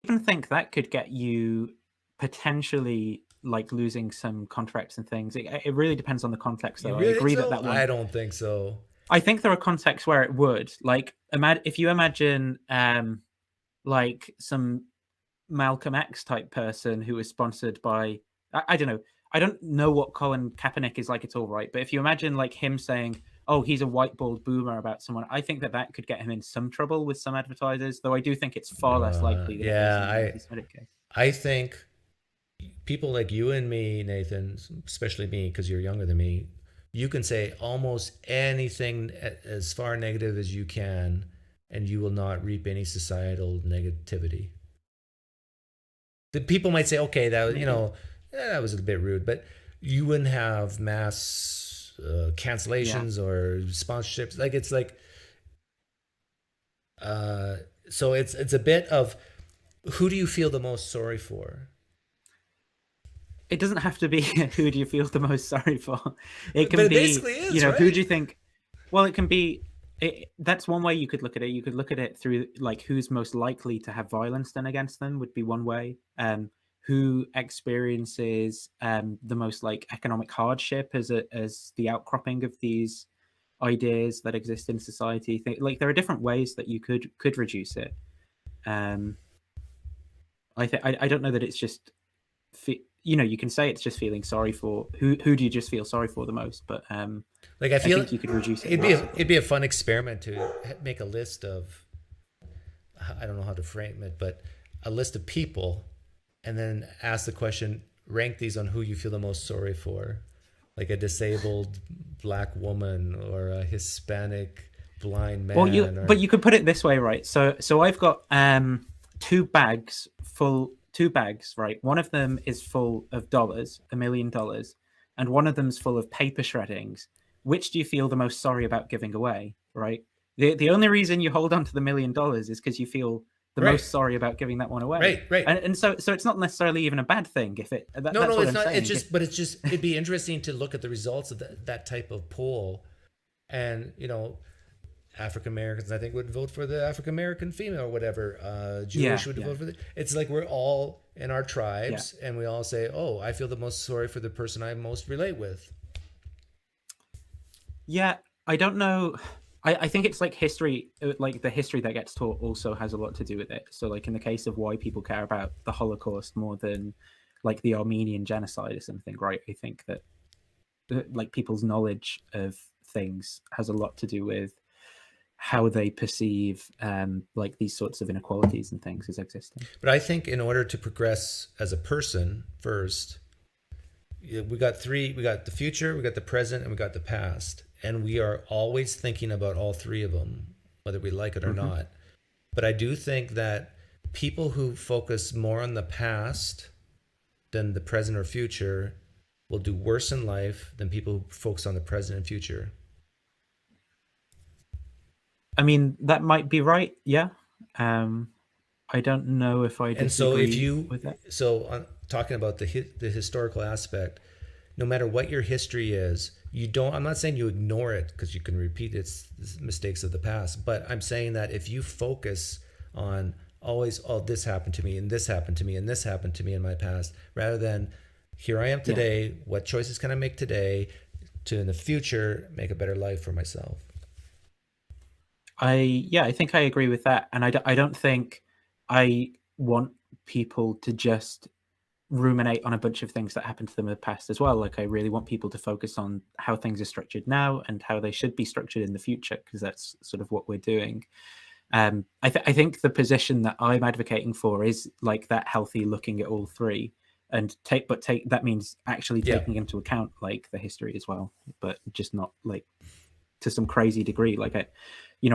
I even think that could get you potentially like losing some contracts and things. It really depends on the context, though. You really I agree think so? that one. I don't think so. I think there are contexts where it would. Like, if you imagine like some Malcolm X type person who is sponsored by, I don't know. I don't know what Colin Kaepernick is like at all, right? But if you imagine like him saying, oh, he's a white bald boomer about someone, I think that could get him in some trouble with some advertisers, though I do think it's far less likely than it is in the anti-Semitic case. I think people like you and me, Nathan, especially me, because you're younger than me, you can say almost anything as far negative as you can, and you will not reap any societal negativity. The people might say, okay, that was, that was a bit rude, but you wouldn't have mass cancellations or sponsorships. Like it's like, so it's a bit of, who do you feel the most sorry for? It doesn't have to be who do you feel the most sorry for. It can but it be, basically is, right? Who do you think? Well, it can be. That's one way you could look at it. You could look at it through like who's most likely to have violence done against them would be one way. Who experiences the most like economic hardship as the outcropping of these ideas that exist in society. Like there are different ways that you could reduce it. I don't know that it's just. You can say it's just feeling sorry for who do you just feel sorry for the most, but like I feel think you could reduce it. It'd be a fun experiment to make a list of, I don't know how to frame it, but a list of people, and then ask the question, rank these on who you feel the most sorry for, like a disabled black woman or a Hispanic blind man. Well, but you could put it this way, right? So I've got two bags, right? One of them is full of dollars, $1 million, and one of them's full of paper shreddings. Which do you feel the most sorry about giving away, right? The only reason you hold on to the $1 million is because you feel the most sorry about giving that one away. Right. And so it's not necessarily even a bad thing if it. No, it's not. Saying. It's just. It'd be interesting to look at the results of that type of poll, and African Americans, I think, would vote for the African American female or whatever. Jewish would vote for the. It's like we're all in our tribes, and we all say, "Oh, I feel the most sorry for the person I most relate with." Yeah, I don't know. I think it's like history, like the history that gets taught also has a lot to do with it. So, like in the case of why people care about the Holocaust more than like the Armenian genocide or something, right? I think that like people's knowledge of things has a lot to do with how they perceive like these sorts of inequalities and things as existing. But I think in order to progress as a person first, we got the future, we got the present, and we got the past. And we are always thinking about all three of them, whether we like it or not. But I do think that people who focus more on the past than the present or future will do worse in life than people who focus on the present and future. I mean, that might be right. Yeah. I don't know if I disagree with that. So talking about the historical aspect, no matter what your history is, I'm not saying you ignore it because you can repeat its mistakes of the past, but I'm saying that if you focus on always, oh, this happened to me and this happened to me and this happened to me in my past, rather than here I am today, what choices can I make today to in the future make a better life for myself? I think I agree with that. And I don't think I want people to just ruminate on a bunch of things that happened to them in the past as well. Like I really want people to focus on how things are structured now and how they should be structured in the future, because that's sort of what we're doing. I think the position that I'm advocating for is like that healthy looking at all three, and that means actually taking into account like the history as well, but just not like to some crazy degree. Like I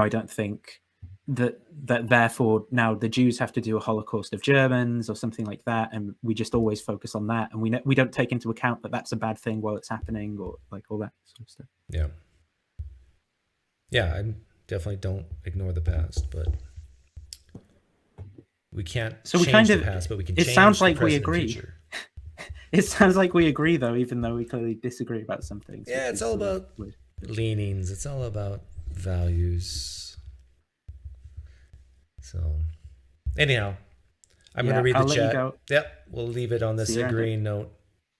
don't think that therefore now the Jews have to do a Holocaust of Germans or something like that, and we just always focus on that, and we don't take into account that that's a bad thing while it's happening, or like all that sort of stuff. Yeah. Yeah, I definitely don't ignore the past, but we can't change the past, but we can change the present and future. It sounds like we agree, though, even though we clearly disagree about some things. Yeah, it's all about leanings. It's all about values. So, anyhow, I'm going to read the chat. Yep, we'll leave it on this agreeing note.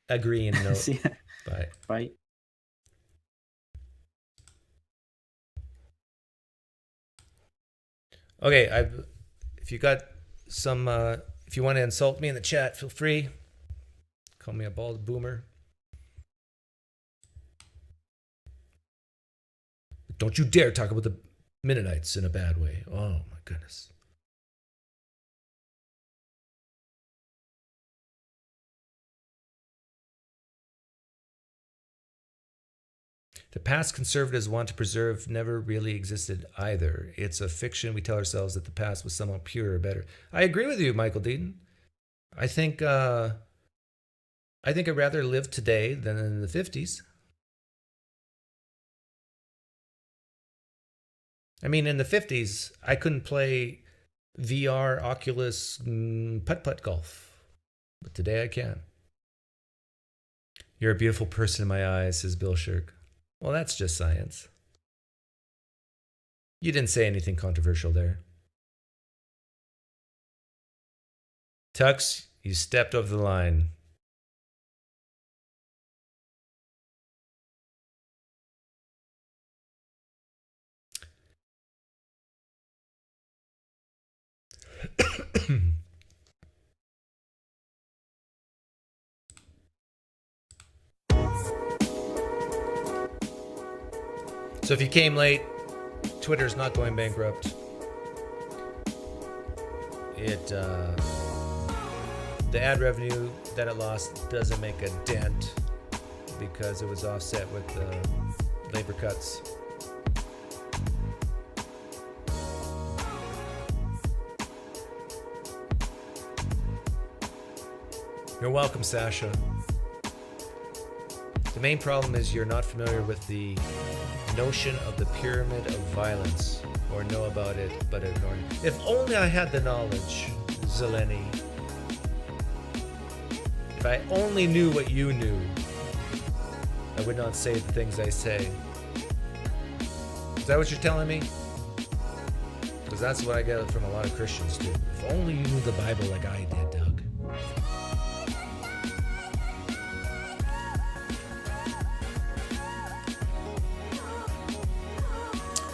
Bye. Bye. Okay, if you got some, if you want to insult me in the chat, feel free. Call me a bald boomer. Don't you dare talk about the Mennonites in a bad way. Oh my goodness. The past conservatives want to preserve never really existed either. It's a fiction. We tell ourselves that the past was somehow pure or better. I agree with you, Michael Deaton. I think I'd rather live today than in the 50s. I mean, in the 50s, I couldn't play VR, Oculus, putt-putt golf. But today I can. You're a beautiful person in my eyes, says Bill Shirk. Well, that's just science. You didn't say anything controversial there. Tux, you stepped over the line. So if you came late, Twitter's not going bankrupt. The ad revenue that it lost doesn't make a dent because it was offset with the labor cuts. You're welcome, Sasha. The main problem is you're not familiar with the notion of the pyramid of violence, or know about it but ignore it. If only I had the knowledge, Zeleny. If I only knew what you knew, I would not say the things I say. Is that what you're telling me? Because that's what I get from a lot of Christians too. If only you knew the Bible like I did, Doug.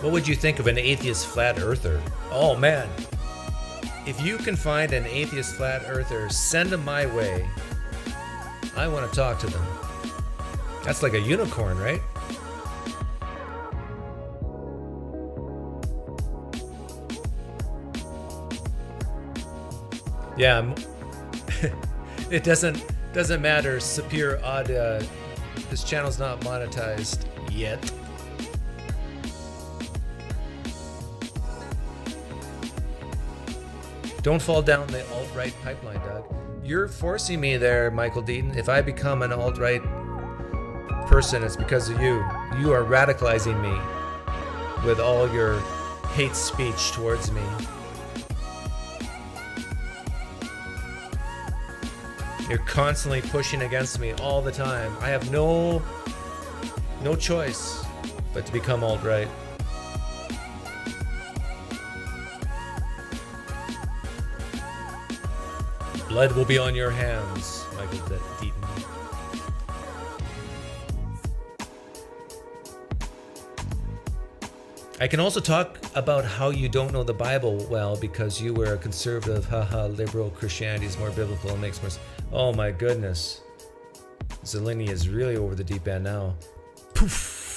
What would you think of an atheist flat earther? Oh man, if you can find an atheist flat earther, send them my way. I want to talk to them. That's like a unicorn, right? Yeah, it doesn't matter. Sapir Ad, this channel's not monetized yet. Don't fall down the alt-right pipeline, Doug. You're forcing me there, Michael Deaton. If I become an alt-right person, it's because of you. You are radicalizing me with all your hate speech towards me. You're constantly pushing against me all the time. I have no choice but to become alt-right. Blood will be on your hands, Michael Deaton. I can also talk about how you don't know the Bible well because you were a conservative, liberal. Christianity is more biblical and makes more sense. Oh my goodness. Zeleny is really over the deep end now. Poof.